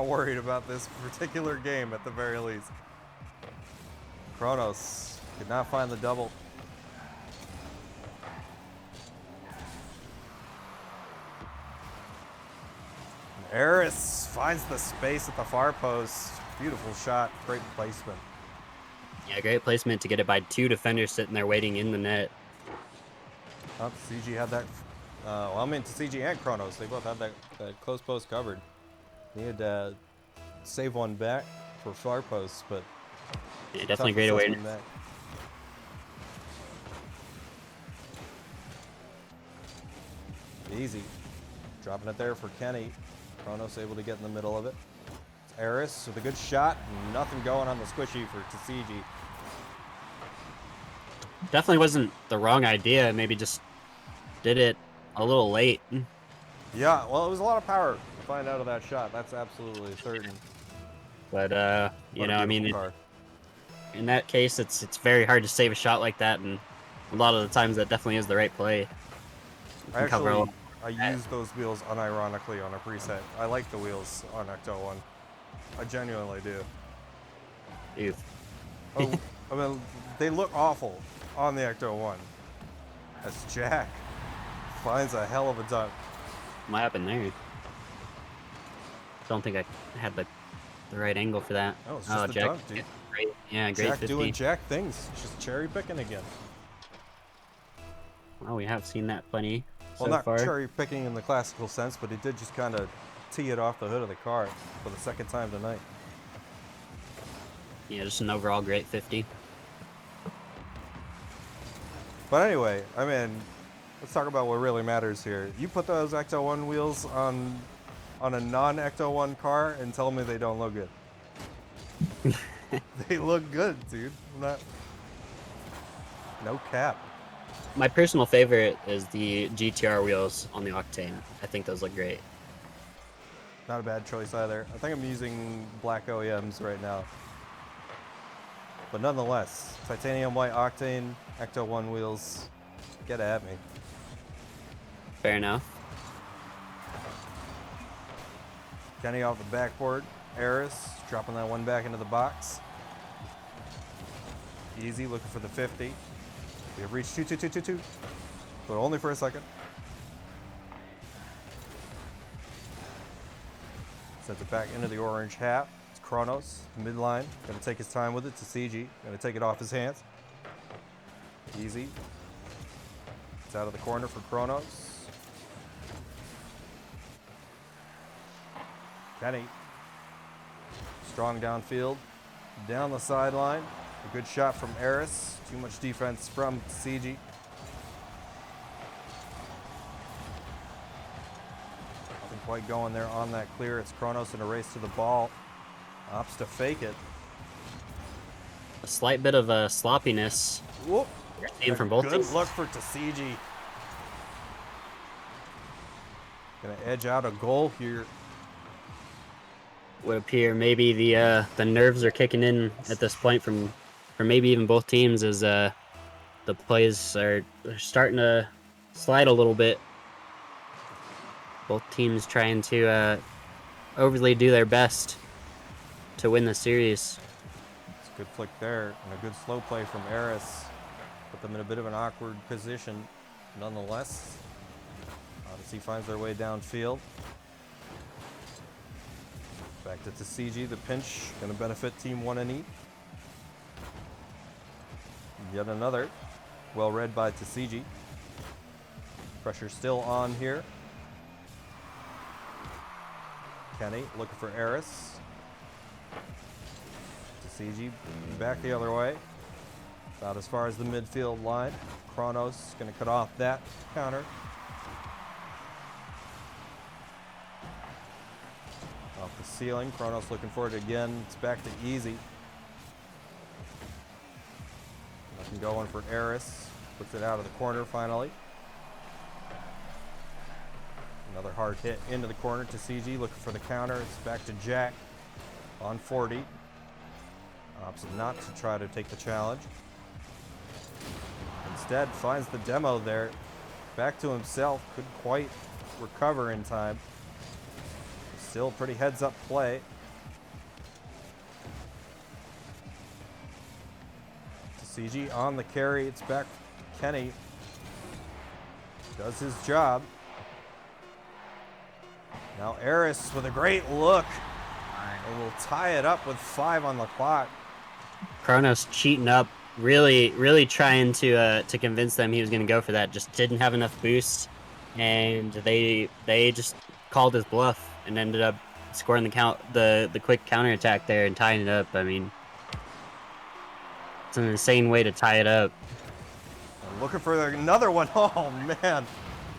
worried about this particular game at the very least. Kronos could not find the double. Eris finds the space at the far post. Beautiful shot, great placement. Yeah, great placement to get it by 2 defenders sitting there waiting in the net. Oh, CG had that. Well, I mean, CG and Kronos, they both had that close post covered. Needed to save one back for far posts, but Yeah, definitely great awareness. back. Easy. Dropping it there for Kenny. Kronos able to get in the middle of it. Eris with a good shot. Nothing going on the squishy for Tsiji. Definitely wasn't the wrong idea. Maybe just did it a little late. Yeah, well, it was a lot of power to find out of that shot. That's absolutely certain. But you What a know, I mean, beautiful car. in that case, it's very hard to save a shot like that, and a lot of the times that definitely is the right play. You can cover Actually, all- I use those wheels unironically on a preset. I like the wheels on Ecto 1. I genuinely do. Ew. Oh, I mean, they look awful on the Ecto 1. As Jack finds a hell of a dunk. What happened there? Don't think I had the right angle for that. Oh, it's just a Jack, dunk, dude. great, yeah, great Jack 50. doing Jack things. Just cherry picking again. Well, we have seen that plenty Well, so not far. cherry picking in the classical sense, but he did just kind of tee it off the hood of the car for the second time tonight. Yeah, just an overall great 50. But anyway, I mean, let's talk about what really matters here. You put those Ecto 1 wheels on a non-Ecto 1 car and tell me they don't look good. They look good, dude. No cap. My personal favorite is the GTR wheels on the Octane. I think those look great. Not a bad choice either. I think I'm using black OEMs right now. But nonetheless, titanium white Octane, Ecto 1 wheels, get at me. Fair enough. Kenny off the backboard. Eris dropping that one back into the box. Easy, looking for the 50. We have reached 2-2-2-2-2, but only for a second. Sends it back into the orange hat. It's Kronos, midline. Gonna take his time with it to CG. Gonna take it off his hands. Easy. It's out of the corner for Kronos. Kenny. Strong downfield. Down the sideline. A good shot from Eris. Too much defense from CG. Nothing quite going there on that clear. It's Kronos in a race to the ball. Opts to fake it. A slight bit of sloppiness. Whoop. Seeing from both Good teams. look for Tsigi. Gonna edge out a goal here. Would appear maybe the nerves are kicking in at this point from maybe even both teams as the plays are starting to slide a little bit. Both teams trying to overly do their best to win the series. It's a good flick there and a good slow play from Eris. Put them in a bit of an awkward position. Nonetheless, Odyssey finds their way downfield. Back to CG, the pinch, going to benefit Team 1NE. Yet another, well read by Tsigi. Pressure still on here. Kenny looking for Eris. Tsigi back the other way. About as far as the midfield line. Kronos going to cut off that counter. Off the ceiling. Kronos looking for it again. It's back to easy. Nothing going for Eris. Puts it out of the corner finally. Another hard hit into the corner to CG. Looking for the counter. It's back to Jack on 40. Opts not to try to take the challenge. Instead finds the demo there. Back to himself. Couldn't quite recover in time. Still pretty heads up play. To CG on the carry. It's back to Kenny. Does his job. Now Eris with a great look. And will tie it up with 5 on the clock. Kronos cheating up, really trying to convince them he was going to go for that. Just didn't have enough boost, and they just called his bluff and ended up scoring the quick counterattack there and tying it up. I mean, it's an insane way to tie it up. I'm looking for another one. Oh man,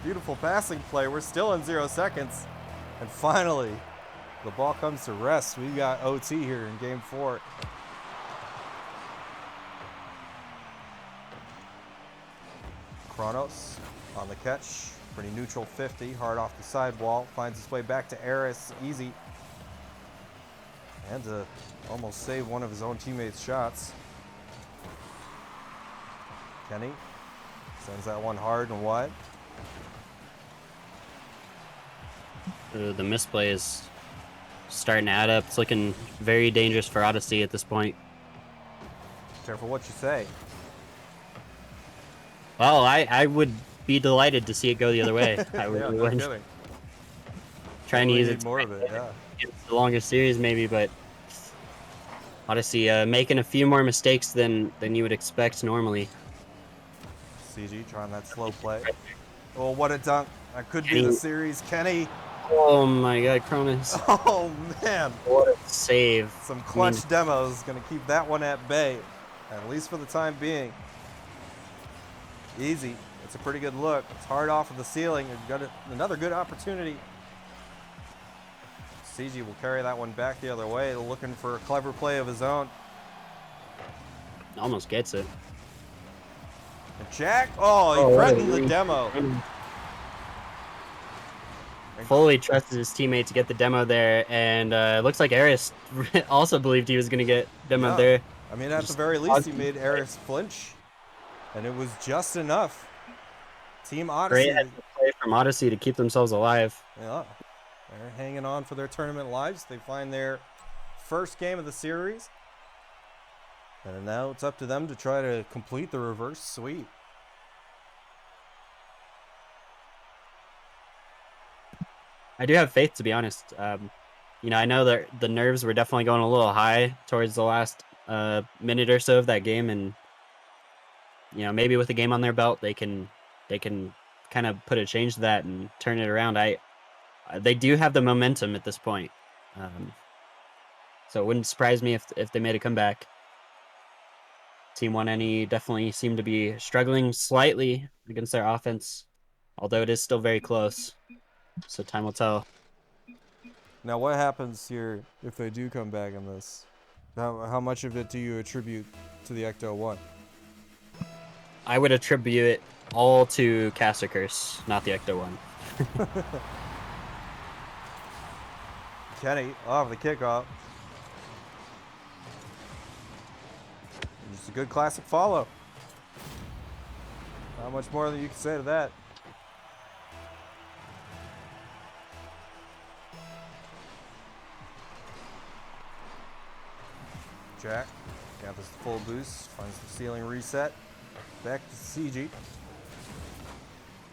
beautiful passing play. We're still in 0 seconds, and finally, the ball comes to rest. We got OT here in Game 4. Kronos on the catch. Pretty neutral 50, hard off the sidewall. Finds his way back to Eris, easy. And to almost save one of his own teammates' shots. Kenny sends that one hard and wide. The misplay is starting to add up. It's looking very dangerous for Odyssey at this point. Careful what you say. Well, I would be delighted to see it go the other way. I Yeah, would no kidding. trying to We use need it more of it, yeah. It's the longest series maybe, but Odyssey making a few more mistakes than you would expect normally. CG trying that slow play. Oh, what a dunk. That could be the series. Kenny. Oh my god, Kronos. Oh, man. What a save. Some clutch demos. Going to keep that one at bay, at least for the time being. Easy. It's a pretty good look. It's hard off of the ceiling. You've got another good opportunity. CG will carry that one back the other way, looking for a clever play of his own. Almost gets it. And Jack, he threatened the demo. Fully trusted his teammate to get the demo there, and it looks like Eris also believed he was going to get demoed there. I mean, at the very least, he made Eris flinch, and it was just enough. Team Odyssey. Great play from Odyssey to keep themselves alive. Yeah, they're hanging on for their tournament lives. They find their first game of the series, and now it's up to them to try to complete the reverse sweep. I do have faith, to be honest. You know, I know that the nerves were definitely going a little high towards the last minute or so of that game, and you know, maybe with a game on their belt, they can kind of put a change to that and turn it around. They do have the momentum at this point, so it wouldn't surprise me if they made a comeback. Team 1NE definitely seemed to be struggling slightly against their offense, although it is still very close. So time will tell. Now, what happens here if they do come back in this? How much of it do you attribute to the Ecto 1? I would attribute it all to Caster Curse, not the Ecto 1. Kenny off the kickoff. Just a good classic follow. Not much more than you can say to that. Jack got this full boost, finds the ceiling reset. Back to CG.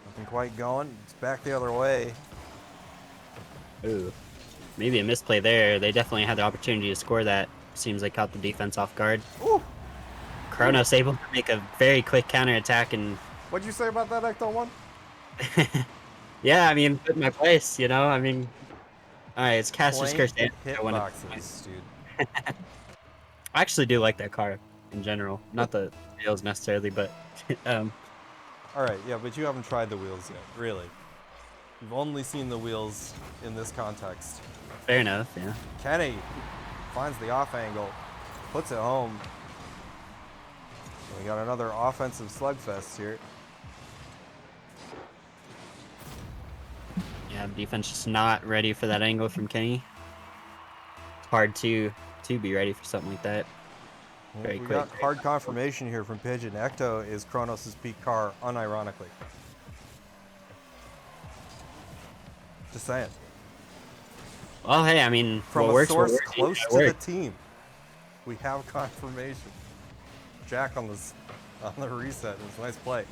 Nothing quite going. It's back the other way. Ooh, maybe a misplay there. They definitely had the opportunity to score that. Seems like caught the defense off guard. Ooh. Kronos able to make a very quick counterattack and. What'd you say about that Ecto 1? Yeah, I mean, put in my place, you know? I mean, all right, it's Caster's Curse. Hitboxes, dude. I actually do like that car in general. Not the wheels necessarily, but all right, yeah, but you haven't tried the wheels yet, really. You've only seen the wheels in this context. Fair enough, yeah. Kenny finds the off angle, puts it home. We got another offensive slugfest here. Yeah, defense just not ready for that angle from Kenny. It's hard to be ready for something like that. We got hard confirmation here from Pigeon. Ecto is Kronos' peak car, unironically. Just saying. Well, hey, I mean, From a source close to the team, we have confirmation. Jack on the reset. It was a nice play.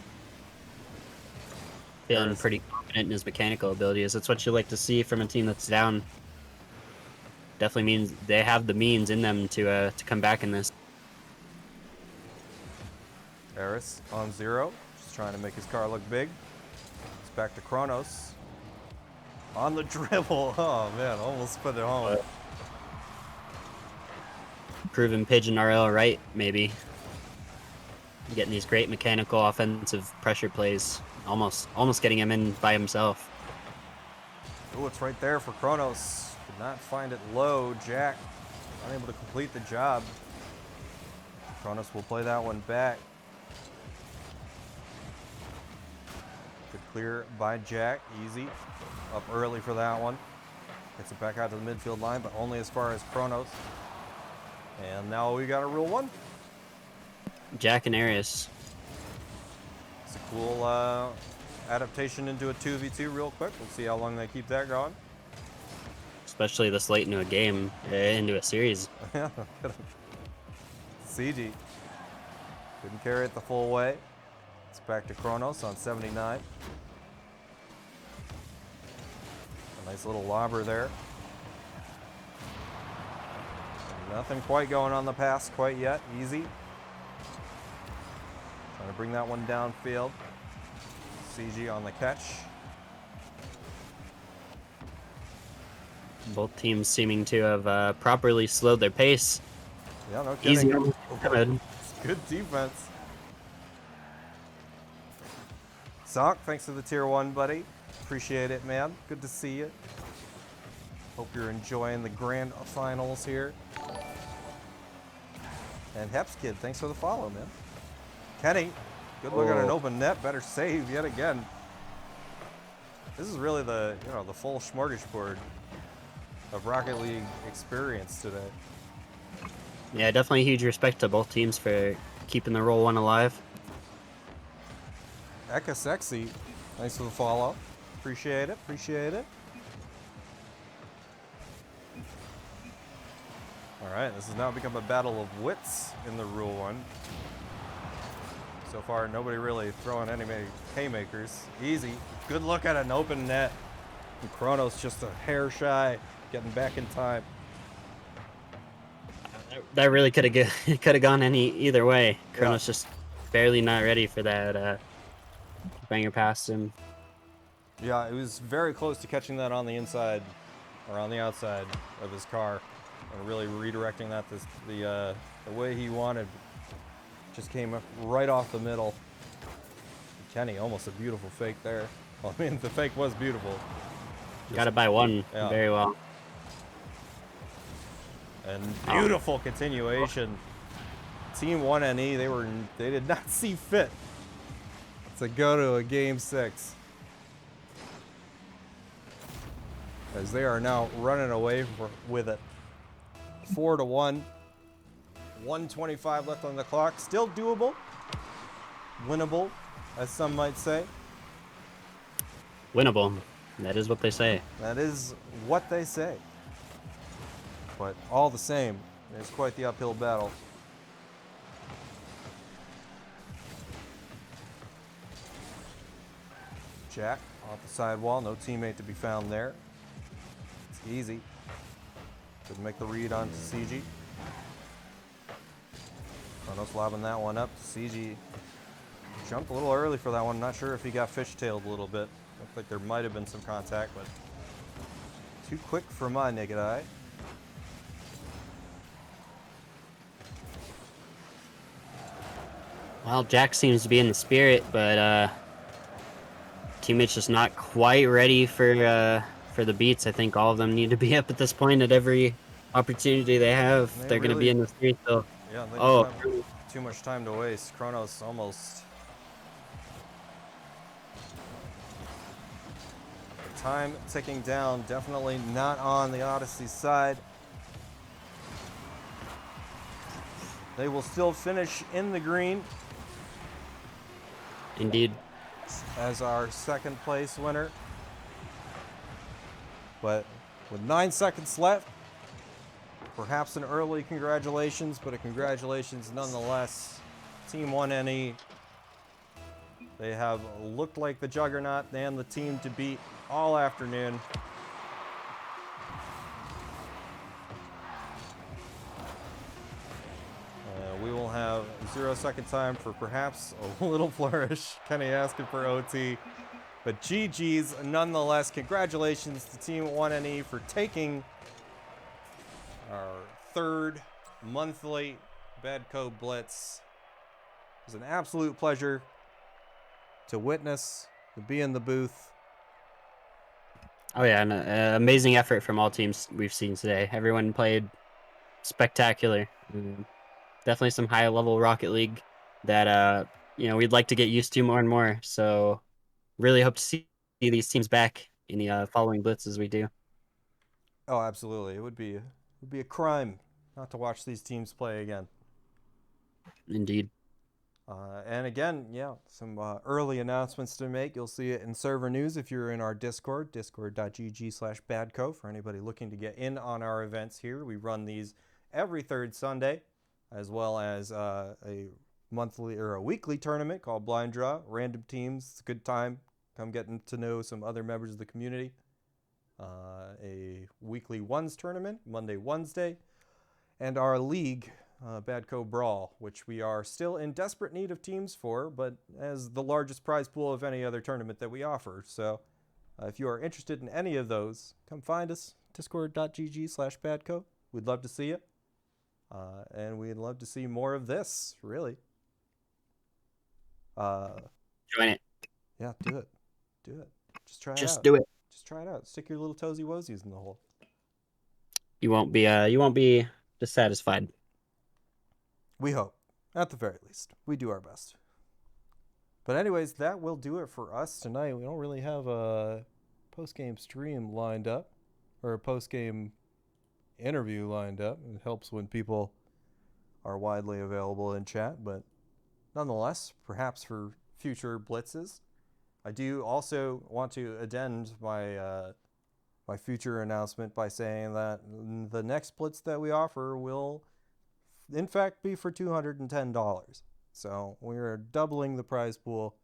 Feeling pretty confident in his mechanical abilities. That's what you like to see from a team that's down. Definitely means they have the means in them to come back in this. Eris on 0, just trying to make his car look big. It's back to Kronos. On the dribble. Oh man, almost put it home. Proving Pigeon RL right, maybe. Getting these great mechanical offensive pressure plays. Almost getting him in by himself. Oh, it's right there for Kronos. Could not find it low. Jack unable to complete the job. Kronos will play that one back. Good clear by Jack. Easy. Up early for that one. Gets it back out to the midfield line, but only as far as Kronos. And now we got a real one. Jack and Arius. It's a cool adaptation into a 2v2 real quick. We'll see how long they keep that going. Especially this late into a game, into a series. Yeah. CG couldn't carry it the full way. It's back to Kronos on 79. A nice little lobber there. Nothing quite going on the pass quite yet. Easy. Trying to bring that one downfield. CG on the catch. Both teams seeming to have properly slowed their pace. Yeah, no kidding. Easy. It's good defense. Stonk, thanks for the tier 1, buddy. Appreciate it, man. Good to see you. Hope you're enjoying the grand finals here. And Heps Kid, thanks for the follow, man. Kenny, good look at an open net. Better save yet again. This is really the full smorgasbord of Rocket League experience today. Yeah, definitely huge respect to both teams for keeping the roll 1 alive. Eka Sexy, thanks for the follow. Appreciate it, appreciate it. All right, this has now become a battle of wits in the Rule 1. So far, nobody really throwing any haymakers. Easy. Good look at an open net. And Kronos just a hair shy, getting back in time. That really could have gone either way. Kronos just barely not ready for that banger past him. Yeah, it was very close to catching that on the inside or on the outside of his car and really redirecting that the way he wanted. Just came up right off the middle. Kenny, almost a beautiful fake there. Well, I mean, the fake was beautiful. Got it by 1 very well. And beautiful continuation. Team 1NE, they did not see fit to go to a game 6. As they are now running away with it. 4-1. 1:25 left on the clock. Still doable. Winnable, as some might say. Winnable. That is what they say. That is what they say. But all the same, it's quite the uphill battle. Jack off the sidewall, no teammate to be found there. It's easy. Could make the read on to CG. Kronos lobbing that one up. CG jumped a little early for that one. Not sure if he got fishtailed a little bit. Looked like there might have been some contact, but too quick for my naked eye. Well, Jack seems to be in the spirit, but teammates just not quite ready for the beats. I think all of them need to be up at this point at every opportunity they have. They're going to be in the street, so. Yeah, they don't have too much time to waste. Kronos almost. The time ticking down, definitely not on the Odyssey side. They will still finish in the green. Indeed. As our second place winner. But with 9 seconds left, perhaps an early congratulations, but a congratulations nonetheless. Team 1NE, they have looked like the juggernaut and the team to beat all afternoon. We will have 0-second time for perhaps a little flourish. Kenny asking for OT. But GG's nonetheless. Congratulations to Team 1NE for taking our 3rd monthly Badco Blitz. It was an absolute pleasure to witness, to be in the booth. Oh yeah, an amazing effort from all teams we've seen today. Everyone played spectacular. Definitely some high-level Rocket League that we'd like to get used to more and more. So really hope to see these teams back in the following blitzes we do. Oh, absolutely. It would be a crime not to watch these teams play again. Indeed. And again, some early announcements to make. You'll see it in server news if you're in our Discord, discord.gg/badco. For anybody looking to get in on our events here, we run these every 3rd Sunday, as well as a monthly or a weekly tournament called Blind Draw. Random teams. It's a good time. Come getting to know some other members of the community. A weekly ones tournament, Monday, Wednesday, and our league, Badco Brawl, which we are still in desperate need of teams for, but as the largest prize pool of any other tournament that we offer. So if you are interested in any of those, come find us, discord.gg/Badco. We'd love to see you. And we'd love to see more of this, really. Join it. Yeah, do it. Do it. Just try it Just out. do it. Just try it out. Stick your little toesy woesies in the hole. You won't be dissatisfied. We hope. At the very least. We do our best. But anyways, that will do it for us tonight. We don't really have a post-game stream lined up. Or a post-game interview lined up. It helps when people are widely available in chat. But nonetheless, perhaps for future blitzes. I do also want to addend my future announcement by saying that the next blitz that we offer will, in fact, be for $210. So we're doubling the prize pool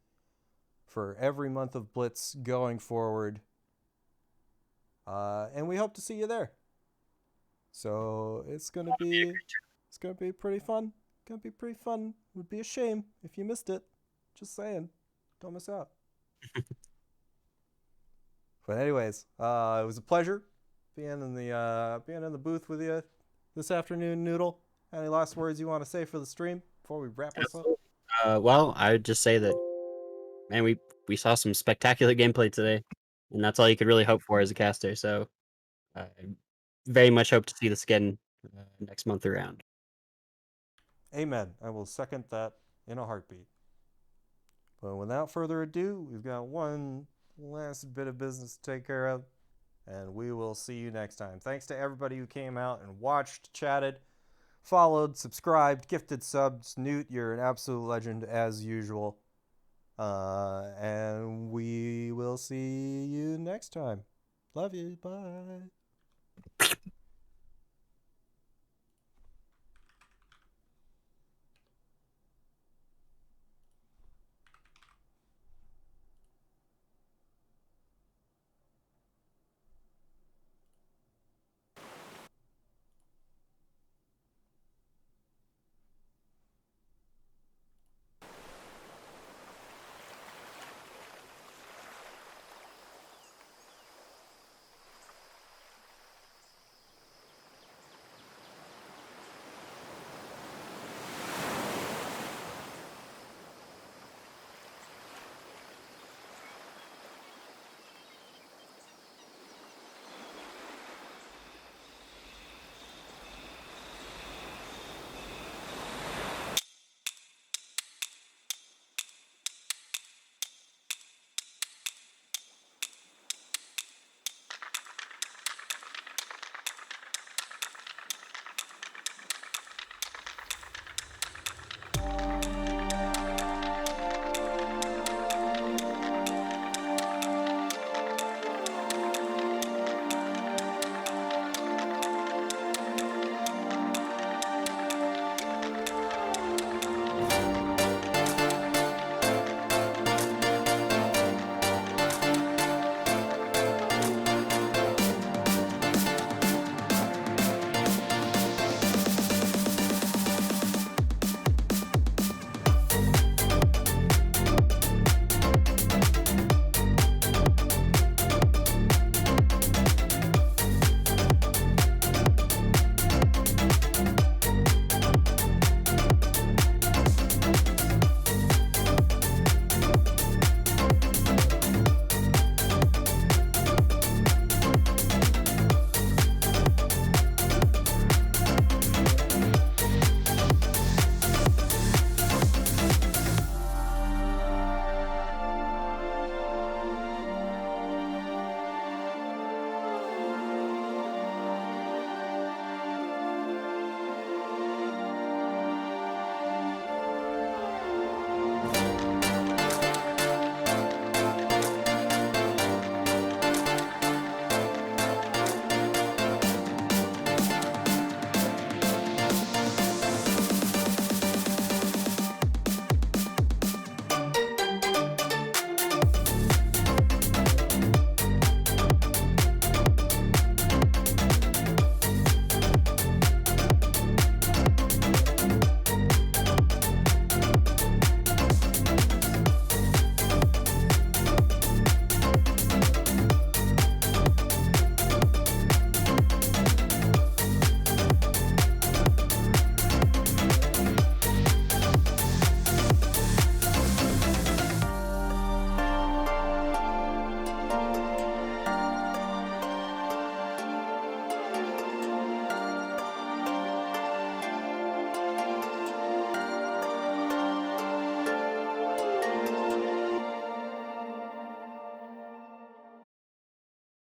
for every month of blitz going forward, and we hope to see you there. So it's gonna be pretty fun. Gonna be pretty fun. It would be a shame if you missed it. Just saying, don't miss out. But anyways, it was a pleasure being in the booth with you this afternoon, Noodle. Any last words you want to say for the stream before we wrap us up? Well, I would just say that, man, we saw some spectacular gameplay today, and that's all you could really hope for as a caster. So, I very much hope to see this again next month around. Amen. I will second that in a heartbeat. But without further ado, we've got one last bit of business to take care of, and we will see you next time. Thanks to everybody who came out and watched, chatted, followed, subscribed, gifted subs. Newt, you're an absolute legend as usual. And we will see you next time. Love you. Bye.